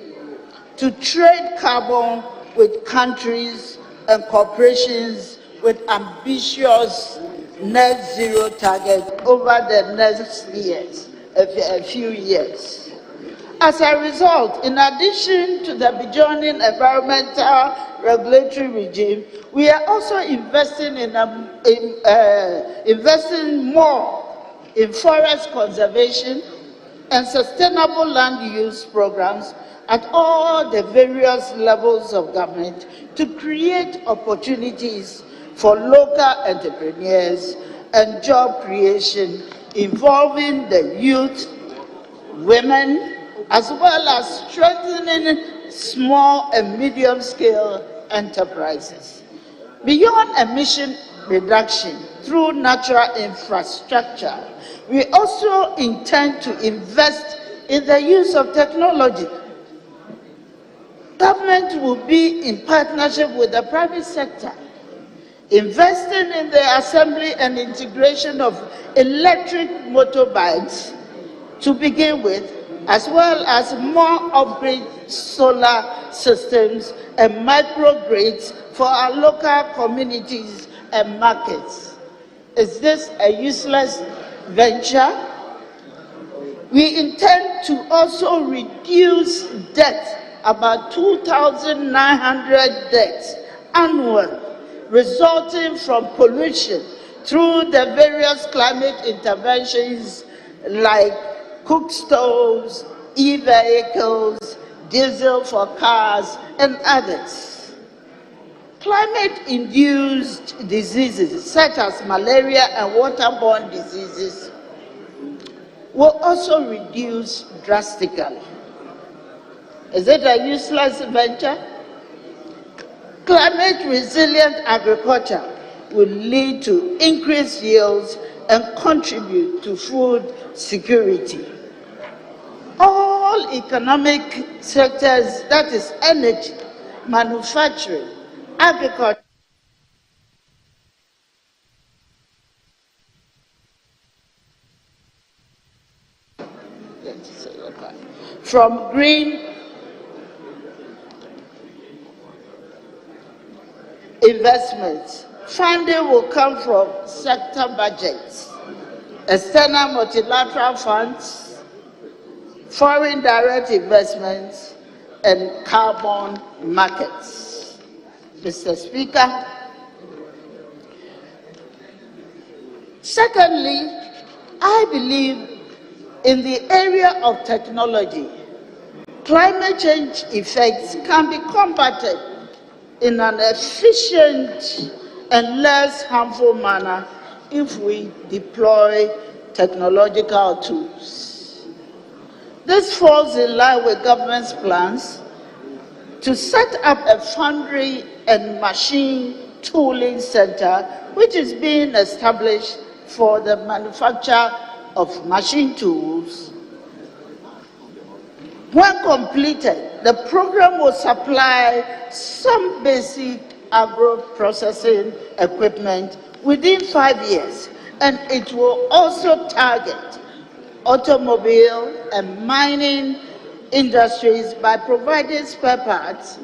to trade carbon with countries and corporations with ambitious net zero targets over the next years, a few years. As a result, in addition to the burgeoning environmental regulatory regime, we are also investing investing more in forest conservation and sustainable land use programs at all the various levels of government to create opportunities for local entrepreneurs and job creation involving the youth, women, as well as strengthening small and medium-scale enterprises. Beyond emission reduction through natural infrastructure, we also intend to invest in the use of technology. Government will be in partnership with the private sector, investing in the assembly and integration of electric motorbikes to begin with, as well as more upgrade solar systems and microgrids for our local communities and markets. Is this a useless venture? We intend to also reduce debt, about 2,900 deaths annually, resulting from pollution through the various climate interventions like cook stoves, e-vehicles, diesel for cars, and others. Climate-induced diseases such as malaria and waterborne diseases will also reduce drastically. Is it a useless venture? Climate-resilient agriculture will lead to increased yields and contribute to food security. All economic sectors, that is energy, manufacturing, agriculture, from green investments, funding will come from sector budgets, external multilateral funds, foreign direct investments, and carbon markets. Mr. Speaker, secondly, I believe in the area of technology, climate change effects can be combated in an efficient and less harmful manner if we deploy technological tools. This falls in line with government's plans to set up a foundry and machine tooling center, which is being established for the manufacture of machine tools. When completed, the program will supply some basic agro-processing equipment within 5 years, and it will also target automobile and mining industries by providing spare parts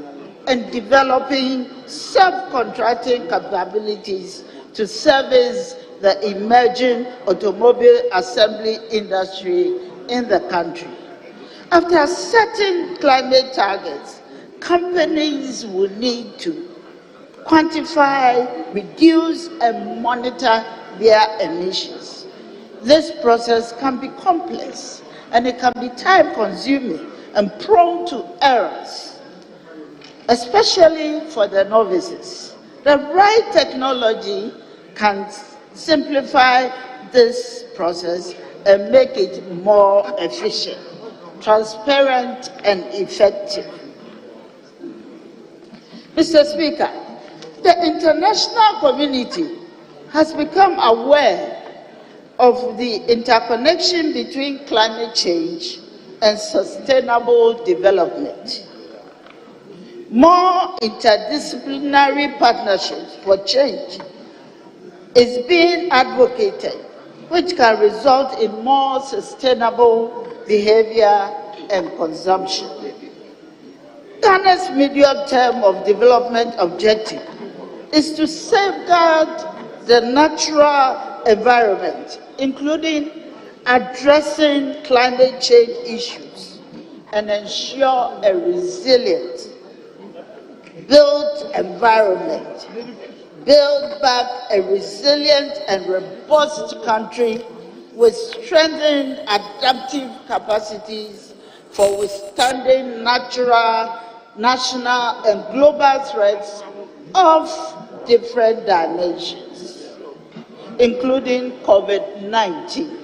and developing subcontracting capabilities to service the emerging automobile assembly industry in the country. After setting climate targets, companies will need to quantify, reduce, and monitor their emissions. This process can be complex, and it can be time-consuming and prone to errors, especially for the novices. The right technology can simplify this process and make it more efficient, transparent, and effective. Mr. Speaker, the international community has become aware of the interconnection between climate change and sustainable development. More interdisciplinary partnerships for change is being advocated, which can result in more sustainable behavior and consumption. Ghana's medium term of development objective is to safeguard the natural environment, including addressing climate change issues, and ensure a resilient, built environment. Build back a resilient and robust country with strengthened adaptive capacities for withstanding natural, national, and global threats of different dimensions, including COVID-19,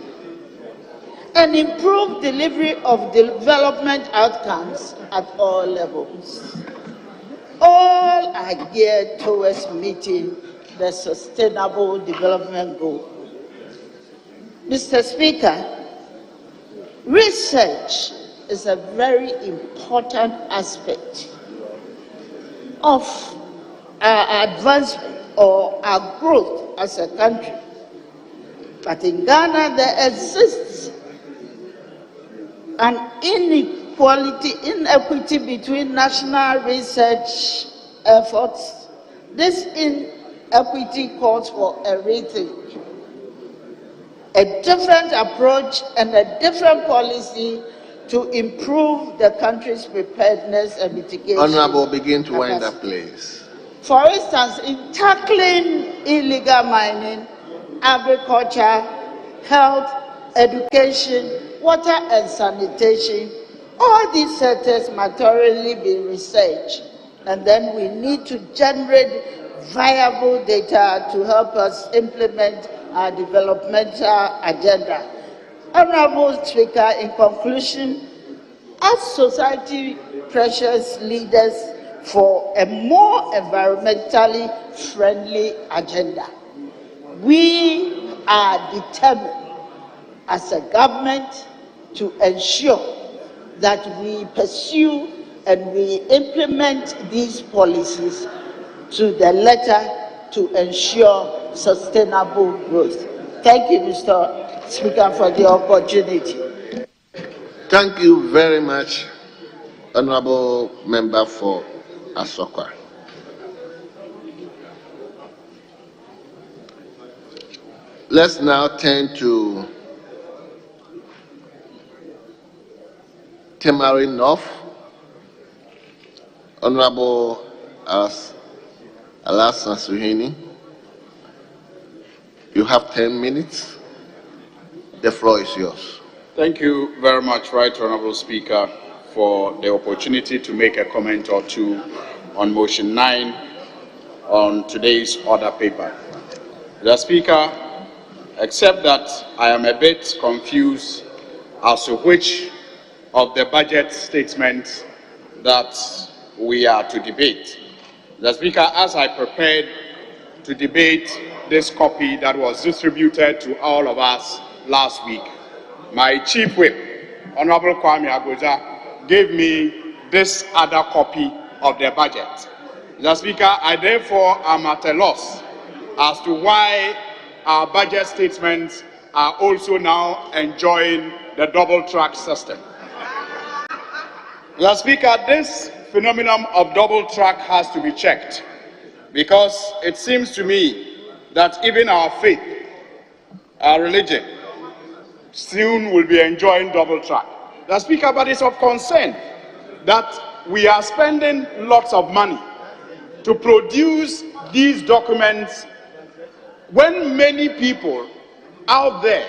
and improve delivery of development outcomes at all levels. All are geared towards meeting the Sustainable Development Goal. Mr. Speaker, research is a very important aspect of our advancement or our growth as a country. But in Ghana, there exists an inequity between national research efforts. This inequity calls for a rethink, a different approach, and a different policy to improve the country's preparedness and mitigation. Honorable, begin to wind up, please. For instance, in tackling illegal mining, agriculture, health, education, water and sanitation, all these sectors must thoroughly be researched, and then we need to generate viable data to help us implement our developmental agenda. Honorable Speaker, in conclusion, as society pressures leaders for a more environmentally friendly agenda, we are determined as a government to ensure that we pursue and we implement these policies to the letter to ensure sustainable growth. Thank you, Mr. Speaker, for the opportunity. Thank you very much, Honorable Member for Asokwa. Let's now turn to Temari North. Honorable Alasan Suhini, you have 10 minutes. The floor is yours. Thank you very much, Right Honorable Speaker, for the opportunity to make a comment or two on motion 9 on today's order paper. Mr. Speaker, except that I am a bit confused as to which of the budget statements that we are to debate. Mr. Speaker, as I prepared to debate this copy that was distributed to all of us last week, my chief whip, Honorable Kwame Agoja, gave me this other copy of the budget. Mr. Speaker, I therefore am at a loss as to why our budget statements are also now enjoying the double track system. Mr. Speaker, this phenomenon of double track has to be checked, because it seems to me that even our faith, our religion, soon will be enjoying double track. Mr. Speaker, but it's of concern that we are spending lots of money to produce these documents when many people out there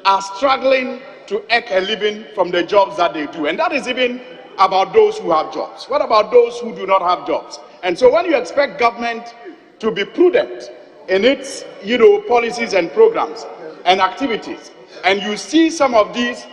are struggling to earn a living from the jobs that they do. And that is even about those who have jobs. What about those who do not have jobs? And so when you expect government to be prudent in its, policies and programs and activities, and you see some of these,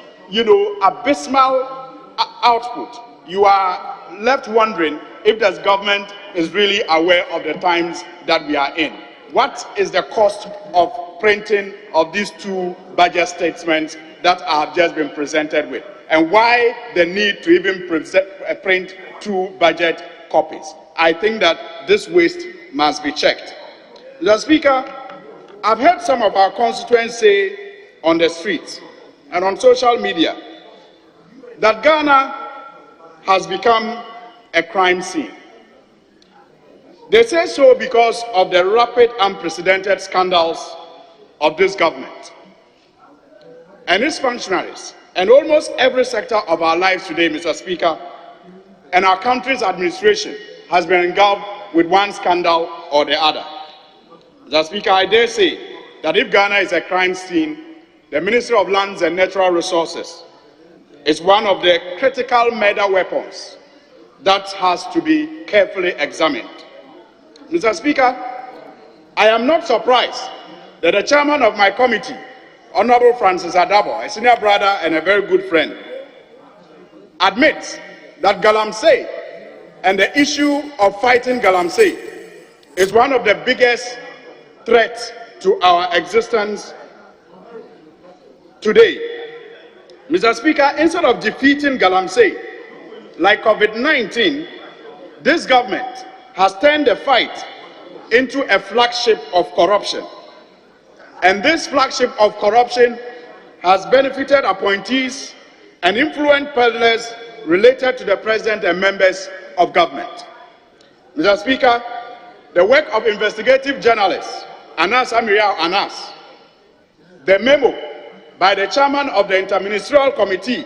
abysmal output, you are left wondering if the government is really aware of the times that we are in. What is the cost of printing of these two budget statements that have just been presented with? And why the need to even print two budget copies? I think that this waste must be checked. Mr. Speaker, I've heard some of our constituents say on the streets and on social media that Ghana has become a crime scene. They say so because of the rapid, unprecedented scandals of this government and its functionaries, and almost every sector of our lives today, Mr. Speaker, and our country's administration has been engulfed with one scandal or the other. Mr. Speaker, I dare say that if Ghana is a crime scene, the Ministry of Lands and Natural Resources is one of the critical murder weapons that has to be carefully examined. Mr. Speaker, I am not surprised that the chairman of my committee, Honorable Francis Adabo, a senior brother and a very good friend, admits that Galamsey and the issue of fighting Galamsey is one of the biggest threats to our existence today. Mr. Speaker, instead of defeating Galamsey, like COVID-19, this government has turned the fight into a flagship of corruption. And this flagship of corruption has benefited appointees and influenced peddlers related to the president and members of government. Mr. Speaker, the work of investigative journalists, Anas Amiriao Anas, the memo by the chairman of the Interministerial Committee,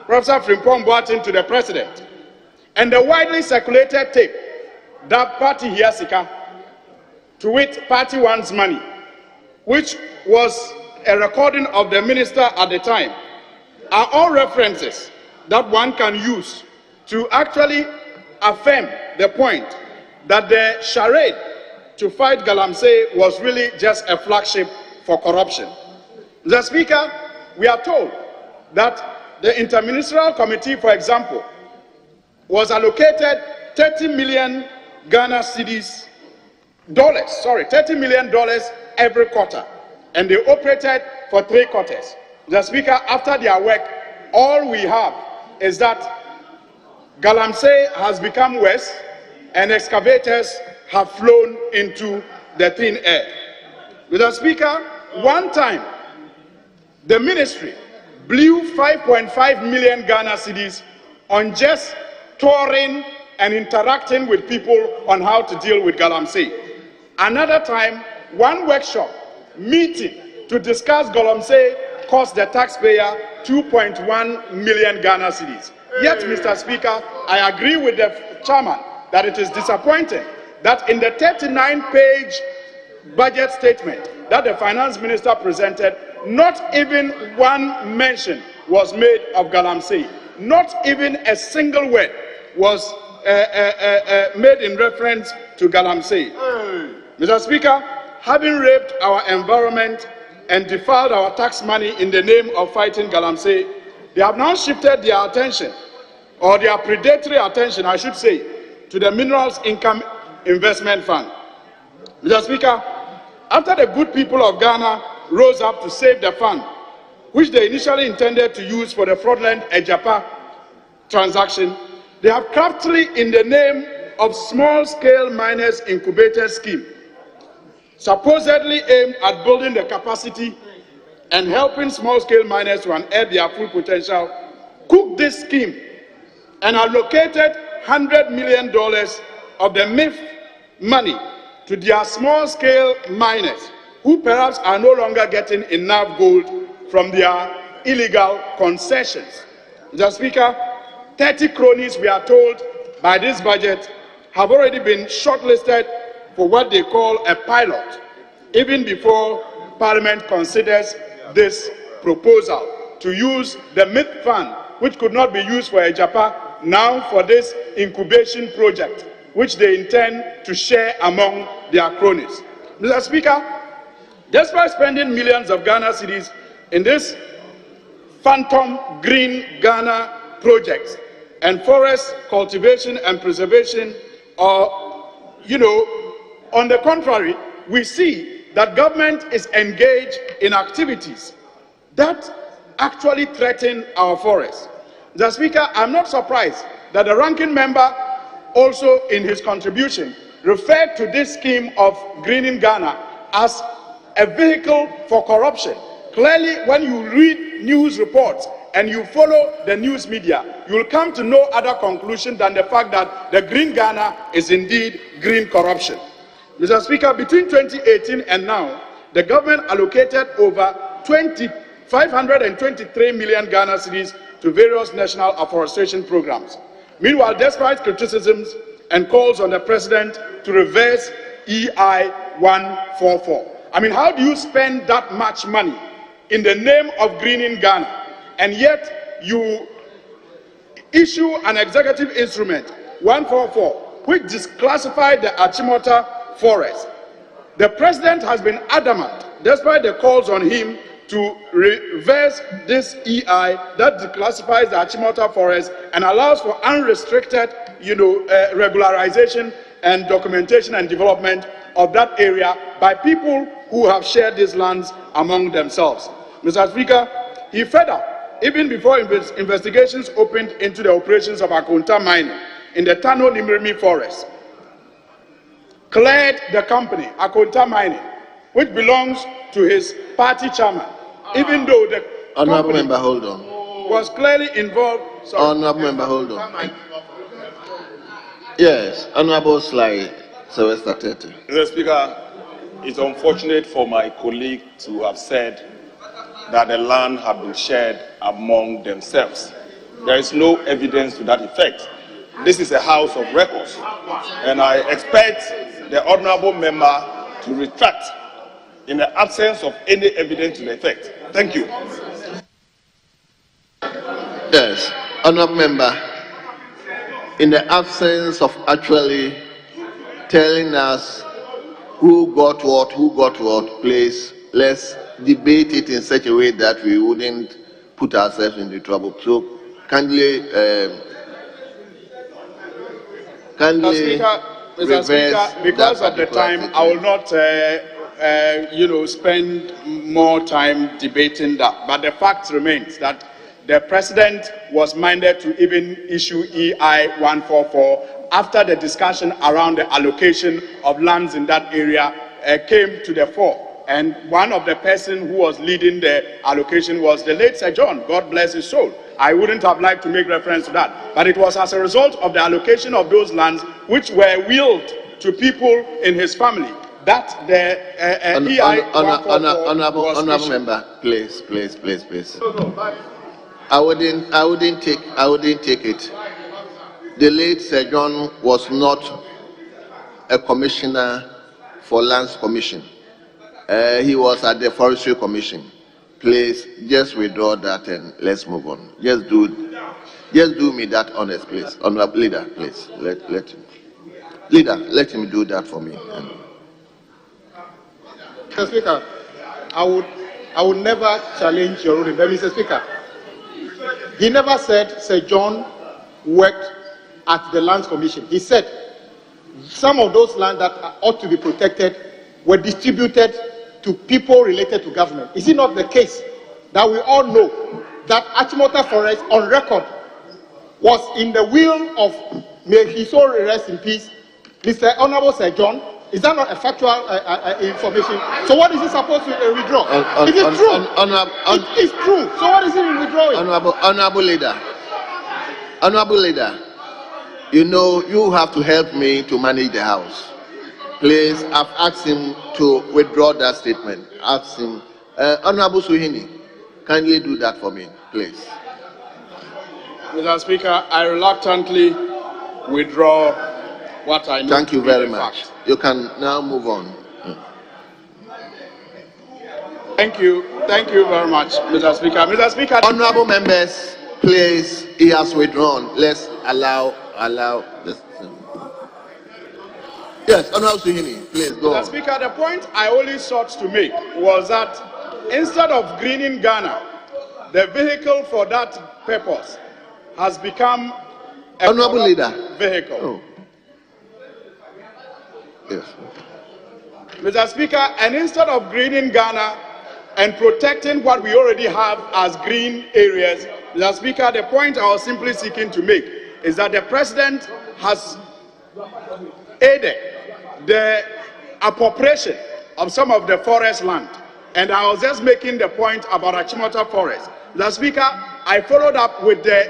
Professor Frimpong Boateng, to the president, and the widely circulated tape that party Hiasika, to wit party one's money, which was a recording of the minister at the time, are all references that one can use to actually affirm the point that the charade to fight Galamsey was really just a flagship for corruption. Mr. Speaker, we are told that the Interministerial Committee, for example, was allocated 30 million Ghana cedis, $30 million every quarter, and they operated for 3 quarters. Mr. Speaker, after their work, all we have is that Galamsey has become worse and excavators have flown into the thin air. Mr. Speaker, one time, the ministry blew 5.5 million Ghana cedis on just touring and interacting with people on how to deal with Galamsey. Another time, one workshop meeting to discuss Galamsey cost the taxpayer 2.1 million Ghana cedis. Yet, Mr. Speaker, I agree with the chairman that it is disappointing that in the 39-page budget statement that the finance minister presented, not even one mention was made of Galamsey. not even a single word was made in reference to Galamsey. Mr. Speaker, having raped our environment and defiled our tax money in the name of fighting Galamsey, they have now shifted their attention, or their predatory attention, I should say, to the Minerals Income Investment Fund. Mr. Speaker, after the good people of Ghana rose up to save the fund, which they initially intended to use for the fraudulent Ejapa transaction, they have craftily, in the name of small-scale miners incubator scheme, supposedly aimed at building the capacity and helping small-scale miners to unearth their full potential, cooked this scheme and allocated $100 million of the MIF money to their small-scale miners, who perhaps are no longer getting enough gold from their illegal concessions. Mr. Speaker, 30 cronies, we are told, by this budget have already been shortlisted for what they call a pilot, even before Parliament considers this proposal to use the MIF fund, which could not be used for Ejapa, now for this incubation project, which they intend to share among their cronies. Mr. Speaker, despite spending millions of Ghana cedis in this phantom green Ghana projects and forest cultivation and preservation, on the contrary, we see that government is engaged in activities that actually threaten our forests. Mr. Speaker, I'm not surprised that the ranking member also in his contribution referred to this scheme of greening Ghana as a vehicle for corruption. Clearly, when you read news reports and you follow the news media, you will come to no other conclusion than the fact that the green Ghana is indeed green corruption. Mr. Speaker, between 2018 and now, the government allocated over 523 million Ghana cedis to various national afforestation programs. Meanwhile, despite criticisms and calls on the president to reverse EI 144, I mean, how do you spend that much money in the name of greening Ghana, and yet you issue an executive instrument, 144, which disclassified the Achimota forest? The president has been adamant, despite the calls on him to reverse this EI that declassifies the Achimota forest and allows for unrestricted, regularization and documentation and development of that area by people who have shared these lands among themselves. Mr. Speaker, he further, even before investigations opened into the operations of Akonta mining in the Tano Nimrimi forest, cleared the company, Akonta Mining, which belongs to his party chairman, even though the Honorable member, hold on. Was clearly involved. Honorable member, hold on. Yes, Honorable Sly Sylvester Tete. Mr. Speaker, it's unfortunate for my colleague to have said that the land had been shared among themselves. There is no evidence to that effect. This is a house of records, and I expect the honorable member to retract in the absence of any evidence to the effect. Thank you. Yes, honorable member, in the absence of actually telling us who got what, please, let's debate it in such a way that we wouldn't put ourselves into trouble. So, kindly Mr. Speaker, because of the time, I will not, spend more time debating that. But the fact remains that the president was minded to even issue EI 144 after the discussion around the allocation of lands in that area came to the fore. And one of the persons who was leading the allocation was the late Sir John, God bless his soul. I wouldn't have liked to make reference to that, but it was as a result of the allocation of those lands which were willed to people in his family that the EI 144 was honorable issued. member, please. I wouldn't take it. The late Sir John was not a commissioner for Lands Commission. He was at the Forestry Commission. Please, just withdraw that and let's move on. Just do Just do me that honest, please. Honorable leader, please. Let him. Leader, let him do that for me. Mr. Speaker, I would never challenge your ruling. But Mr. Speaker, he never said Sir John worked at the Lands Commission. He said some of those lands that ought to be protected were distributed to people related to government. Is it not the case that we all know that Achimota Forest on record was in the will of, may his soul rest in peace, Mr. Honorable Sir John? Is that not a factual information? So what is he supposed to withdraw? It is true. It is true. So what is he withdrawing? Honorable leader, you know you have to help me to manage the house. Please, I've asked him to withdraw that statement. Ask him. Honorable Suhini, kindly do that for me, please. Mr. Speaker, I reluctantly withdraw what I know. Thank you very much. You can now move on. Thank you very much, Mr. Speaker. Mr. Speaker. Honorable members, please, he has withdrawn. Let's allow this. Yes, Honorable Suhini, please go on. Mr. Speaker, the point I only sought to make was that instead of greening Ghana, the vehicle for that purpose has become a Honorable leader vehicle. Oh. Yes. Mr. Speaker, and instead of greening Ghana and protecting what we already have as green areas, Mr. Speaker, the point I was simply seeking to make is that the President has aided the appropriation of some of the forest land. And I was just making the point about Achimota Forest. Mr. Speaker, I followed up with the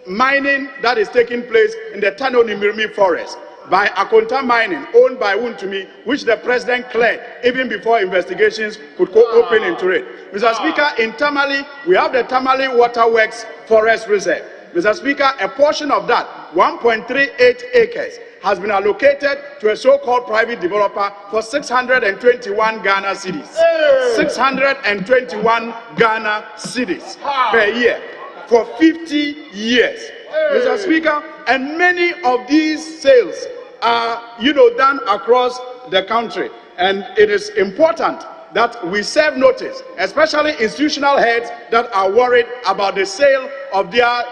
mining that is taking place in the Tano Nimirimi Forest by Akonta Mining, owned by Wuntumi, which the President cleared even before investigations could go open into it. Mr. Speaker, in Tamale, we have the Tamale Waterworks Forest Reserve. Mr. Speaker, a portion of that, 1.38 acres, has been allocated to a so-called private developer for 621 Ghana cedis. 621 Ghana cedis per year for 50 years. Mr. Speaker, and many of these sales are, done across the country. And it is important that we serve notice, especially institutional heads that are worried about the sale of their,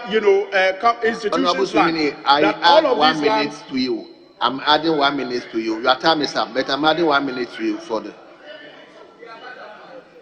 institutions. Land, I add 1 minute to you. I'm adding 1 minute to you. Your time is up, but I'm adding 1 minute to you for the.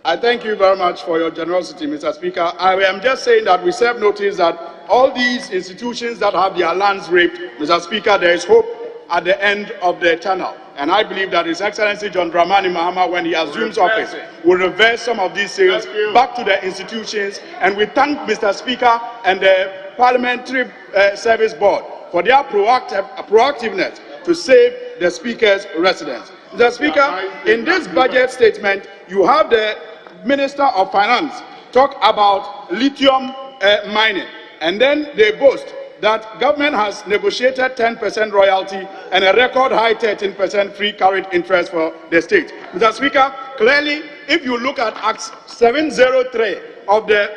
I thank you very much for your generosity, Mr. Speaker. I am just saying that we serve notice that all these institutions that have their lands raped, Mr. Speaker, there is hope at the end of the tunnel. And I believe that His Excellency John Dramani Mahama, when he assumes office, will reverse some of these sales back to the institutions. And we thank Mr. Speaker and the Parliamentary Service Board for their proactiveness to save the Speaker's residence. Mr. Speaker, in this budget statement, you have the Minister of Finance talk about lithium mining, and then they boast that government has negotiated 10% royalty and a record high 13% free carried interest for the state. Mr. Speaker, clearly, if you look at Act 703 of the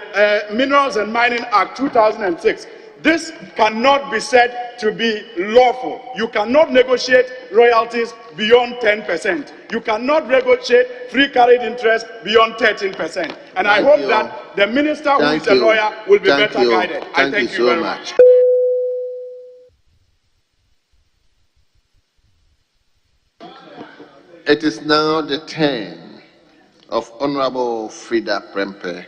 Minerals and Mining Act 2006, this cannot be said to be lawful. You cannot negotiate royalties beyond 10%. You cannot negotiate free carried interest beyond 13%. And I hope that the minister who is a lawyer will be better guided. I thank you very much. It is now the turn of Honorable Frida Prempeh.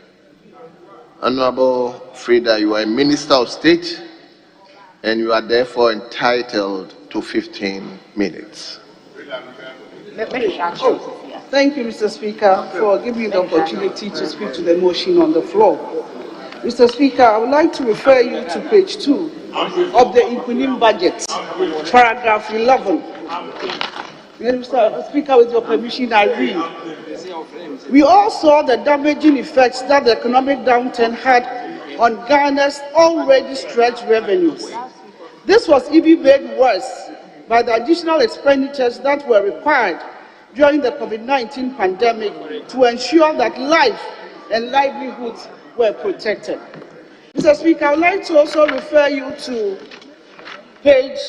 Honorable Frida, you are a Minister of State and you are therefore entitled to 15 minutes. Thank you, Mr. Speaker, for giving me the opportunity to speak to the motion on the floor. Mr. Speaker, I would like to refer you to page 2 of the Inquinim budget, paragraph 11. Mr. Speaker, with your permission, I read. We all saw the damaging effects that the economic downturn had on Ghana's already stretched revenues. This was even made worse by the additional expenditures that were required during the COVID-19 pandemic to ensure that life and livelihoods were protected. Mr. Speaker, I would like to also refer you to page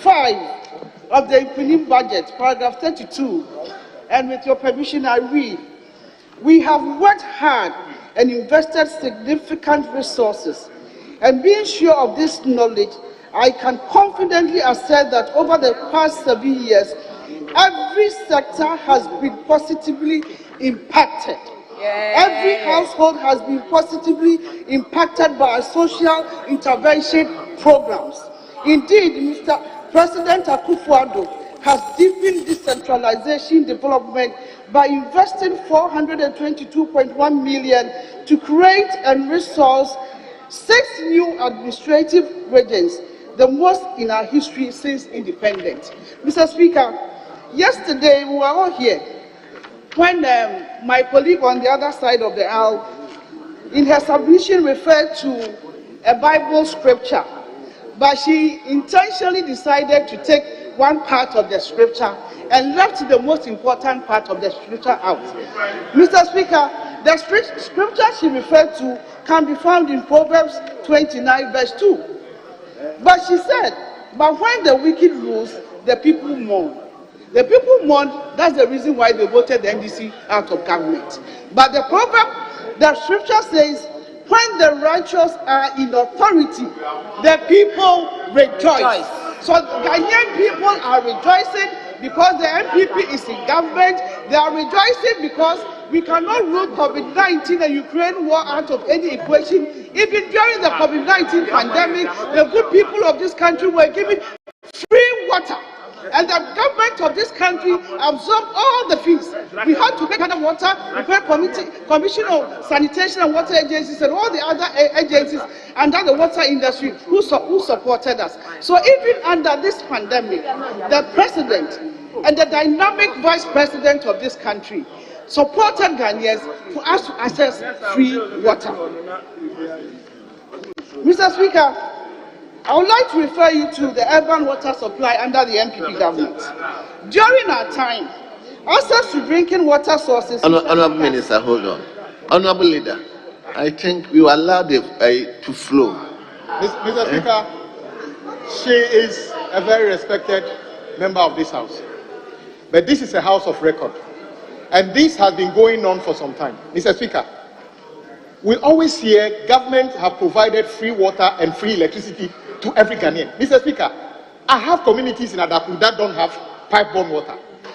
5 of the Ipunim budget, paragraph 32, and with your permission, I read, "We have worked hard and invested significant resources, and being sure of this knowledge, I can confidently assert that over the past 7 years, every sector has been positively impacted. Every household has been positively impacted by our social intervention programs. Indeed, Mr. President Akufo-Addo has deepened decentralization development by investing 422.1 million to create and resource 6 new administrative regions, the most in our history since independence." Mr. Speaker, yesterday we were all here when my colleague on the other side of the aisle, in her submission, referred to a Bible scripture, but she intentionally decided to take one part of the scripture and left the most important part of the scripture out. Mr. Speaker, the scripture she referred to can be found in Proverbs 29, verse 2. But she said, "But when the wicked rules, the people mourn." The people mourn, that's the reason why they voted the NDC out of government. But the proverb, the scripture says, "When the righteous are in authority, the people rejoice." So Ghanaian people are rejoicing because the NPP is in government. They are rejoicing because we cannot rule COVID-19 and Ukraine war out of any equation. Even during the COVID-19 pandemic, the good people of this country were given free water. And the government of this country absorbed all the fees. We had to pay Ghana Water, repair Commission of Sanitation and Water Agencies, and all the other agencies under the water industry who supported us. So even under this pandemic, the president and the dynamic vice president of this country supported Ghanaians for us to access free water. Mr. Speaker, I would like to refer you to the urban water supply under the NPP government. During our time, access to drinking water sources... Honorable Minister, hold on. Honorable Leader, I think we will allow the to flow. Mr. Speaker, she is a very respected member of this House. But this is a House of record. And this has been going on for some time. Mr. Speaker, we always hear government have provided free water and free electricity to every Ghanaian. Mr. Speaker, I have communities in Adapu that don't have pipe-borne water.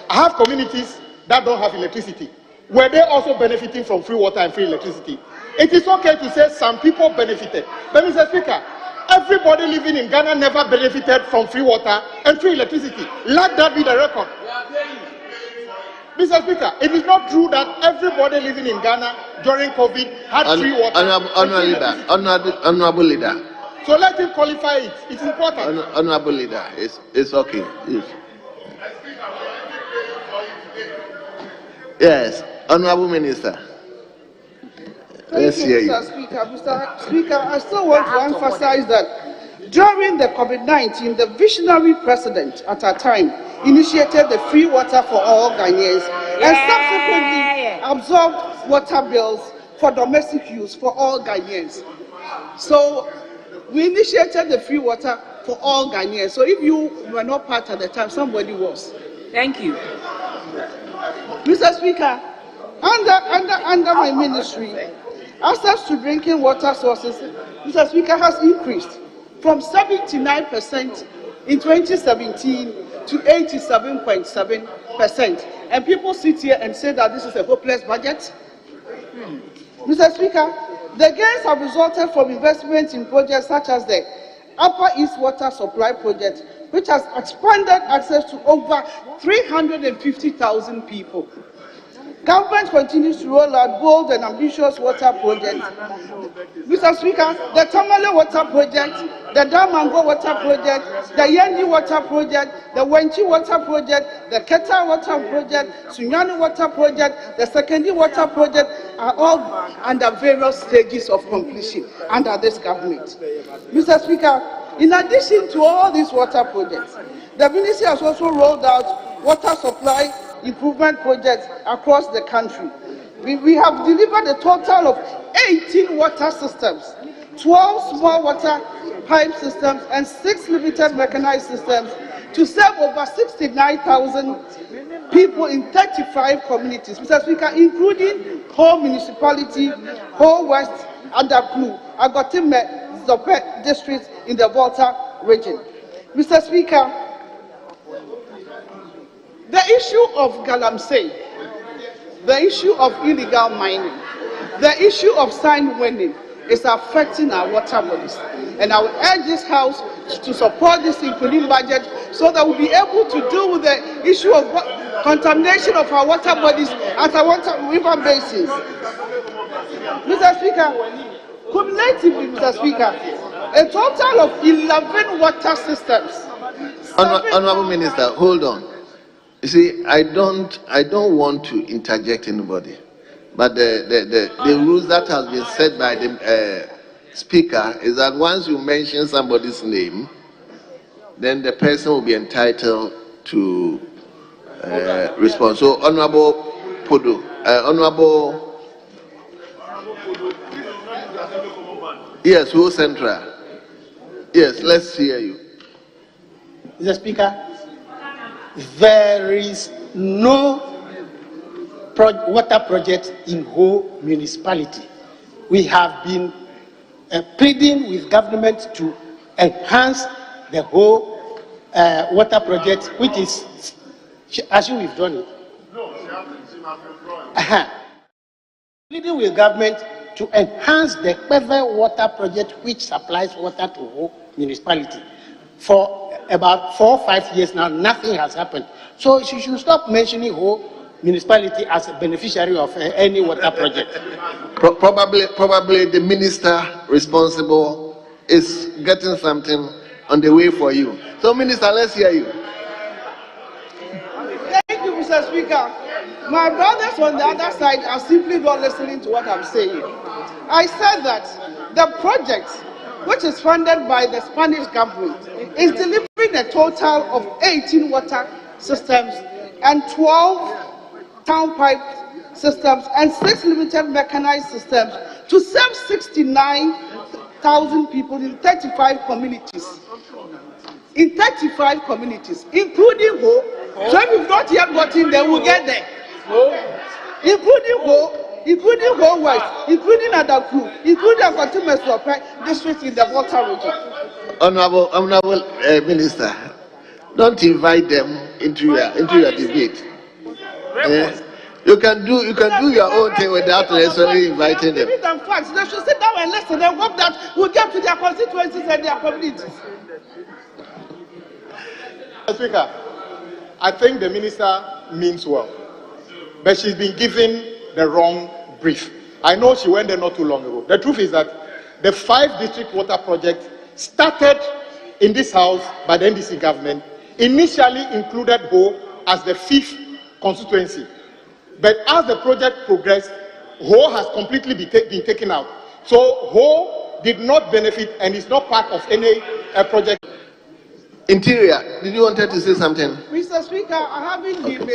I have communities that don't have electricity. Were they also benefiting from free water and free electricity? It is okay to say some people benefited. But Mr. Speaker, everybody living in Ghana never benefited from free water and free electricity. Let that be the record. Mr. Speaker, it is not true that everybody living in Ghana during COVID had free water. Honorable Leader. So let him qualify it. It's important. Honorable Leader, it's okay. Yes, Honorable Minister. Let's hear you. Mr. Speaker, I still want to emphasize that during the COVID-19, the visionary president at our time initiated the free water for all Ghanaians and subsequently absorbed water bills for domestic use for all Ghanaians. So we initiated the free water for all Ghanaians. So if you were not part at the time, somebody was. Thank you. Mr. Speaker, under my ministry, access to drinking water sources, Mr. Speaker, has increased from 79% in 2017 to 87.7%. And people sit here and say that this is a hopeless budget. Mr. Speaker, the gains have resulted from investments in projects such as the Upper East Water Supply Project, which has expanded access to over 350,000 people. Government continues to roll out bold and ambitious water projects. Mr. Speaker, the Tamale Water Project, the Damango Water Project, the Yendi Water Project, the Wenchi Water Project, the Keta Water Project, Sunyani Water Project, the Sekendi Water Project are all under various stages of completion under this government. Mr. Speaker, in addition to all these water projects, the ministry has also rolled out water supply improvement projects across the country. We have delivered a total of 18 water systems, 12 small water pipe systems, and 6 limited mechanized systems to serve over 69,000 people in 35 communities, Mr. Speaker, including Ho Municipality, Ho West, Adaklu, Agotime, Zope districts in the Volta region. Mr. Speaker, the issue of Galamsey, the issue of illegal mining, the issue of sand winning is affecting our water bodies. And I will urge this House to support this including budget so that we'll be able to deal with the issue of contamination of our water bodies at our water river basins. Mr. Speaker, cumulatively, Mr. Speaker, a total of 11 water systems. Honorable Minister, hold on. You see, I don't want to interject anybody, but the rules that has been set by the Speaker is that once you mention somebody's name, then the person will be entitled to respond. So, Honorable Podo, Honorable, yes, who Central? Yes, let's hear you. Mr. Speaker, there is no water project in Ho municipality. We have been pleading with government to enhance the whole water project, which is, as we've done it. Pleading with government to enhance the Kweve water project, which supplies water to Ho municipality. For about 4 or 5 years now, nothing has happened. So she should stop mentioning Ho municipality as a beneficiary of any water project. Probably the minister responsible is getting something on the way for you. So, Minister, let's hear you. Thank you, Mr. Speaker. My brothers on the other side are simply not listening to what I'm saying. I said that the project, which is funded by the Spanish government, is delivering a total of 18 water systems and 12 town pipe systems and 6 limited mechanized systems to serve 69,000 people in 35 communities. In 35 communities, including Ho. So if you've not yet got in there, we'll get there. Including Ho West, including Adaklu, including Agotime district in the Volta region. Honorable Minister, don't invite them into your debate. You can do your own thing without necessarily inviting them. They should sit down and listen and hope that we'll get to their constituencies and their communities. Mr. Speaker, I think the minister means well, but she's been given the wrong brief. I know she went there not too long ago. The truth is that the 5 district water project started in this house by the NDC government, initially included Ho as the 5th constituency. But as the project progressed, Ho has completely been taken out. So Ho did not benefit and is not part of any project. Interior, did you want to say something? Mr. Speaker, I haven't been